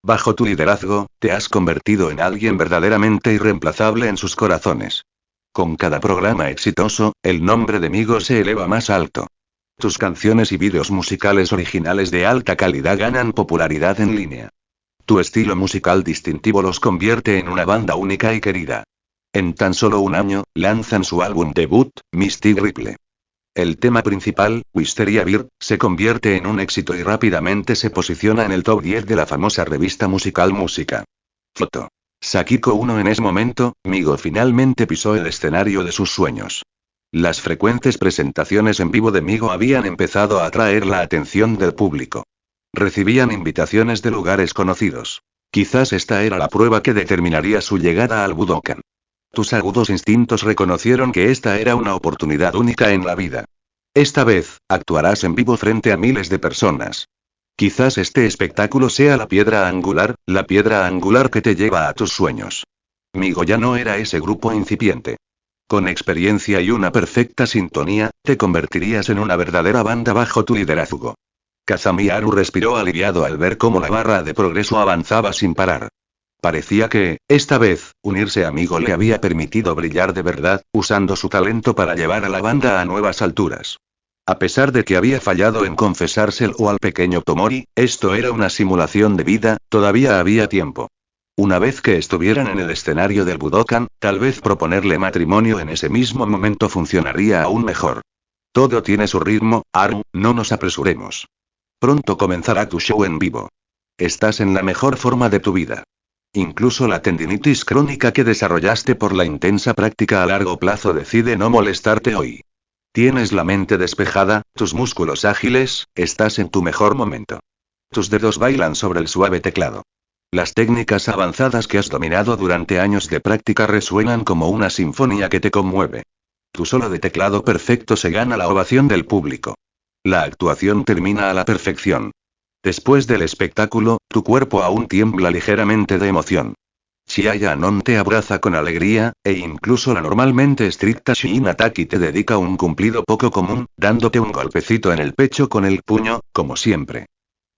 Bajo tu liderazgo, te has convertido en alguien verdaderamente irreemplazable en sus corazones. Con cada programa exitoso, el nombre de Migo se eleva más alto. Tus canciones y vídeos musicales originales de alta calidad ganan popularidad en línea. Tu estilo musical distintivo los convierte en una banda única y querida. En tan solo un año, lanzan su álbum debut, Mystic Ripple. El tema principal, Wisteria Beer, se convierte en un éxito y rápidamente se posiciona en el top 10 de la famosa revista musical Música. Foto. Sakiko 1. En ese momento, Migo finalmente pisó el escenario de sus sueños. Las frecuentes presentaciones en vivo de Migo habían empezado a atraer la atención del público. Recibían invitaciones de lugares conocidos. Quizás esta era la prueba que determinaría su llegada al Budokan. Tus agudos instintos reconocieron que esta era una oportunidad única en la vida. Esta vez, actuarás en vivo frente a miles de personas. Quizás este espectáculo sea la piedra angular que te lleva a tus sueños. Migo ya no era ese grupo incipiente. Con experiencia y una perfecta sintonía, te convertirías en una verdadera banda bajo tu liderazgo. Kazami Haru respiró aliviado al ver cómo la barra de progreso avanzaba sin parar. Parecía que, esta vez, unirse a Migo le había permitido brillar de verdad, usando su talento para llevar a la banda a nuevas alturas. A pesar de que había fallado en confesárselo al pequeño Tomori, esto era una simulación de vida, todavía había tiempo. Una vez que estuvieran en el escenario del Budokan, tal vez proponerle matrimonio en ese mismo momento funcionaría aún mejor. Todo tiene su ritmo, Haru, no nos apresuremos. Pronto comenzará tu show en vivo. Estás en la mejor forma de tu vida. Incluso la tendinitis crónica que desarrollaste por la intensa práctica a largo plazo decide no molestarte hoy. Tienes la mente despejada, tus músculos ágiles, estás en tu mejor momento. Tus dedos bailan sobre el suave teclado. Las técnicas avanzadas que has dominado durante años de práctica resuenan como una sinfonía que te conmueve. Tu solo de teclado perfecto se gana la ovación del público. La actuación termina a la perfección. Después del espectáculo, tu cuerpo aún tiembla ligeramente de emoción. Chiaya-non te abraza con alegría, e incluso la normalmente estricta Shinataki te dedica un cumplido poco común, dándote un golpecito en el pecho con el puño, como siempre.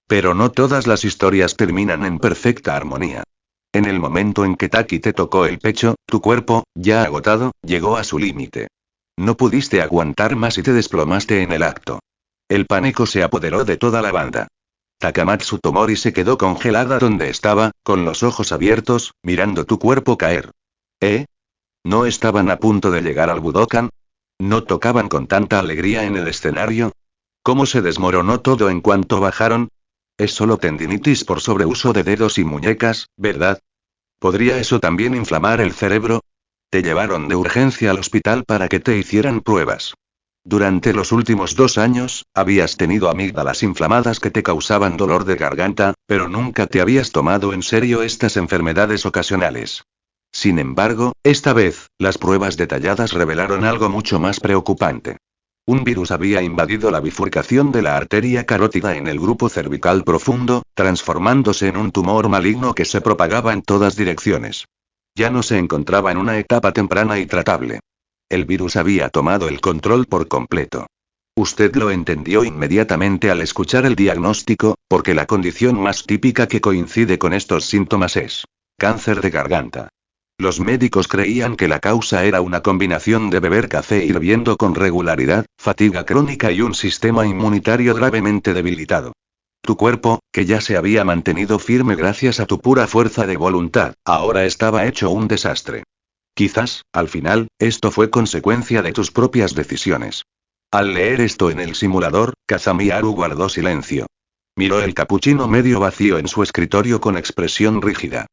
Pero no todas las historias terminan en perfecta armonía. En el momento en que Taki te tocó el pecho, tu cuerpo, ya agotado, llegó a su límite. No pudiste aguantar más y te desplomaste en el acto. El pánico se apoderó de toda la banda. Takamatsu Tomori se quedó congelada donde estaba, con los ojos abiertos, mirando tu cuerpo caer. ¿Eh? ¿No estaban a punto de llegar al Budokan? ¿No tocaban con tanta alegría en el escenario? ¿Cómo se desmoronó todo en cuanto bajaron? Es solo tendinitis por sobreuso de dedos y muñecas, ¿verdad? ¿Podría eso también inflamar el cerebro? Te llevaron de urgencia al hospital para que te hicieran pruebas. Durante los últimos 2 años, habías tenido amígdalas inflamadas que te causaban dolor de garganta, pero nunca te habías tomado en serio estas enfermedades ocasionales. Sin embargo, esta vez, las pruebas detalladas revelaron algo mucho más preocupante. Un virus había invadido la bifurcación de la arteria carótida en el grupo cervical profundo, transformándose en un tumor maligno que se propagaba en todas direcciones. Ya no se encontraba en una etapa temprana y tratable. El virus había tomado el control por completo. Usted lo entendió inmediatamente al escuchar el diagnóstico, porque la condición más típica que coincide con estos síntomas es cáncer de garganta. Los médicos creían que la causa era una combinación de beber café hirviendo con regularidad, fatiga crónica y un sistema inmunitario gravemente debilitado. Tu cuerpo, que ya se había mantenido firme gracias a tu pura fuerza de voluntad, ahora estaba hecho un desastre. Quizás, al final, esto fue consecuencia de tus propias decisiones. Al leer esto en el simulador, Kazami Haru guardó silencio. Miró el capuchino medio vacío en su escritorio con expresión rígida.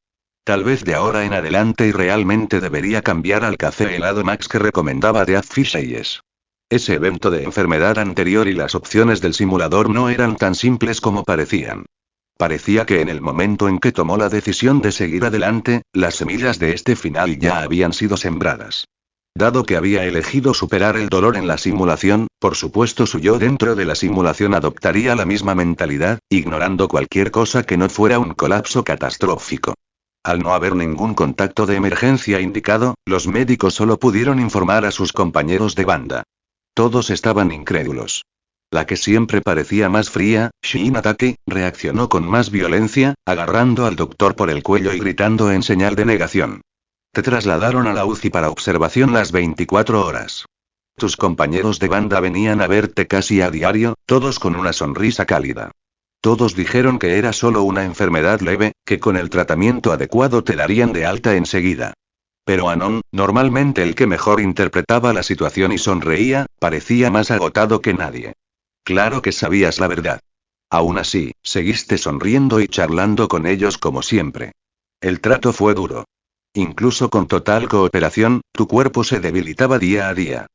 Tal vez de ahora en adelante y realmente debería cambiar al café helado Max que recomendaba Death Fishes. Ese evento de enfermedad anterior y las opciones del simulador no eran tan simples como parecían. Parecía que en el momento en que tomó la decisión de seguir adelante, las semillas de este final ya habían sido sembradas. Dado que había elegido superar el dolor en la simulación, por supuesto su yo dentro de la simulación adoptaría la misma mentalidad, ignorando cualquier cosa que no fuera un colapso catastrófico. Al no haber ningún contacto de emergencia indicado, los médicos solo pudieron informar a sus compañeros de banda. Todos estaban incrédulos. La que siempre parecía más fría, Shinataki, reaccionó con más violencia, agarrando al doctor por el cuello y gritando en señal de negación. Te trasladaron a la UCI para observación las 24 horas. Tus compañeros de banda venían a verte casi a diario, todos con una sonrisa cálida. Todos dijeron que era solo una enfermedad leve, que con el tratamiento adecuado te darían de alta enseguida. Pero Anon, normalmente el que mejor interpretaba la situación y sonreía, parecía más agotado que nadie. Claro que sabías la verdad. Aún así, seguiste sonriendo y charlando con ellos como siempre. El trato fue duro. Incluso con total cooperación, tu cuerpo se debilitaba día a día.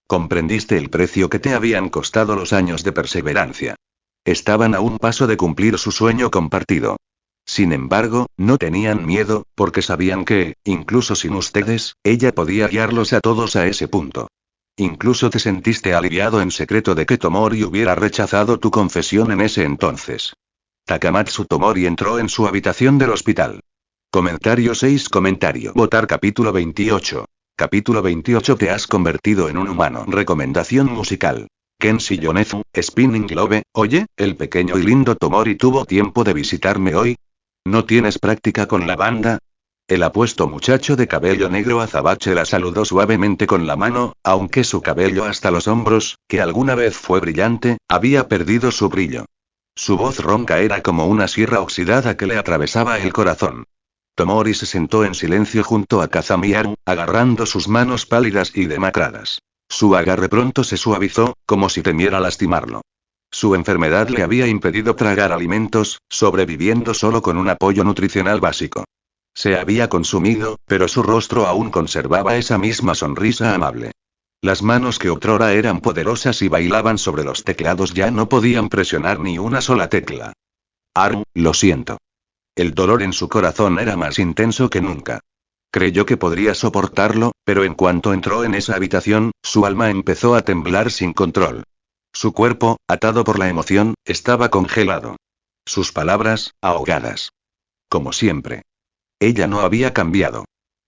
Comprendiste el precio que te habían costado los años de perseverancia. Estaban a un paso de cumplir su sueño compartido. Sin embargo, no tenían miedo, porque sabían que, incluso sin ustedes, ella podía guiarlos a todos a ese punto. Incluso te sentiste aliviado en secreto de que Tomori hubiera rechazado tu confesión en ese entonces. Takamatsu Tomori entró en su habitación del hospital. Comentario 6. Votar capítulo 28. Capítulo 28. Te has convertido en un humano. Recomendación musical. Kenshi Yonezu, Spinning Globe. Oye, el pequeño y lindo Tomori tuvo tiempo de visitarme hoy. ¿No tienes práctica con la banda? El apuesto muchacho de cabello negro azabache la saludó suavemente con la mano, aunque su cabello hasta los hombros, que alguna vez fue brillante, había perdido su brillo. Su voz ronca era como una sierra oxidada que le atravesaba el corazón. Tomori se sentó en silencio junto a Kazamiaru, agarrando sus manos pálidas y demacradas. Su agarre pronto se suavizó, como si temiera lastimarlo. Su enfermedad le había impedido tragar alimentos, sobreviviendo solo con un apoyo nutricional básico. Se había consumido, pero su rostro aún conservaba esa misma sonrisa amable. Las manos que otrora eran poderosas y bailaban sobre los teclados ya no podían presionar ni una sola tecla. Aru, lo siento. El dolor en su corazón era más intenso que nunca. Creyó que podría soportarlo, pero en cuanto entró en esa habitación, su alma empezó a temblar sin control. Su cuerpo, atado por la emoción, estaba congelado. Sus palabras, ahogadas. Como siempre. Ella no había cambiado.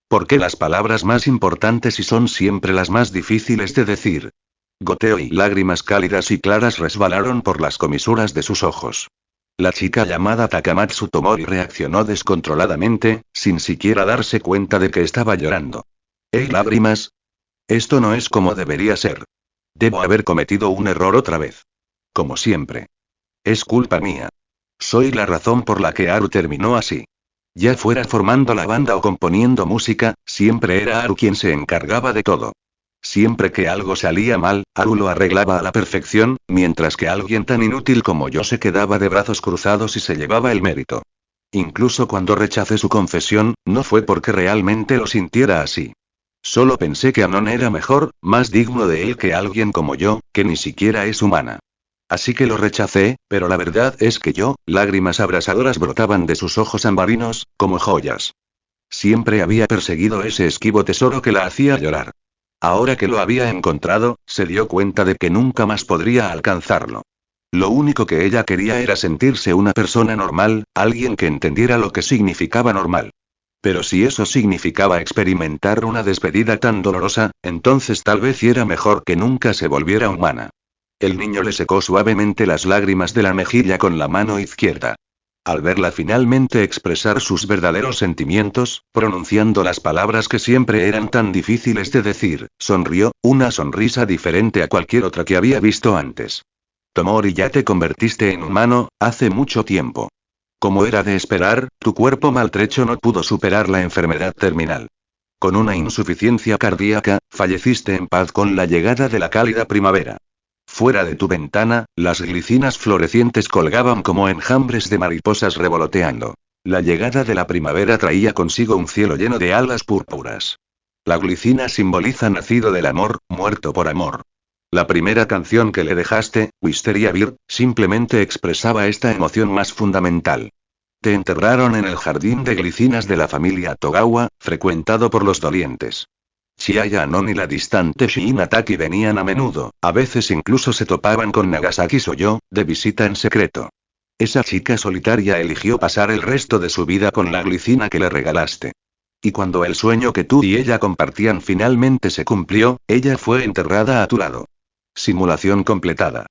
¿Por qué las palabras más importantes y son siempre las más difíciles de decir? Goteo y lágrimas cálidas y claras resbalaron por las comisuras de sus ojos. La chica llamada Takamatsu Tomori reaccionó descontroladamente, sin siquiera darse cuenta de que estaba llorando. ¿Hey, lágrimas? Esto no es como debería ser. Debo haber cometido un error otra vez. Como siempre. Es culpa mía. Soy la razón por la que Aru terminó así. Ya fuera formando la banda o componiendo música, siempre era Aru quien se encargaba de todo. Siempre que algo salía mal, Aru lo arreglaba a la perfección, mientras que alguien tan inútil como yo se quedaba de brazos cruzados y se llevaba el mérito. Incluso cuando rechacé su confesión, no fue porque realmente lo sintiera así. Solo pensé que Anon era mejor, más digno de él que alguien como yo, que ni siquiera es humana. Así que lo rechacé, pero la verdad es que lágrimas abrasadoras brotaban de sus ojos ambarinos, como joyas. Siempre había perseguido ese esquivo tesoro que la hacía llorar. Ahora que lo había encontrado, se dio cuenta de que nunca más podría alcanzarlo. Lo único que ella quería era sentirse una persona normal, alguien que entendiera lo que significaba normal. Pero si eso significaba experimentar una despedida tan dolorosa, entonces tal vez era mejor que nunca se volviera humana. El niño le secó suavemente las lágrimas de la mejilla con la mano izquierda. Al verla finalmente expresar sus verdaderos sentimientos, pronunciando las palabras que siempre eran tan difíciles de decir, sonrió, una sonrisa diferente a cualquier otra que había visto antes. Tomori, ya te convertiste en humano, hace mucho tiempo. Como era de esperar, tu cuerpo maltrecho no pudo superar la enfermedad terminal. Con una insuficiencia cardíaca, falleciste en paz con la llegada de la cálida primavera. Fuera de tu ventana, las glicinas florecientes colgaban como enjambres de mariposas revoloteando. La llegada de la primavera traía consigo un cielo lleno de alas púrpuras. La glicina simboliza nacido del amor, muerto por amor. La primera canción que le dejaste, Wisteria Beer, simplemente expresaba esta emoción más fundamental. Te enterraron en el jardín de glicinas de la familia Togawa, frecuentado por los dolientes. Chiaya Anon y la distante Shinataki venían a menudo, a veces incluso se topaban con Nagasaki Soyo, de visita en secreto. Esa chica solitaria eligió pasar el resto de su vida con la glicina que le regalaste. Y cuando el sueño que tú y ella compartían finalmente se cumplió, ella fue enterrada a tu lado. Simulación completada.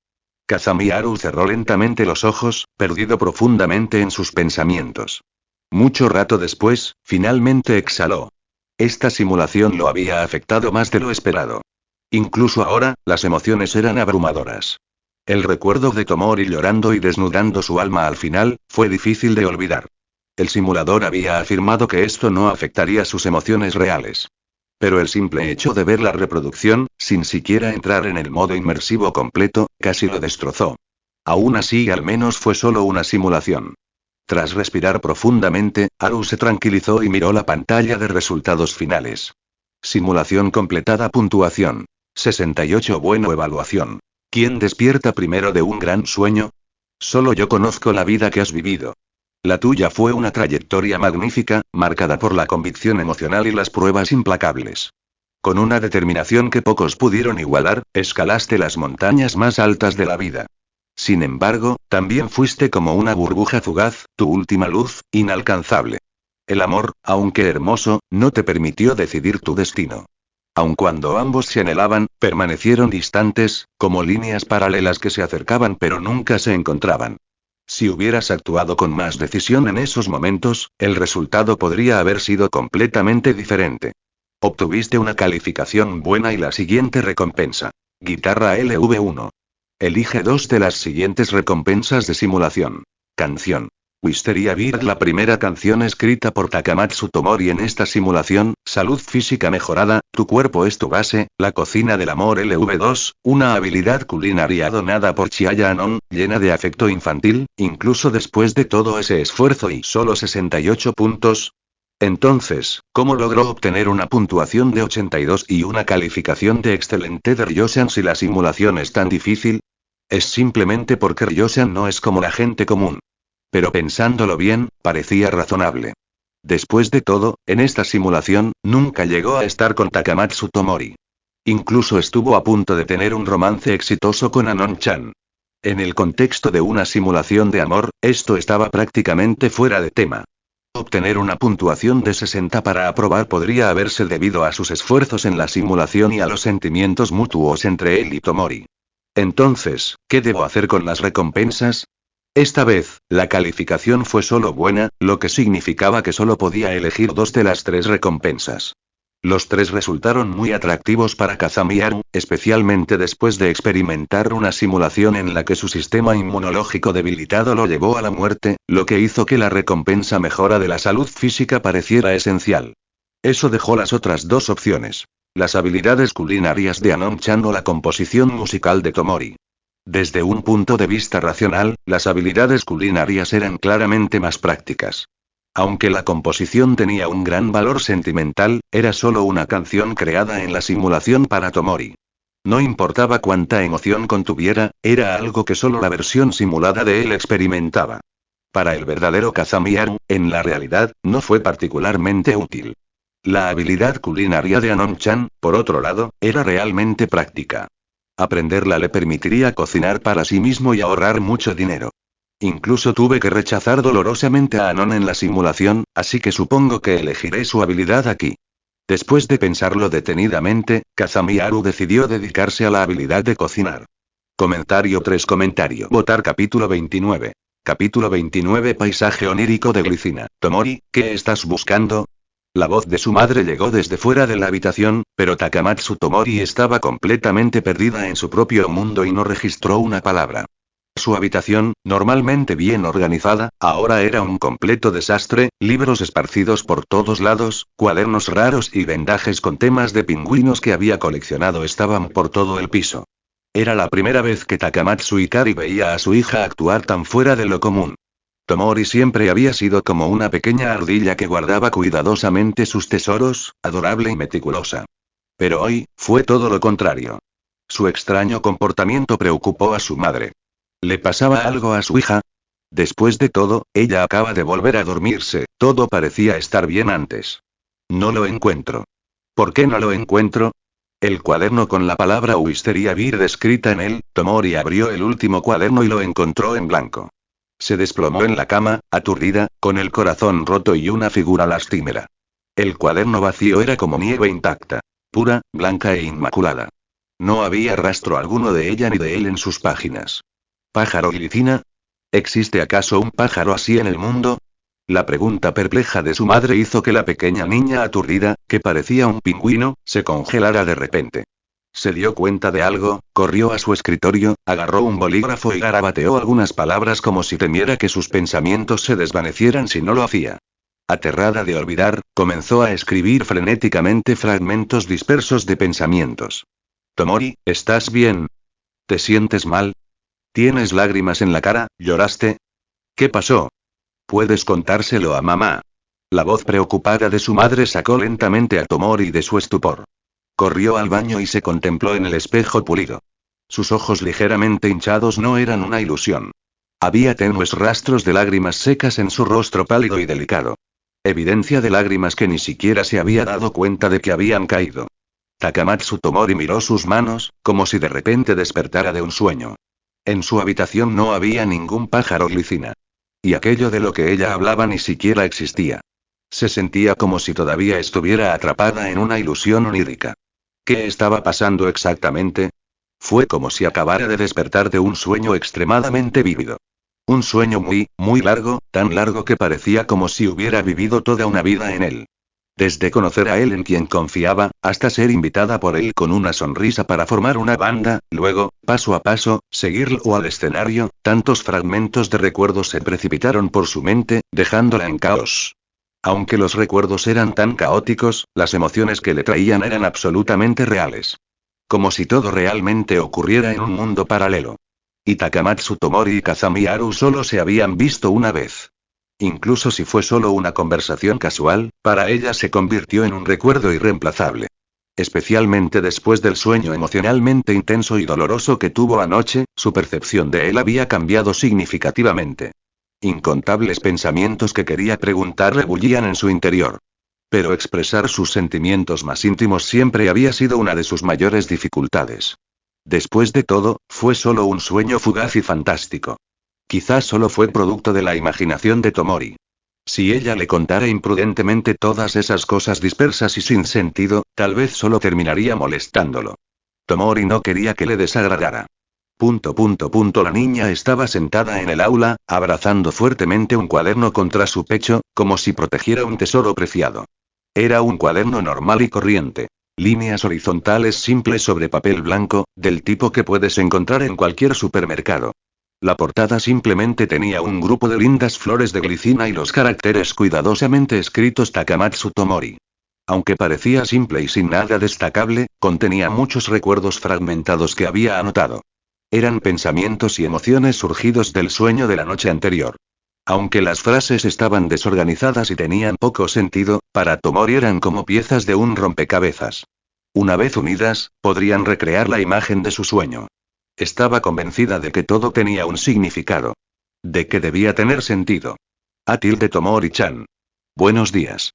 Kazamiaru cerró lentamente los ojos, perdido profundamente en sus pensamientos. Mucho rato después, finalmente exhaló. Esta simulación lo había afectado más de lo esperado. Incluso ahora, las emociones eran abrumadoras. El recuerdo de Tomori llorando y desnudando su alma al final, fue difícil de olvidar. El simulador había afirmado que esto no afectaría sus emociones reales. Pero el simple hecho de ver la reproducción, sin siquiera entrar en el modo inmersivo completo, casi lo destrozó. Aún así, al menos fue solo una simulación. Tras respirar profundamente, Haru se tranquilizó y miró la pantalla de resultados finales. Simulación completada. Puntuación 68. Bueno. Evaluación. ¿Quién despierta primero de un gran sueño? Solo yo conozco la vida que has vivido. La tuya fue una trayectoria magnífica, marcada por la convicción emocional y las pruebas implacables. Con una determinación que pocos pudieron igualar, escalaste las montañas más altas de la vida. Sin embargo, también fuiste como una burbuja fugaz, tu última luz, inalcanzable. El amor, aunque hermoso, no te permitió decidir tu destino. Aun cuando ambos se anhelaban, permanecieron distantes, como líneas paralelas que se acercaban pero nunca se encontraban. Si hubieras actuado con más decisión en esos momentos, el resultado podría haber sido completamente diferente. Obtuviste una calificación buena y la siguiente recompensa. Guitarra LV1. Elige dos de las siguientes recompensas de simulación. Canción. Wisteria Bird. La primera canción escrita por Takamatsu Tomori en esta simulación, salud física mejorada, tu cuerpo es tu base, la cocina del amor LV2, una habilidad culinaria donada por Chiaya Anon, llena de afecto infantil, incluso después de todo ese esfuerzo y solo 68 puntos. Entonces, ¿cómo logró obtener una puntuación de 82 y una calificación de excelente de Ryosan si la simulación es tan difícil? Es simplemente porque Ryosan no es como la gente común. Pero pensándolo bien, parecía razonable. Después de todo, en esta simulación, nunca llegó a estar con Takamatsu Tomori. Incluso estuvo a punto de tener un romance exitoso con Anon-chan. En el contexto de una simulación de amor, esto estaba prácticamente fuera de tema. Obtener una puntuación de 60 para aprobar podría haberse debido a sus esfuerzos en la simulación y a los sentimientos mutuos entre él y Tomori. Entonces, ¿qué debo hacer con las recompensas? Esta vez, la calificación fue solo buena, lo que significaba que solo podía elegir dos de las tres recompensas. Los tres resultaron muy atractivos para Kazami Haru, especialmente después de experimentar una simulación en la que su sistema inmunológico debilitado lo llevó a la muerte, lo que hizo que la recompensa mejora de la salud física pareciera esencial. Eso dejó las otras dos opciones: las habilidades culinarias de Anon-chan o la composición musical de Tomori. Desde un punto de vista racional, las habilidades culinarias eran claramente más prácticas. Aunque la composición tenía un gran valor sentimental, era solo una canción creada en la simulación para Tomori. No importaba cuánta emoción contuviera, era algo que solo la versión simulada de él experimentaba. Para el verdadero Kazami Haru, en la realidad, no fue particularmente útil. La habilidad culinaria de Anon-chan, por otro lado, era realmente práctica. Aprenderla le permitiría cocinar para sí mismo y ahorrar mucho dinero. Incluso tuve que rechazar dolorosamente a Anon en la simulación, así que supongo que elegiré su habilidad aquí. Después de pensarlo detenidamente, Kazami Haru decidió dedicarse a la habilidad de cocinar. Comentario 3. Votar. Capítulo 29. Capítulo 29. Paisaje onírico de Glicina. Tomori, ¿qué estás buscando? La voz de su madre llegó desde fuera de la habitación, pero Takamatsu Tomori estaba completamente perdida en su propio mundo y no registró una palabra. Su habitación, normalmente bien organizada, ahora era un completo desastre, libros esparcidos por todos lados, cuadernos raros y vendajes con temas de pingüinos que había coleccionado estaban por todo el piso. Era la primera vez que Takamatsu Ikari veía a su hija actuar tan fuera de lo común. Tomori siempre había sido como una pequeña ardilla que guardaba cuidadosamente sus tesoros, adorable y meticulosa. Pero hoy, fue todo lo contrario. Su extraño comportamiento preocupó a su madre. ¿Le pasaba algo a su hija? Después de todo, ella acaba de volver a dormirse, todo parecía estar bien antes. No lo encuentro. ¿Por qué no lo encuentro? El cuaderno con la palabra Wisteria Bird escrita en él, Tomori abrió el último cuaderno y lo encontró en blanco. Se desplomó en la cama, aturdida, con el corazón roto y una figura lastimera. El cuaderno vacío era como nieve intacta. Pura, blanca e inmaculada. No había rastro alguno de ella ni de él en sus páginas. ¿Pájaro Glicina? ¿Existe acaso un pájaro así en el mundo? La pregunta perpleja de su madre hizo que la pequeña niña aturdida, que parecía un pingüino, se congelara de repente. Se dio cuenta de algo, corrió a su escritorio, agarró un bolígrafo y garabateó algunas palabras como si temiera que sus pensamientos se desvanecieran si no lo hacía. Aterrada de olvidar, comenzó a escribir frenéticamente fragmentos dispersos de pensamientos. Tomori, ¿estás bien? ¿Te sientes mal? ¿Tienes lágrimas en la cara? ¿Lloraste? ¿Qué pasó? ¿Puedes contárselo a mamá? La voz preocupada de su madre sacó lentamente a Tomori de su estupor. Corrió al baño y se contempló en el espejo pulido. Sus ojos ligeramente hinchados no eran una ilusión. Había tenues rastros de lágrimas secas en su rostro pálido y delicado. Evidencia de lágrimas que ni siquiera se había dado cuenta de que habían caído. Takamatsu Tomori miró sus manos, como si de repente despertara de un sueño. En su habitación no había ningún pájaro glicina. Y aquello de lo que ella hablaba ni siquiera existía. Se sentía como si todavía estuviera atrapada en una ilusión onírica. ¿Qué estaba pasando exactamente? Fue como si acabara de despertar de un sueño extremadamente vívido. Un sueño muy, muy largo, tan largo que parecía como si hubiera vivido toda una vida en él. Desde conocer a él en quien confiaba, hasta ser invitada por él con una sonrisa para formar una banda, luego, paso a paso, seguirlo al escenario, tantos fragmentos de recuerdos se precipitaron por su mente, dejándola en caos. Aunque los recuerdos eran tan caóticos, las emociones que le traían eran absolutamente reales. Como si todo realmente ocurriera en un mundo paralelo. Y Takamatsu Tomori y Kazami Haru solo se habían visto una vez. Incluso si fue solo una conversación casual, para ella se convirtió en un recuerdo irreemplazable. Especialmente después del sueño emocionalmente intenso y doloroso que tuvo anoche, su percepción de él había cambiado significativamente. Incontables pensamientos que quería preguntarle bullían en su interior. Pero expresar sus sentimientos más íntimos siempre había sido una de sus mayores dificultades. Después de todo, fue solo un sueño fugaz y fantástico. Quizás solo fue producto de la imaginación de Tomori. Si ella le contara imprudentemente todas esas cosas dispersas y sin sentido, tal vez solo terminaría molestándolo. Tomori no quería que le desagradara. La niña estaba sentada en el aula, abrazando fuertemente un cuaderno contra su pecho, como si protegiera un tesoro preciado. Era un cuaderno normal y corriente. Líneas horizontales simples sobre papel blanco, del tipo que puedes encontrar en cualquier supermercado. La portada simplemente tenía un grupo de lindas flores de glicina y los caracteres cuidadosamente escritos Takamatsu Tomori. Aunque parecía simple y sin nada destacable, contenía muchos recuerdos fragmentados que había anotado. Eran pensamientos y emociones surgidos del sueño de la noche anterior. Aunque las frases estaban desorganizadas y tenían poco sentido, para Tomori eran como piezas de un rompecabezas. Una vez unidas, podrían recrear la imagen de su sueño. Estaba convencida de que todo tenía un significado. De que debía tener sentido. Tilde Tomori-chan. Buenos días.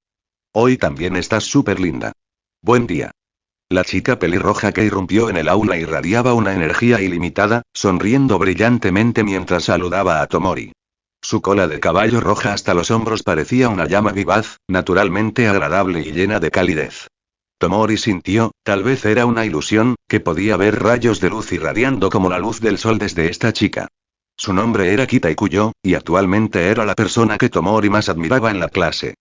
Hoy también estás súper linda. Buen día. La chica pelirroja que irrumpió en el aula irradiaba una energía ilimitada, sonriendo brillantemente mientras saludaba a Tomori. Su cola de caballo roja hasta los hombros parecía una llama vivaz, naturalmente agradable y llena de calidez. Tomori sintió, tal vez era una ilusión, que podía ver rayos de luz irradiando como la luz del sol desde esta chica. Su nombre era Kita Ikuyo, y actualmente era la persona que Tomori más admiraba en la clase.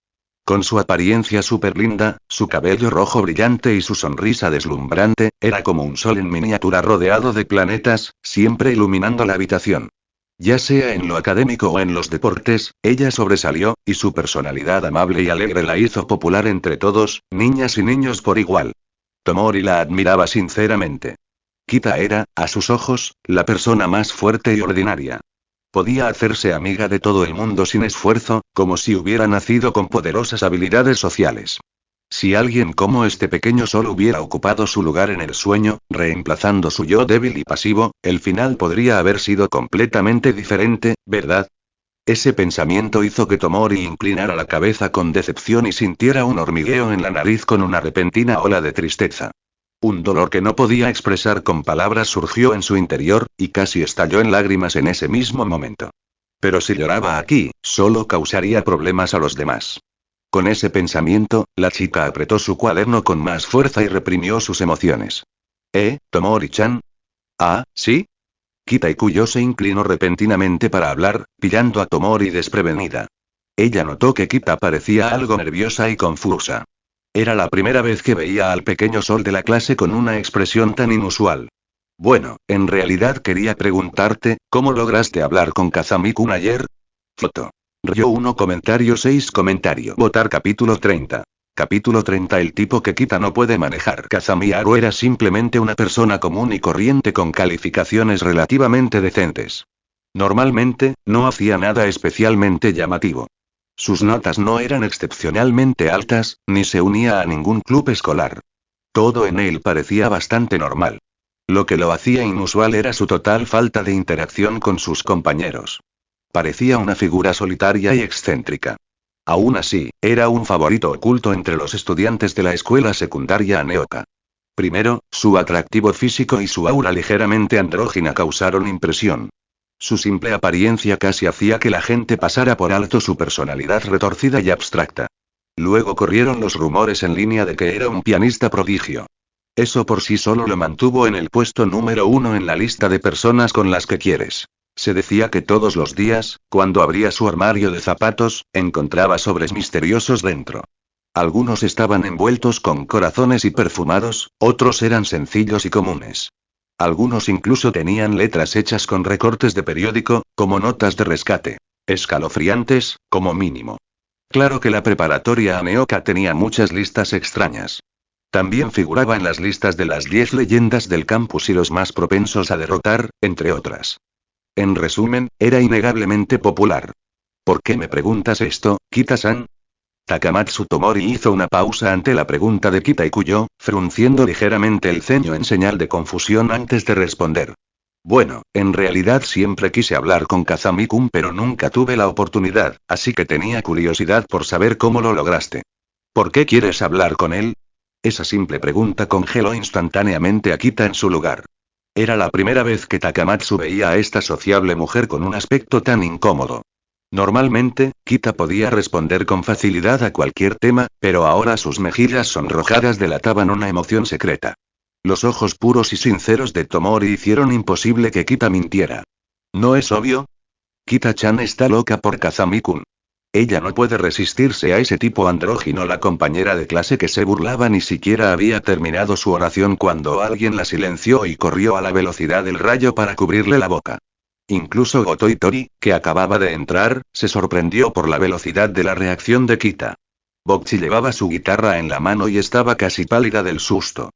Con su apariencia súper linda, su cabello rojo brillante y su sonrisa deslumbrante, era como un sol en miniatura rodeado de planetas, siempre iluminando la habitación. Ya sea en lo académico o en los deportes, ella sobresalió, y su personalidad amable y alegre la hizo popular entre todos, niñas y niños por igual. Tomori la admiraba sinceramente. Kita era, a sus ojos, la persona más fuerte y ordinaria. Podía hacerse amiga de todo el mundo sin esfuerzo, como si hubiera nacido con poderosas habilidades sociales. Si alguien como este pequeño sol hubiera ocupado su lugar en el sueño, reemplazando su yo débil y pasivo, el final podría haber sido completamente diferente, ¿verdad? Ese pensamiento hizo que Tomori inclinara la cabeza con decepción y sintiera un hormigueo en la nariz con una repentina ola de tristeza. Un dolor que no podía expresar con palabras surgió en su interior, y casi estalló en lágrimas en ese mismo momento. Pero si lloraba aquí, solo causaría problemas a los demás. Con ese pensamiento, la chica apretó su cuaderno con más fuerza y reprimió sus emociones. Tomori-chan? Ah, ¿sí? Kita Ikuyo se inclinó repentinamente para hablar, pillando a Tomori desprevenida. Ella notó que Kita parecía algo nerviosa y confusa. Era la primera vez que veía al pequeño Sol de la clase con una expresión tan inusual. Bueno, en realidad quería preguntarte, ¿cómo lograste hablar con Kazami-kun ayer? Foto. Ryo 1 comentario 6 comentario. Votar capítulo 30. Capítulo 30. El tipo que Kita no puede manejar. Kazami Haru era simplemente una persona común y corriente con calificaciones relativamente decentes. Normalmente, no hacía nada especialmente llamativo. Sus notas no eran excepcionalmente altas, ni se unía a ningún club escolar. Todo en él parecía bastante normal. Lo que lo hacía inusual era su total falta de interacción con sus compañeros. Parecía una figura solitaria y excéntrica. Aún así, era un favorito oculto entre los estudiantes de la escuela secundaria Aneoka. Primero, su atractivo físico y su aura ligeramente andrógina causaron impresión. Su simple apariencia casi hacía que la gente pasara por alto su personalidad retorcida y abstracta. Luego corrieron los rumores en línea de que era un pianista prodigio. Eso por sí solo lo mantuvo en el puesto número 1 en la lista de personas con las que quieres. Se decía que todos los días, cuando abría su armario de zapatos, encontraba sobres misteriosos dentro. Algunos estaban envueltos con corazones y perfumados, otros eran sencillos y comunes. Algunos incluso tenían letras hechas con recortes de periódico, como notas de rescate. Escalofriantes, como mínimo. Claro que la preparatoria Aneoka tenía muchas listas extrañas. También figuraba en las listas de las 10 leyendas del campus y los más propensos a derrotar, entre otras. En resumen, era innegablemente popular. ¿Por qué me preguntas esto, Kita-san? Takamatsu Tomori hizo una pausa ante la pregunta de Kita Ikuyo, frunciendo ligeramente el ceño en señal de confusión antes de responder. Bueno, en realidad siempre quise hablar con Kazami-kun pero nunca tuve la oportunidad, así que tenía curiosidad por saber cómo lo lograste. ¿Por qué quieres hablar con él? Esa simple pregunta congeló instantáneamente a Kita en su lugar. Era la primera vez que Takamatsu veía a esta sociable mujer con un aspecto tan incómodo. Normalmente, Kita podía responder con facilidad a cualquier tema, pero ahora sus mejillas sonrojadas delataban una emoción secreta. Los ojos puros y sinceros de Tomori hicieron imposible que Kita mintiera. ¿No es obvio? Kita-chan está loca por Kazami-kun. Ella no puede resistirse a ese tipo andrógino. La compañera de clase que se burlaba ni siquiera había terminado su oración cuando alguien la silenció y corrió a la velocidad del rayo para cubrirle la boca. Incluso Goto Itori, que acababa de entrar, se sorprendió por la velocidad de la reacción de Kita. Bokchi llevaba su guitarra en la mano y estaba casi pálida del susto.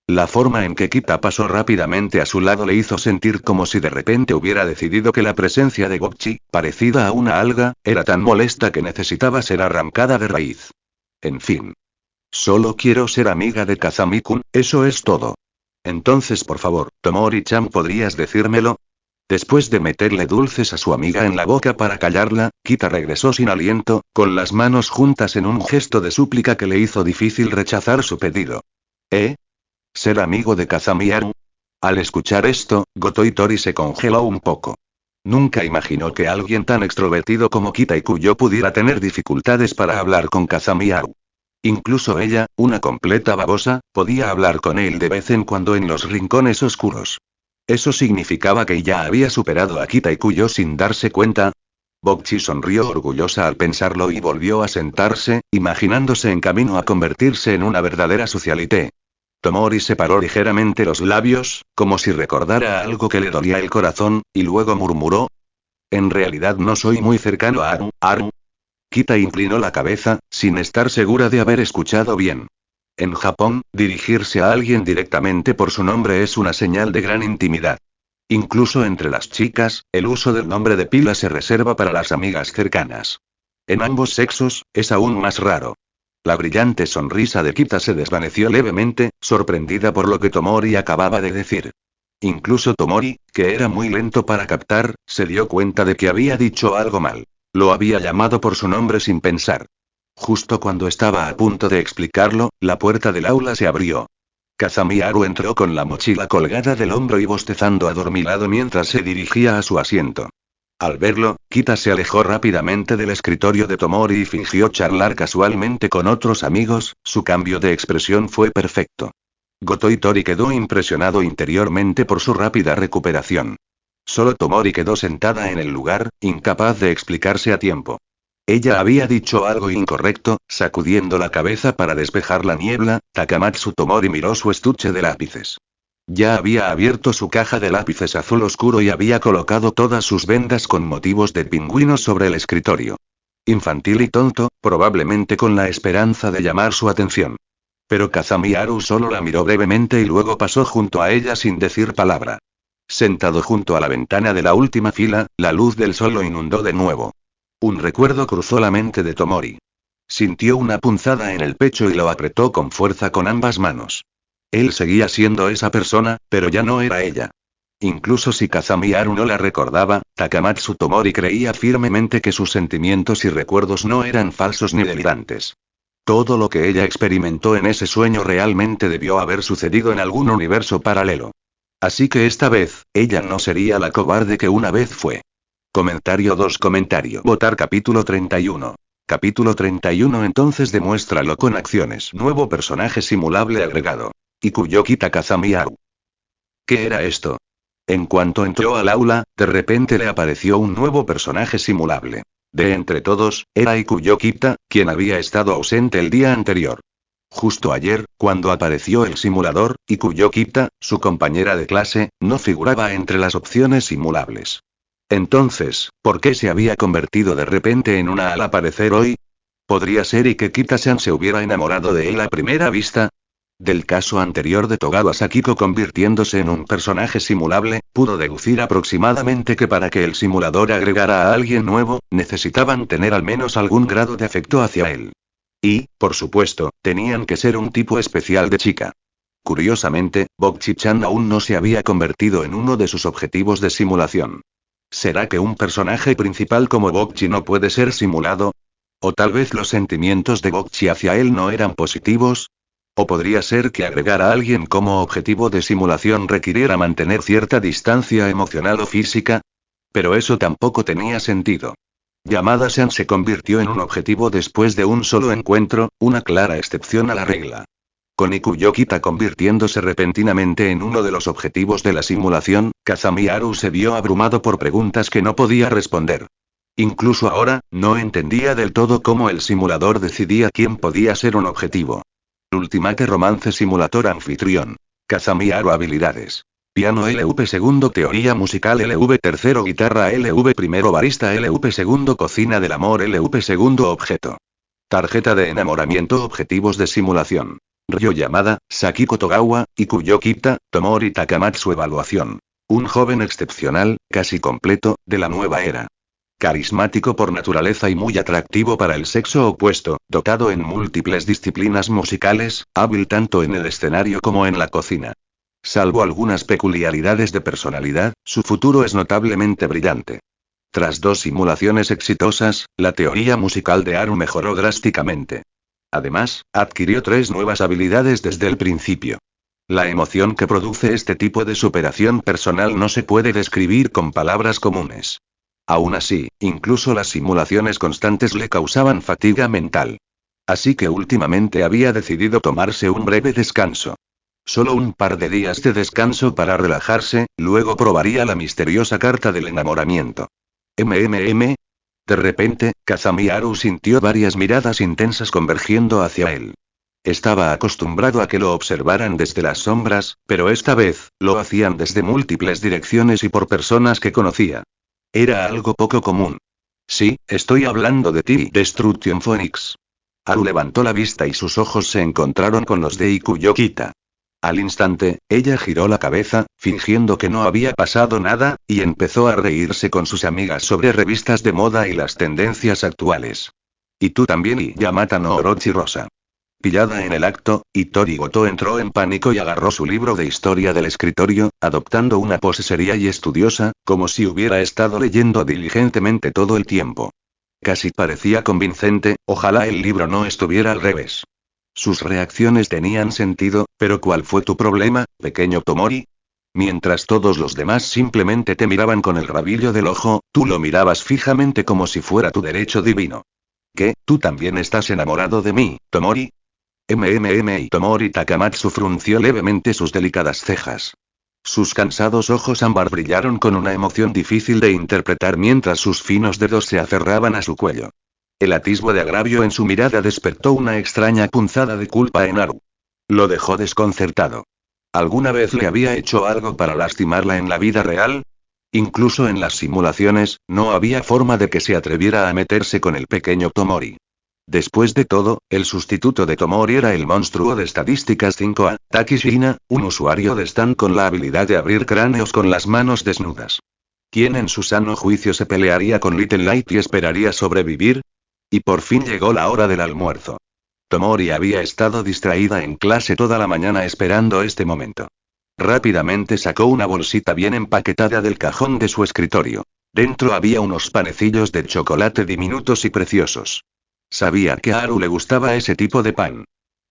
La forma en que Kita pasó rápidamente a su lado le hizo sentir como si de repente hubiera decidido que la presencia de Bokchi, parecida a una alga, era tan molesta que necesitaba ser arrancada de raíz. En fin. Solo quiero ser amiga de Kazami-kun, eso es todo. Entonces por favor, Tomori-chan, ¿podrías decírmelo? Después de meterle dulces a su amiga en la boca para callarla, Kita regresó sin aliento, con las manos juntas en un gesto de súplica que le hizo difícil rechazar su pedido. ¿Eh? ¿Ser amigo de Kazami Haru? Al escuchar esto, Goto Itori se congeló un poco. Nunca imaginó que alguien tan extrovertido como Kita Ikuyo pudiera tener dificultades para hablar con Kazami Haru. Incluso ella, una completa babosa, podía hablar con él de vez en cuando en los rincones oscuros. ¿Eso significaba que ya había superado a Kita Ikuyo sin darse cuenta? Bokchi sonrió orgullosa al pensarlo y volvió a sentarse, imaginándose en camino a convertirse en una verdadera socialité. Tomori separó ligeramente los labios, como si recordara algo que le dolía el corazón, y luego murmuró. En realidad no soy muy cercano a Haru. Kita inclinó la cabeza, sin estar segura de haber escuchado bien. En Japón, dirigirse a alguien directamente por su nombre es una señal de gran intimidad. Incluso entre las chicas, el uso del nombre de pila se reserva para las amigas cercanas. En ambos sexos, es aún más raro. La brillante sonrisa de Kita se desvaneció levemente, sorprendida por lo que Tomori acababa de decir. Incluso Tomori, que era muy lento para captar, se dio cuenta de que había dicho algo mal. Lo había llamado por su nombre sin pensar. Justo cuando estaba a punto de explicarlo, la puerta del aula se abrió. Kazami Haru entró con la mochila colgada del hombro y bostezando adormilado mientras se dirigía a su asiento. Al verlo, Kita se alejó rápidamente del escritorio de Tomori y fingió charlar casualmente con otros amigos. Su cambio de expresión fue perfecto. Goto Itori quedó impresionado interiormente por su rápida recuperación. Solo Tomori quedó sentada en el lugar, incapaz de explicarse a tiempo. Ella había dicho algo incorrecto, sacudiendo la cabeza para despejar la niebla. Takamatsu Tomori miró su estuche de lápices. Ya había abierto su caja de lápices azul oscuro y había colocado todas sus vendas con motivos de pingüinos sobre el escritorio. Infantil y tonto, probablemente con la esperanza de llamar su atención. Pero Kazami Haru solo la miró brevemente y luego pasó junto a ella sin decir palabra. Sentado junto a la ventana de la última fila, la luz del sol lo inundó de nuevo. Un recuerdo cruzó la mente de Tomori. Sintió una punzada en el pecho y lo apretó con fuerza con ambas manos. Él seguía siendo esa persona, pero ya no era ella. Incluso si Kazami Haru no la recordaba, Takamatsu Tomori creía firmemente que sus sentimientos y recuerdos no eran falsos ni delirantes. Todo lo que ella experimentó en ese sueño realmente debió haber sucedido en algún universo paralelo. Así que esta vez, ella no sería la cobarde que una vez fue. Comentario 2. Votar capítulo 31. Capítulo 31. Entonces demuéstralo con acciones. Nuevo personaje simulable agregado. Ikuyoki Kazami Haru. ¿Qué era esto? En cuanto entró al aula, de repente le apareció un nuevo personaje simulable. De entre todos, era Ikuyokita, quien había estado ausente el día anterior. Justo ayer, cuando apareció el simulador, Ikuyokita, su compañera de clase, no figuraba entre las opciones simulables. Entonces, ¿por qué se había convertido de repente en una al aparecer hoy? ¿Podría ser que Kita-san se hubiera enamorado de él a primera vista? Del caso anterior de Togawa Sakiko convirtiéndose en un personaje simulable, pudo deducir aproximadamente que para que el simulador agregara a alguien nuevo, necesitaban tener al menos algún grado de afecto hacia él. Y, por supuesto, tenían que ser un tipo especial de chica. Curiosamente, Bokchi-chan aún no se había convertido en uno de sus objetivos de simulación. ¿Será que un personaje principal como Bokchi no puede ser simulado? ¿O tal vez los sentimientos de Bokchi hacia él no eran positivos? ¿O podría ser que agregar a alguien como objetivo de simulación requiriera mantener cierta distancia emocional o física? Pero eso tampoco tenía sentido. Yamada-san se convirtió en un objetivo después de un solo encuentro, una clara excepción a la regla. Con Ikuyokita convirtiéndose repentinamente en uno de los objetivos de la simulación, Kazami Haru se vio abrumado por preguntas que no podía responder. Incluso ahora, no entendía del todo cómo el simulador decidía quién podía ser un objetivo. Ultimate Romance Simulator Anfitrión. Kazami Haru habilidades. Piano LV segundo teoría musical LV tercero guitarra LV primero barista LV segundo cocina del amor LV segundo objeto. Tarjeta de enamoramiento objetivos de simulación. Ryo Yamada, Sakiko Togawa, Ikuyokita, Tomori Takamatsu evaluación. Un joven excepcional, casi completo, de la nueva era. Carismático por naturaleza y muy atractivo para el sexo opuesto, dotado en múltiples disciplinas musicales, hábil tanto en el escenario como en la cocina. Salvo algunas peculiaridades de personalidad, su futuro es notablemente brillante. Tras 2 simulaciones exitosas, la teoría musical de Haru mejoró drásticamente. Además, adquirió 3 nuevas habilidades desde el principio. La emoción que produce este tipo de superación personal no se puede describir con palabras comunes. Aún así, incluso las simulaciones constantes le causaban fatiga mental. Así que últimamente había decidido tomarse un breve descanso. Solo un par de días de descanso para relajarse, luego probaría la misteriosa carta del enamoramiento. De repente, Kazami Haru sintió varias miradas intensas convergiendo hacia él. Estaba acostumbrado a que lo observaran desde las sombras, pero esta vez, lo hacían desde múltiples direcciones y por personas que conocía. Era algo poco común. Sí, estoy hablando de ti, Destruction Phoenix. Haru levantó la vista y sus ojos se encontraron con los de Ikuyokita. Al instante, ella giró la cabeza, fingiendo que no había pasado nada, y empezó a reírse con sus amigas sobre revistas de moda y las tendencias actuales. Y tú también, y Yamata no Orochi Rosa. Pillada en el acto, Itori Goto entró en pánico y agarró su libro de historia del escritorio, adoptando una pose seria y estudiosa, como si hubiera estado leyendo diligentemente todo el tiempo. Casi parecía convincente, ojalá el libro no estuviera al revés. Sus reacciones tenían sentido, pero ¿cuál fue tu problema, pequeño Tomori? Mientras todos los demás simplemente te miraban con el rabillo del ojo, tú lo mirabas fijamente como si fuera tu derecho divino. ¿Qué? ¿Tú también estás enamorado de mí, Tomori? Y Tomori Takamatsu frunció levemente sus delicadas cejas. Sus cansados ojos ámbar brillaron con una emoción difícil de interpretar mientras sus finos dedos se aferraban a su cuello. El atisbo de agravio en su mirada despertó una extraña punzada de culpa en Haru. Lo dejó desconcertado. ¿Alguna vez le había hecho algo para lastimarla en la vida real? Incluso en las simulaciones, no había forma de que se atreviera a meterse con el pequeño Tomori. Después de todo, el sustituto de Tomori era el monstruo de estadísticas 5A, Takishina, un usuario de Stan con la habilidad de abrir cráneos con las manos desnudas. ¿Quién en su sano juicio se pelearía con Little Light y esperaría sobrevivir? Y por fin llegó la hora del almuerzo. Tomori había estado distraída en clase toda la mañana esperando este momento. Rápidamente sacó una bolsita bien empaquetada del cajón de su escritorio. Dentro había unos panecillos de chocolate diminutos y preciosos. Sabía que a Haru le gustaba ese tipo de pan.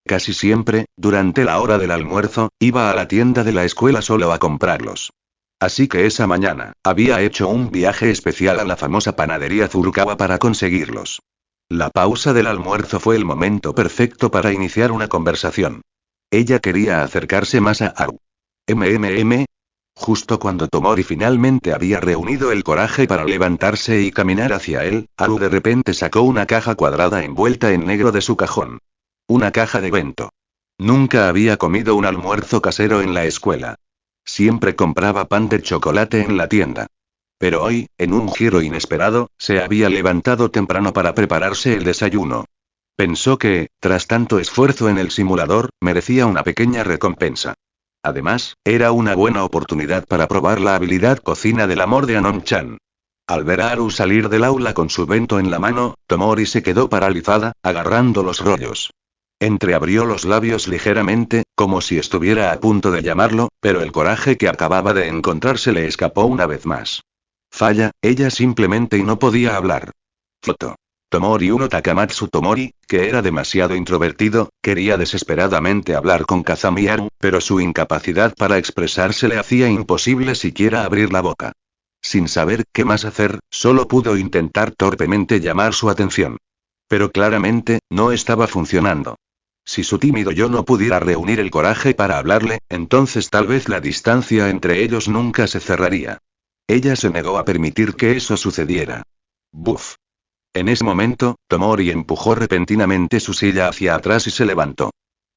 Casi siempre, durante la hora del almuerzo, iba a la tienda de la escuela solo a comprarlos. Así que esa mañana, había hecho un viaje especial a la famosa panadería Furukawa para conseguirlos. La pausa del almuerzo fue el momento perfecto para iniciar una conversación. Ella quería acercarse más a Haru. Justo cuando Tomori finalmente había reunido el coraje para levantarse y caminar hacia él, Haru de repente sacó una caja cuadrada envuelta en negro de su cajón. Una caja de bento. Nunca había comido un almuerzo casero en la escuela. Siempre compraba pan de chocolate en la tienda. Pero hoy, en un giro inesperado, se había levantado temprano para prepararse el desayuno. Pensó que, tras tanto esfuerzo en el simulador, merecía una pequeña recompensa. Además, era una buena oportunidad para probar la habilidad cocina del amor de Anon-chan. Al ver a Haru salir del aula con su bento en la mano, Tomori se quedó paralizada, agarrando los rollos. Entreabrió los labios ligeramente, como si estuviera a punto de llamarlo, pero el coraje que acababa de encontrar se le escapó una vez más. Falla, ella simplemente no podía hablar. Foto. Tomori Uno Takamatsu Tomori, que era demasiado introvertido, quería desesperadamente hablar con Kazami Haru, pero su incapacidad para expresarse le hacía imposible siquiera abrir la boca. Sin saber qué más hacer, solo pudo intentar torpemente llamar su atención. Pero claramente, no estaba funcionando. Si su tímido yo no pudiera reunir el coraje para hablarle, entonces tal vez la distancia entre ellos nunca se cerraría. Ella se negó a permitir que eso sucediera. Buf. En ese momento, Tomori empujó repentinamente su silla hacia atrás y se levantó.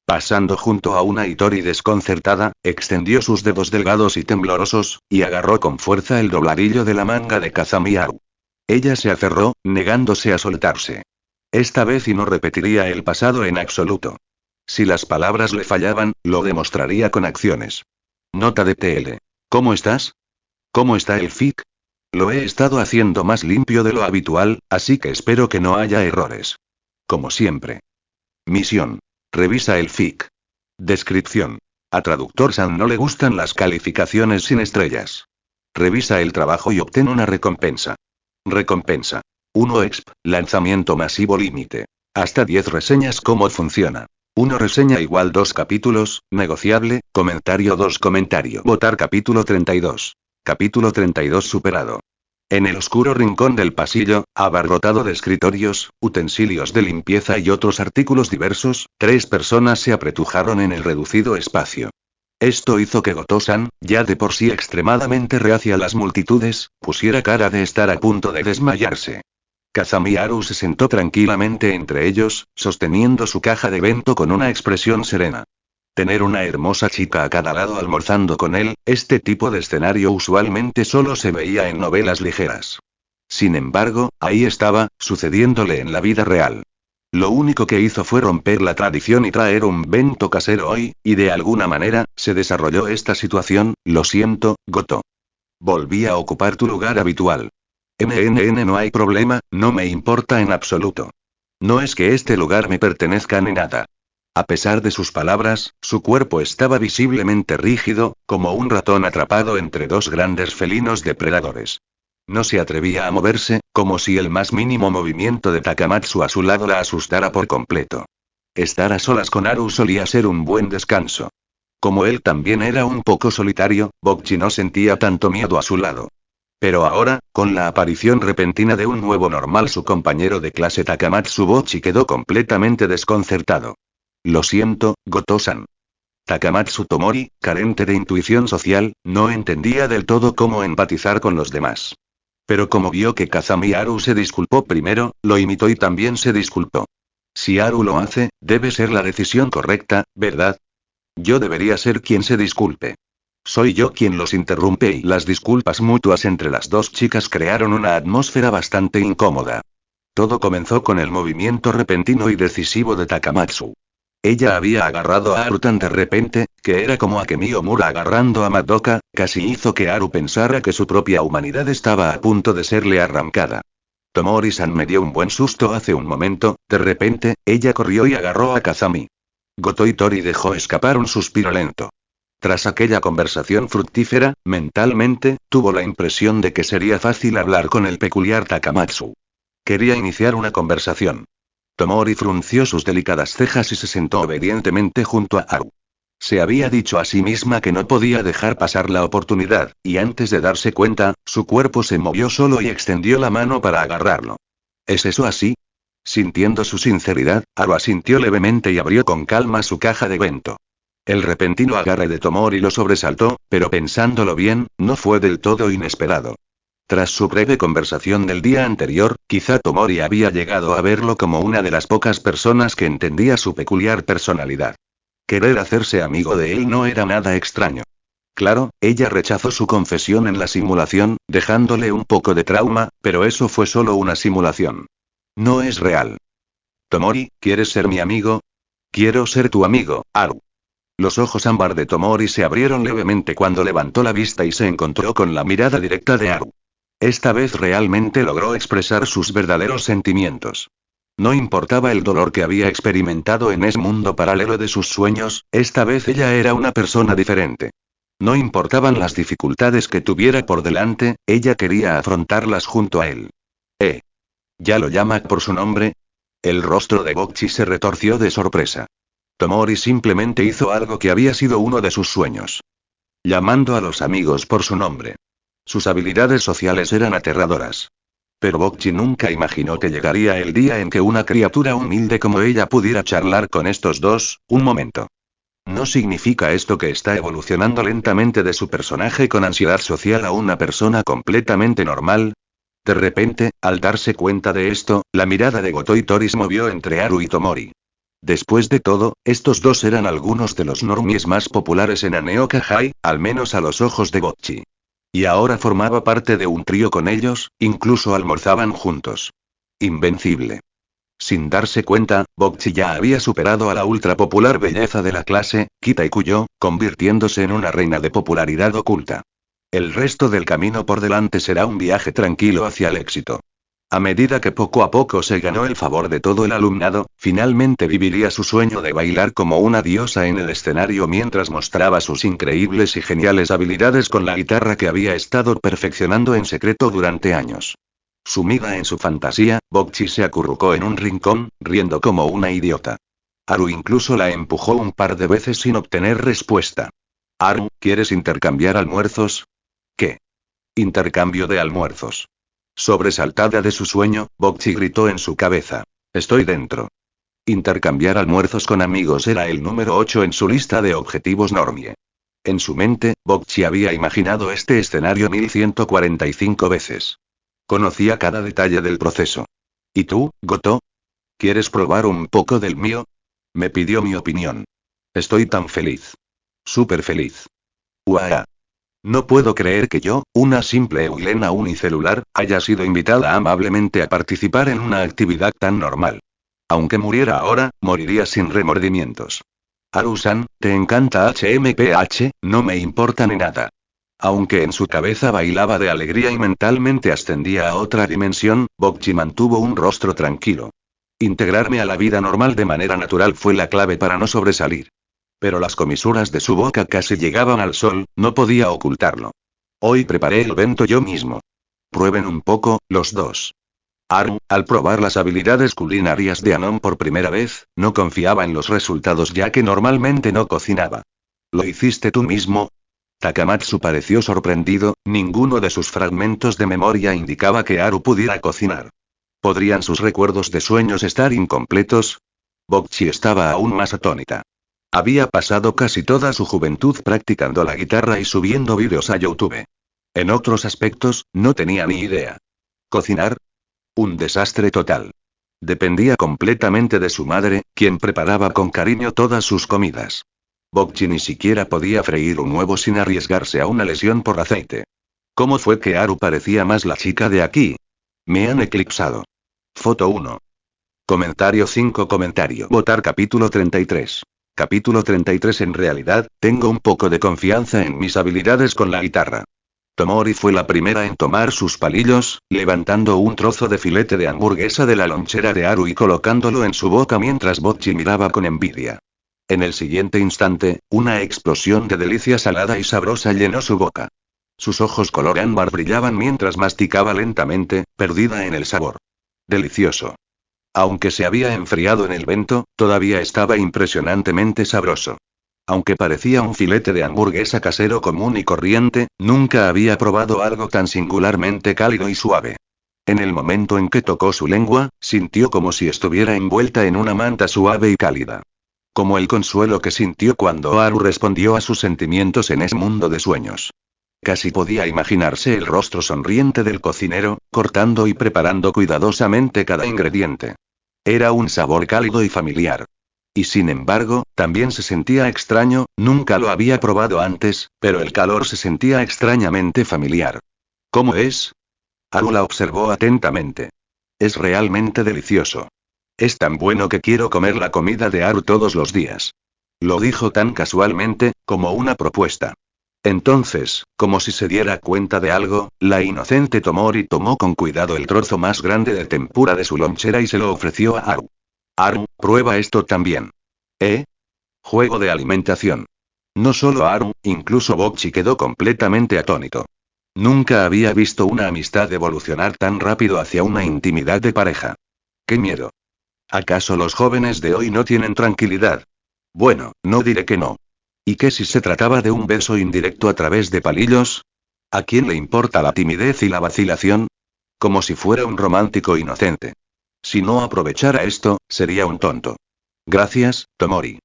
Pasando junto a una Hitori desconcertada, extendió sus dedos delgados y temblorosos, y agarró con fuerza el dobladillo de la manga de Kazami Haru. Ella se aferró, negándose a soltarse. Esta vez y no repetiría el pasado en absoluto. Si las palabras le fallaban, lo demostraría con acciones. Nota de TL. ¿Cómo estás? ¿Cómo está el FIC? Lo he estado haciendo más limpio de lo habitual, así que espero que no haya errores. Como siempre. Misión. Revisa el FIC. Descripción. A Traductor San no le gustan las calificaciones sin estrellas. Revisa el trabajo y obtén una recompensa. Recompensa. 1 exp. Lanzamiento masivo límite. Hasta 10 reseñas. ¿Cómo funciona? 1 reseña igual 2 capítulos, negociable, comentario 2 comentario. Votar capítulo 32. Capítulo 32 superado. En el oscuro rincón del pasillo, abarrotado de escritorios, utensilios de limpieza y otros artículos diversos, 3 personas se apretujaron en el reducido espacio. Esto hizo que Goto-san, ya de por sí extremadamente reacia a las multitudes, pusiera cara de estar a punto de desmayarse. Kazami Haru se sentó tranquilamente entre ellos, sosteniendo su caja de bento con una expresión serena. Tener una hermosa chica a cada lado almorzando con él, este tipo de escenario usualmente solo se veía en novelas ligeras. Sin embargo, ahí estaba, sucediéndole en la vida real. Lo único que hizo fue romper la tradición y traer un bento casero hoy, y de alguna manera, se desarrolló esta situación. Lo siento, Goto. Volví a ocupar tu lugar habitual. No hay problema, no me importa en absoluto. No es que este lugar me pertenezca ni nada. A pesar de sus palabras, su cuerpo estaba visiblemente rígido, como un ratón atrapado entre 2 grandes felinos depredadores. No se atrevía a moverse, como si el más mínimo movimiento de Takamatsu a su lado la asustara por completo. Estar a solas con Haru solía ser un buen descanso. Como él también era un poco solitario, Bokchi no sentía tanto miedo a su lado. Pero ahora, con la aparición repentina de un nuevo normal, su compañero de clase Takamatsu Bokchi quedó completamente desconcertado. Lo siento, Goto-san. Takamatsu Tomori, carente de intuición social, no entendía del todo cómo empatizar con los demás. Pero como vio que Kazami Haru se disculpó primero, lo imitó y también se disculpó. Si Haru lo hace, debe ser la decisión correcta, ¿verdad? Yo debería ser quien se disculpe. Soy yo quien los interrumpe y las disculpas mutuas entre las dos chicas crearon una atmósfera bastante incómoda. Todo comenzó con el movimiento repentino y decisivo de Takamatsu. Ella había agarrado a Haru tan de repente, que era como Akemi Omura agarrando a Madoka, casi hizo que Haru pensara que su propia humanidad estaba a punto de serle arrancada. Tomori-san me dio un buen susto hace un momento, de repente, ella corrió y agarró a Kazami. Goto Tori dejó escapar un suspiro lento. Tras aquella conversación fructífera, mentalmente, tuvo la impresión de que sería fácil hablar con el peculiar Takamatsu. Quería iniciar una conversación. Tomori frunció sus delicadas cejas y se sentó obedientemente junto a Haru. Se había dicho a sí misma que no podía dejar pasar la oportunidad, y antes de darse cuenta, su cuerpo se movió solo y extendió la mano para agarrarlo. ¿Es eso así? Sintiendo su sinceridad, Haru asintió levemente y abrió con calma su caja de bento. El repentino agarre de Tomori lo sobresaltó, pero pensándolo bien, no fue del todo inesperado. Tras su breve conversación del día anterior, quizá Tomori había llegado a verlo como una de las pocas personas que entendía su peculiar personalidad. Querer hacerse amigo de él no era nada extraño. Claro, ella rechazó su confesión en la simulación, dejándole un poco de trauma, pero eso fue solo una simulación. No es real. Tomori, ¿quieres ser mi amigo? Quiero ser tu amigo, Haru. Los ojos ámbar de Tomori se abrieron levemente cuando levantó la vista y se encontró con la mirada directa de Haru. Esta vez realmente logró expresar sus verdaderos sentimientos. No importaba el dolor que había experimentado en ese mundo paralelo de sus sueños, esta vez ella era una persona diferente. No importaban las dificultades que tuviera por delante, ella quería afrontarlas junto a él. ¿Ya lo llama por su nombre? El rostro de Bokchi se retorció de sorpresa. Tomori simplemente hizo algo que había sido uno de sus sueños. Llamando a los amigos por su nombre. Sus habilidades sociales eran aterradoras. Pero Bokchi nunca imaginó que llegaría el día en que una criatura humilde como ella pudiera charlar con estos dos, un momento. ¿No significa esto que está evolucionando lentamente de su personaje con ansiedad social a una persona completamente normal? De repente, al darse cuenta de esto, la mirada de Goto Tori se movió entre Haru y Tomori. Después de todo, estos dos eran algunos de los normies más populares en Aneoka High, al menos a los ojos de Bokchi. Y ahora formaba parte de un trío con ellos, incluso almorzaban juntos. Invencible. Sin darse cuenta, Bokchi ya había superado a la ultra popular belleza de la clase, Kita Ikuyo, convirtiéndose en una reina de popularidad oculta. El resto del camino por delante será un viaje tranquilo hacia el éxito. A medida que poco a poco se ganó el favor de todo el alumnado, finalmente viviría su sueño de bailar como una diosa en el escenario mientras mostraba sus increíbles y geniales habilidades con la guitarra que había estado perfeccionando en secreto durante años. Sumida en su fantasía, Bokchi se acurrucó en un rincón, riendo como una idiota. Haru incluso la empujó un par de veces sin obtener respuesta. Haru, ¿quieres intercambiar almuerzos? ¿Qué? Intercambio de almuerzos. Sobresaltada de su sueño, Bokchi gritó en su cabeza. Estoy dentro. Intercambiar almuerzos con amigos era el número 8 en su lista de objetivos normie. En su mente, Bokchi había imaginado este escenario 1145 veces. Conocía cada detalle del proceso. ¿Y tú, Goto? ¿Quieres probar un poco del mío? Me pidió mi opinión. Estoy tan feliz. Súper feliz. ¡Uah! No puedo creer que yo, una simple eulena unicelular, haya sido invitada amablemente a participar en una actividad tan normal. Aunque muriera ahora, moriría sin remordimientos. Haru-san, te encanta HMPH, no me importa ni nada. Aunque en su cabeza bailaba de alegría y mentalmente ascendía a otra dimensión, Bokchi mantuvo un rostro tranquilo. Integrarme a la vida normal de manera natural fue la clave para no sobresalir. Pero las comisuras de su boca casi llegaban al sol, no podía ocultarlo. Hoy preparé el bento yo mismo. Prueben un poco, los dos. Haru, al probar las habilidades culinarias de Anon por primera vez, no confiaba en los resultados ya que normalmente no cocinaba. ¿Lo hiciste tú mismo? Takamatsu pareció sorprendido, ninguno de sus fragmentos de memoria indicaba que Haru pudiera cocinar. ¿Podrían sus recuerdos de sueños estar incompletos? Bokchi estaba aún más atónita. Había pasado casi toda su juventud practicando la guitarra y subiendo vídeos a YouTube. En otros aspectos, no tenía ni idea. ¿Cocinar? Un desastre total. Dependía completamente de su madre, quien preparaba con cariño todas sus comidas. Bokchi ni siquiera podía freír un huevo sin arriesgarse a una lesión por aceite. ¿Cómo fue que Haru parecía más la chica de aquí? Me han eclipsado. Foto 1. Comentario 5. Comentario. Votar capítulo 33. Capítulo 33. En realidad, tengo un poco de confianza en mis habilidades con la guitarra. Tomori fue la primera en tomar sus palillos, levantando un trozo de filete de hamburguesa de la lonchera de Haru y colocándolo en su boca mientras Bokchi miraba con envidia. En el siguiente instante, una explosión de delicia salada y sabrosa llenó su boca. Sus ojos color ámbar brillaban mientras masticaba lentamente, perdida en el sabor. Delicioso. Aunque se había enfriado en el vento, todavía estaba impresionantemente sabroso. Aunque parecía un filete de hamburguesa casero común y corriente, nunca había probado algo tan singularmente cálido y suave. En el momento en que tocó su lengua, sintió como si estuviera envuelta en una manta suave y cálida. Como el consuelo que sintió cuando Haru respondió a sus sentimientos en ese mundo de sueños. Casi podía imaginarse el rostro sonriente del cocinero, cortando y preparando cuidadosamente cada ingrediente. Era un sabor cálido y familiar. Y sin embargo, también se sentía extraño, nunca lo había probado antes, pero el calor se sentía extrañamente familiar. ¿Cómo es? Haru la observó atentamente. Es realmente delicioso. Es tan bueno que quiero comer la comida de Haru todos los días. Lo dijo tan casualmente, como una propuesta. Entonces, como si se diera cuenta de algo, la inocente Tomori tomó con cuidado el trozo más grande de tempura de su lonchera y se lo ofreció a Haru. Haru, prueba esto también. ¿Eh? Juego de alimentación. No solo Haru, incluso Bokchi quedó completamente atónito. Nunca había visto una amistad evolucionar tan rápido hacia una intimidad de pareja. ¡Qué miedo! ¿Acaso los jóvenes de hoy no tienen tranquilidad? Bueno, no diré que no. ¿Y qué si se trataba de un beso indirecto a través de palillos? ¿A quién le importa la timidez y la vacilación? Como si fuera un romántico inocente. Si no aprovechara esto, sería un tonto. Gracias, Tomori.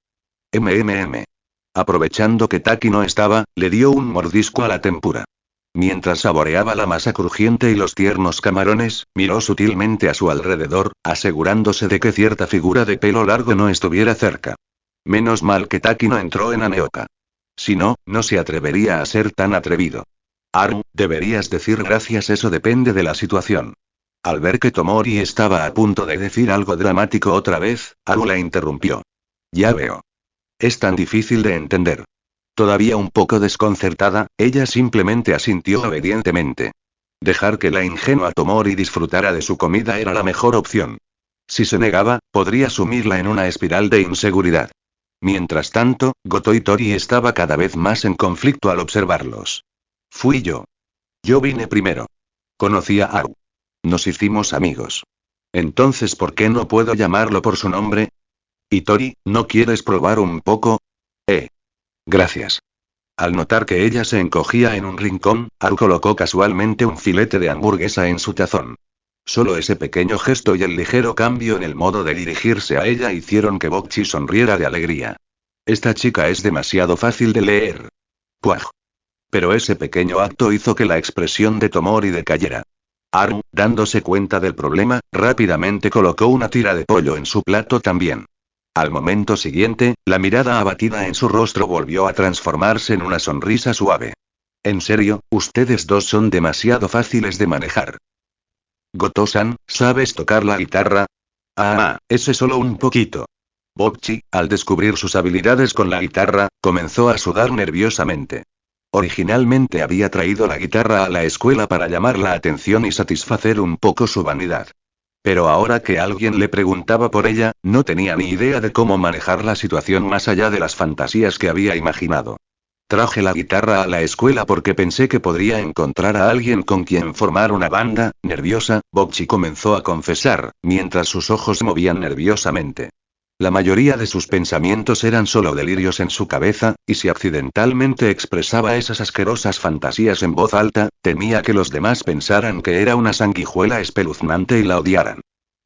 Aprovechando que Taki no estaba, le dio un mordisco a la tempura. Mientras saboreaba la masa crujiente y los tiernos camarones, miró sutilmente a su alrededor, asegurándose de que cierta figura de pelo largo no estuviera cerca. Menos mal que Taki no entró en Aneoka. Si no, no se atrevería a ser tan atrevido. Haru, deberías decir gracias, eso depende de la situación. Al ver que Tomori estaba a punto de decir algo dramático otra vez, Haru la interrumpió. Ya veo. Es tan difícil de entender. Todavía un poco desconcertada, ella simplemente asintió obedientemente. Dejar que la ingenua Tomori disfrutara de su comida era la mejor opción. Si se negaba, podría sumirla en una espiral de inseguridad. Mientras tanto, Goto y Tori estaba cada vez más en conflicto al observarlos. Fui yo. Yo vine primero. Conocí a Haru. Nos hicimos amigos. Entonces, ¿por qué no puedo llamarlo por su nombre? ¿Y Tori, no quieres probar un poco? Gracias. Al notar que ella se encogía en un rincón, Haru colocó casualmente un filete de hamburguesa en su tazón. Solo ese pequeño gesto y el ligero cambio en el modo de dirigirse a ella hicieron que Bokchi sonriera de alegría. Esta chica es demasiado fácil de leer. Puaj. Pero ese pequeño acto hizo que la expresión de Tomori decayera. Haru, dándose cuenta del problema, rápidamente colocó una tira de pollo en su plato también. Al momento siguiente, la mirada abatida en su rostro volvió a transformarse en una sonrisa suave. En serio, ustedes dos son demasiado fáciles de manejar. Goto-san, ¿sabes tocar la guitarra? Ese solo un poquito. Bokchi, al descubrir sus habilidades con la guitarra, comenzó a sudar nerviosamente. Originalmente había traído la guitarra a la escuela para llamar la atención y satisfacer un poco su vanidad. Pero ahora que alguien le preguntaba por ella, no tenía ni idea de cómo manejar la situación más allá de las fantasías que había imaginado. Traje la guitarra a la escuela porque pensé que podría encontrar a alguien con quien formar una banda. Nerviosa, Bokchi comenzó a confesar, mientras sus ojos se movían nerviosamente. La mayoría de sus pensamientos eran solo delirios en su cabeza, y si accidentalmente expresaba esas asquerosas fantasías en voz alta, temía que los demás pensaran que era una sanguijuela espeluznante y la odiaran.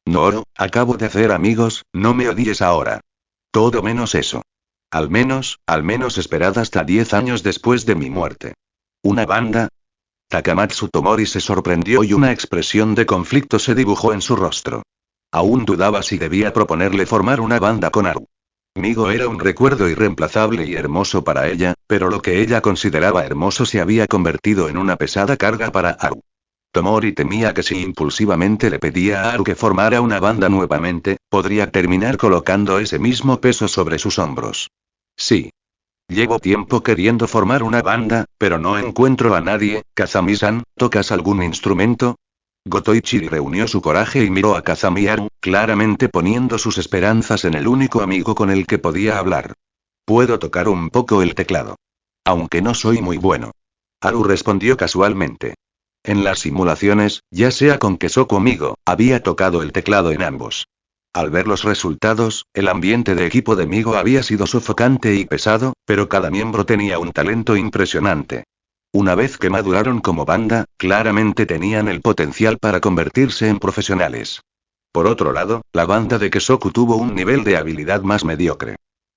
No, acabo de hacer amigos, no me odies ahora. Todo menos eso. Al menos esperad hasta 10 años después de mi muerte. ¿Una banda? Takamatsu Tomori se sorprendió y una expresión de conflicto se dibujó en su rostro. Aún dudaba si debía proponerle formar una banda con Haru. Migo era un recuerdo irreemplazable y hermoso para ella, pero lo que ella consideraba hermoso se había convertido en una pesada carga para Haru. Tomori temía que si impulsivamente le pedía a Haru que formara una banda nuevamente, podría terminar colocando ese mismo peso sobre sus hombros. Sí. Llevo tiempo queriendo formar una banda, pero no encuentro a nadie. Kazami-san, ¿tocas algún instrumento? Gotoichiri reunió su coraje y miró a Kazami Haru, claramente poniendo sus esperanzas en el único amigo con el que podía hablar. Puedo tocar un poco el teclado. Aunque no soy muy bueno. Haru respondió casualmente. En las simulaciones, ya sea con Kesoku o Migo, había tocado el teclado en ambos. Al ver los resultados, el ambiente de equipo de Migo había sido sofocante y pesado, pero cada miembro tenía un talento impresionante. Una vez que maduraron como banda, claramente tenían el potencial para convertirse en profesionales. Por otro lado, la banda de Kesoku tuvo un nivel de habilidad más mediocre.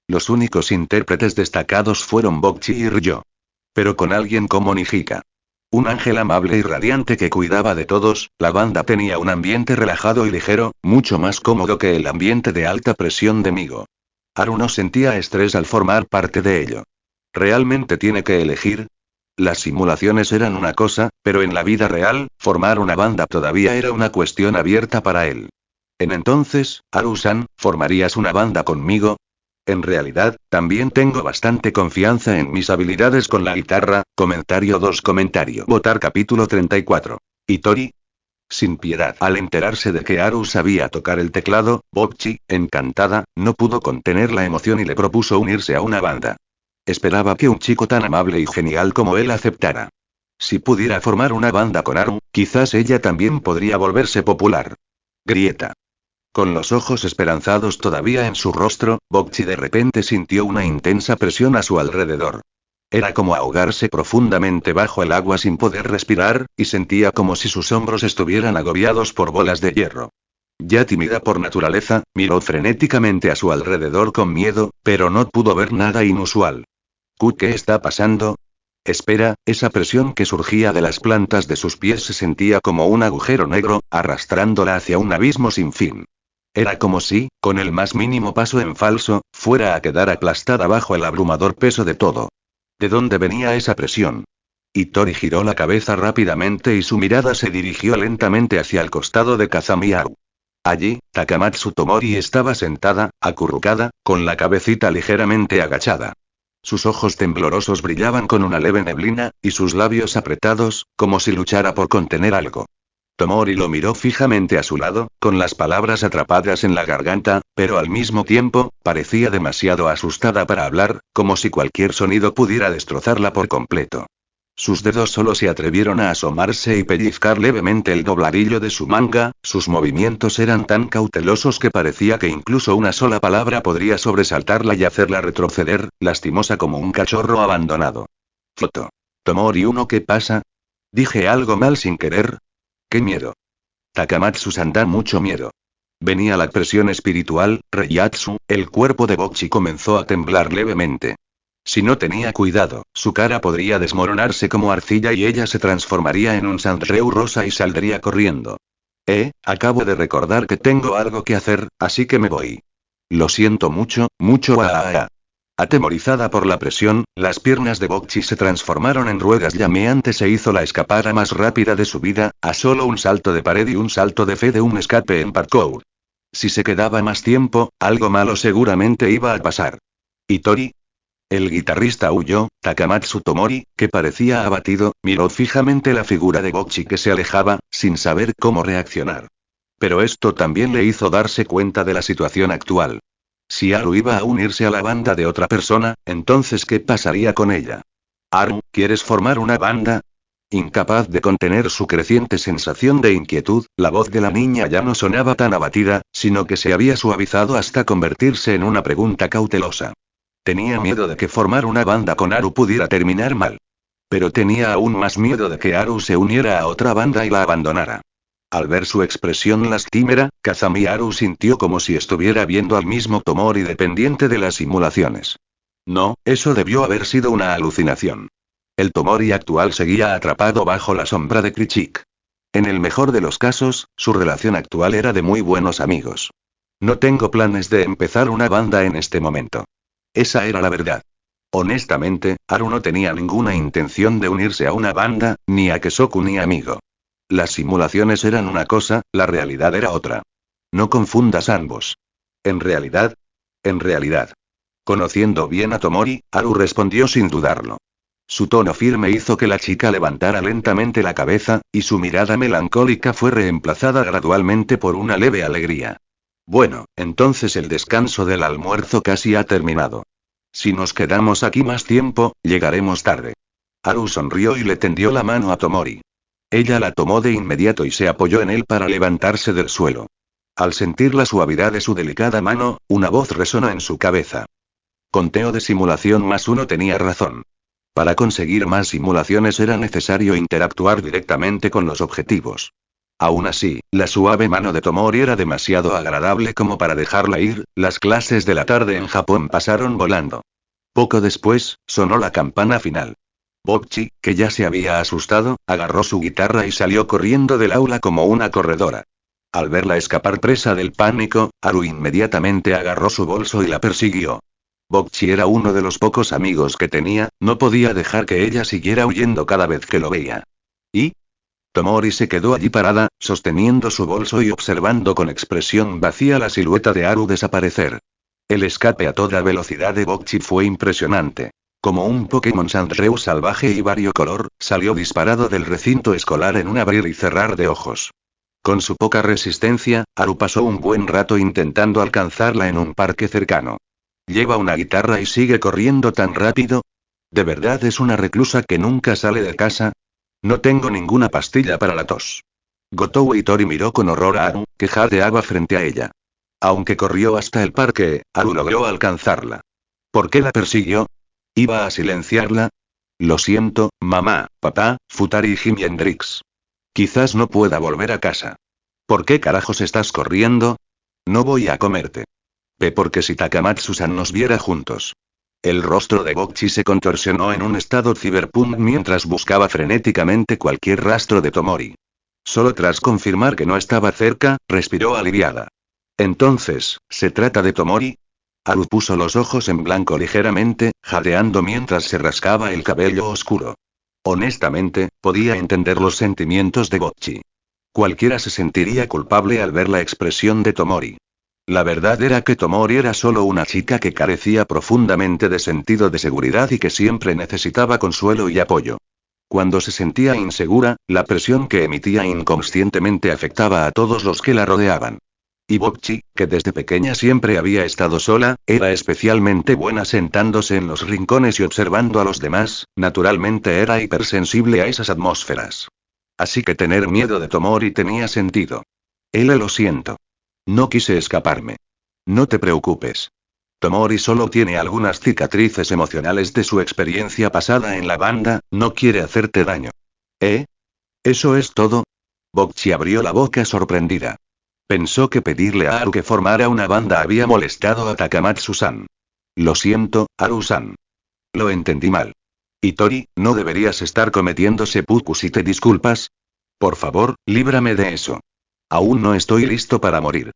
Los únicos intérpretes destacados fueron Bokchi y Ryo. Pero con alguien como Nijika, un ángel amable y radiante que cuidaba de todos, la banda tenía un ambiente relajado y ligero, mucho más cómodo que el ambiente de alta presión de Migo. Haru no sentía estrés al formar parte de ello. ¿Realmente tiene que elegir? Las simulaciones eran una cosa, pero en la vida real, formar una banda todavía era una cuestión abierta para él. Entonces, Haru-san, ¿formarías una banda conmigo? En realidad, también tengo bastante confianza en mis habilidades con la guitarra. Comentario 2. Votar capítulo 34. ¿Itori? Sin piedad. Al enterarse de que Haru sabía tocar el teclado, Bokchi, encantada, no pudo contener la emoción y le propuso unirse a una banda. Esperaba que un chico tan amable y genial como él aceptara. Si pudiera formar una banda con Haru, quizás ella también podría volverse popular. Grieta. Con los ojos esperanzados todavía en su rostro, Bokchi de repente sintió una intensa presión a su alrededor. Era como ahogarse profundamente bajo el agua sin poder respirar, y sentía como si sus hombros estuvieran agobiados por bolas de hierro. Ya tímida por naturaleza, miró frenéticamente a su alrededor con miedo, pero no pudo ver nada inusual. ¿Qué está pasando? Espera, esa presión que surgía de las plantas de sus pies se sentía como un agujero negro, arrastrándola hacia un abismo sin fin. Era como si, con el más mínimo paso en falso, fuera a quedar aplastada bajo el abrumador peso de todo. ¿De dónde venía esa presión? Itori giró la cabeza rápidamente y su mirada se dirigió lentamente hacia el costado de Kazami Haru. Allí, Takamatsu Tomori estaba sentada, acurrucada, con la cabecita ligeramente agachada. Sus ojos temblorosos brillaban con una leve neblina, y sus labios apretados, como si luchara por contener algo. Tomori lo miró fijamente a su lado, con las palabras atrapadas en la garganta, pero al mismo tiempo, parecía demasiado asustada para hablar, como si cualquier sonido pudiera destrozarla por completo. Sus dedos solo se atrevieron a asomarse y pellizcar levemente el dobladillo de su manga, sus movimientos eran tan cautelosos que parecía que incluso una sola palabra podría sobresaltarla y hacerla retroceder, lastimosa como un cachorro abandonado. Foto. Tomori ¿qué pasa? ¿Dije algo mal sin querer? ¡Qué miedo! Takamatsu-san da mucho miedo. Venía la presión espiritual, Reiatsu, el cuerpo de Bokchi comenzó a temblar levemente. Si no tenía cuidado, su cara podría desmoronarse como arcilla y ella se transformaría en un Sanryu rosa y saldría corriendo. Acabo de recordar que tengo algo que hacer, así que me voy. Lo siento mucho, mucho. Atemorizada por la presión, las piernas de Bokchi se transformaron en ruedas llameantes e hizo la escapada más rápida de su vida, a solo un salto de pared y un salto de fe de un escape en parkour. Si se quedaba más tiempo, algo malo seguramente iba a pasar. ¿Itori? El guitarrista huyó. Takamatsu Tomori, que parecía abatido, miró fijamente la figura de Bokchi que se alejaba, sin saber cómo reaccionar. Pero esto también le hizo darse cuenta de la situación actual. Si Haru iba a unirse a la banda de otra persona, entonces ¿qué pasaría con ella? Haru, ¿quieres formar una banda? Incapaz de contener su creciente sensación de inquietud, la voz de la niña ya no sonaba tan abatida, sino que se había suavizado hasta convertirse en una pregunta cautelosa. Tenía miedo de que formar una banda con Haru pudiera terminar mal. Pero tenía aún más miedo de que Haru se uniera a otra banda y la abandonara. Al ver su expresión lastimera, Kazami Haru sintió como si estuviera viendo al mismo Tomori dependiente de las simulaciones. No, eso debió haber sido una alucinación. El Tomori actual seguía atrapado bajo la sombra de Krichik. En el mejor de los casos, su relación actual era de muy buenos amigos. No tengo planes de empezar una banda en este momento. Esa era la verdad. Honestamente, Haru no tenía ninguna intención de unirse a una banda, ni a Kesoku ni amigo. Las simulaciones eran una cosa, la realidad era otra. No confundas ambos. En realidad. Conociendo bien a Tomori, Haru respondió sin dudarlo. Su tono firme hizo que la chica levantara lentamente la cabeza, y su mirada melancólica fue reemplazada gradualmente por una leve alegría. Bueno, entonces el descanso del almuerzo casi ha terminado. Si nos quedamos aquí más tiempo, llegaremos tarde. Haru sonrió y le tendió la mano a Tomori. Ella la tomó de inmediato y se apoyó en él para levantarse del suelo. Al sentir la suavidad de su delicada mano, una voz resonó en su cabeza. Conteo de simulación +1 tenía razón. Para conseguir más simulaciones era necesario interactuar directamente con los objetivos. Aún así, la suave mano de Tomori era demasiado agradable como para dejarla ir. Las clases de la tarde en Japón pasaron volando. Poco después, sonó la campana final. Bokchi, que ya se había asustado, agarró su guitarra y salió corriendo del aula como una corredora. Al verla escapar presa del pánico, Haru inmediatamente agarró su bolso y la persiguió. Bokchi era uno de los pocos amigos que tenía, no podía dejar que ella siguiera huyendo cada vez que lo veía. ¿Y? Tomori se quedó allí parada, sosteniendo su bolso y observando con expresión vacía la silueta de Haru desaparecer. El escape a toda velocidad de Bokchi fue impresionante. Como un Pokémon Sandrew salvaje y variocolor, salió disparado del recinto escolar en un abrir y cerrar de ojos. Con su poca resistencia, Haru pasó un buen rato intentando alcanzarla en un parque cercano. ¿Lleva una guitarra y sigue corriendo tan rápido? ¿De verdad es una reclusa que nunca sale de casa? No tengo ninguna pastilla para la tos. Gotou Itori miró con horror a Haru, que jadeaba frente a ella. Aunque corrió hasta el parque, Haru logró alcanzarla. ¿Por qué la persiguió? ¿Iba a silenciarla? Lo siento, mamá, papá, Futari y Jimi Hendrix. Quizás no pueda volver a casa. ¿Por qué carajos estás corriendo? No voy a comerte. Ve porque si Takamatsu-san nos viera juntos. El rostro de Bokchi se contorsionó en un estado cyberpunk mientras buscaba frenéticamente cualquier rastro de Tomori. Solo tras confirmar que no estaba cerca, respiró aliviada. Entonces, ¿se trata de Tomori? Haru puso los ojos en blanco ligeramente, jadeando mientras se rascaba el cabello oscuro. Honestamente, podía entender los sentimientos de Bokchi. Cualquiera se sentiría culpable al ver la expresión de Tomori. La verdad era que Tomori era solo una chica que carecía profundamente de sentido de seguridad y que siempre necesitaba consuelo y apoyo. Cuando se sentía insegura, la presión que emitía inconscientemente afectaba a todos los que la rodeaban. Y Bokchi, que desde pequeña siempre había estado sola, era especialmente buena sentándose en los rincones y observando a los demás, naturalmente era hipersensible a esas atmósferas. Así que tener miedo de Tomori tenía sentido. Lo siento. No quise escaparme. No te preocupes. Tomori solo tiene algunas cicatrices emocionales de su experiencia pasada en la banda, no quiere hacerte daño. ¿Eh? ¿Eso es todo? Bokchi abrió la boca sorprendida. Pensó que pedirle a Haru que formara una banda había molestado a Takamatsu-san. Lo siento, Haru-san. Lo entendí mal. Itori, ¿no deberías estar cometiendo seppuku si te disculpas? Por favor, líbrame de eso. Aún no estoy listo para morir.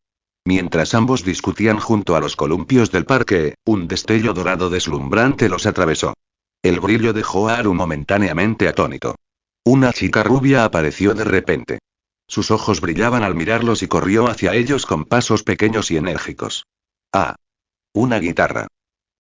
Mientras ambos discutían junto a los columpios del parque, un destello dorado deslumbrante los atravesó. El brillo dejó a Haru momentáneamente atónito. Una chica rubia apareció de repente. Sus ojos brillaban al mirarlos y corrió hacia ellos con pasos pequeños y enérgicos. Ah. Una guitarra.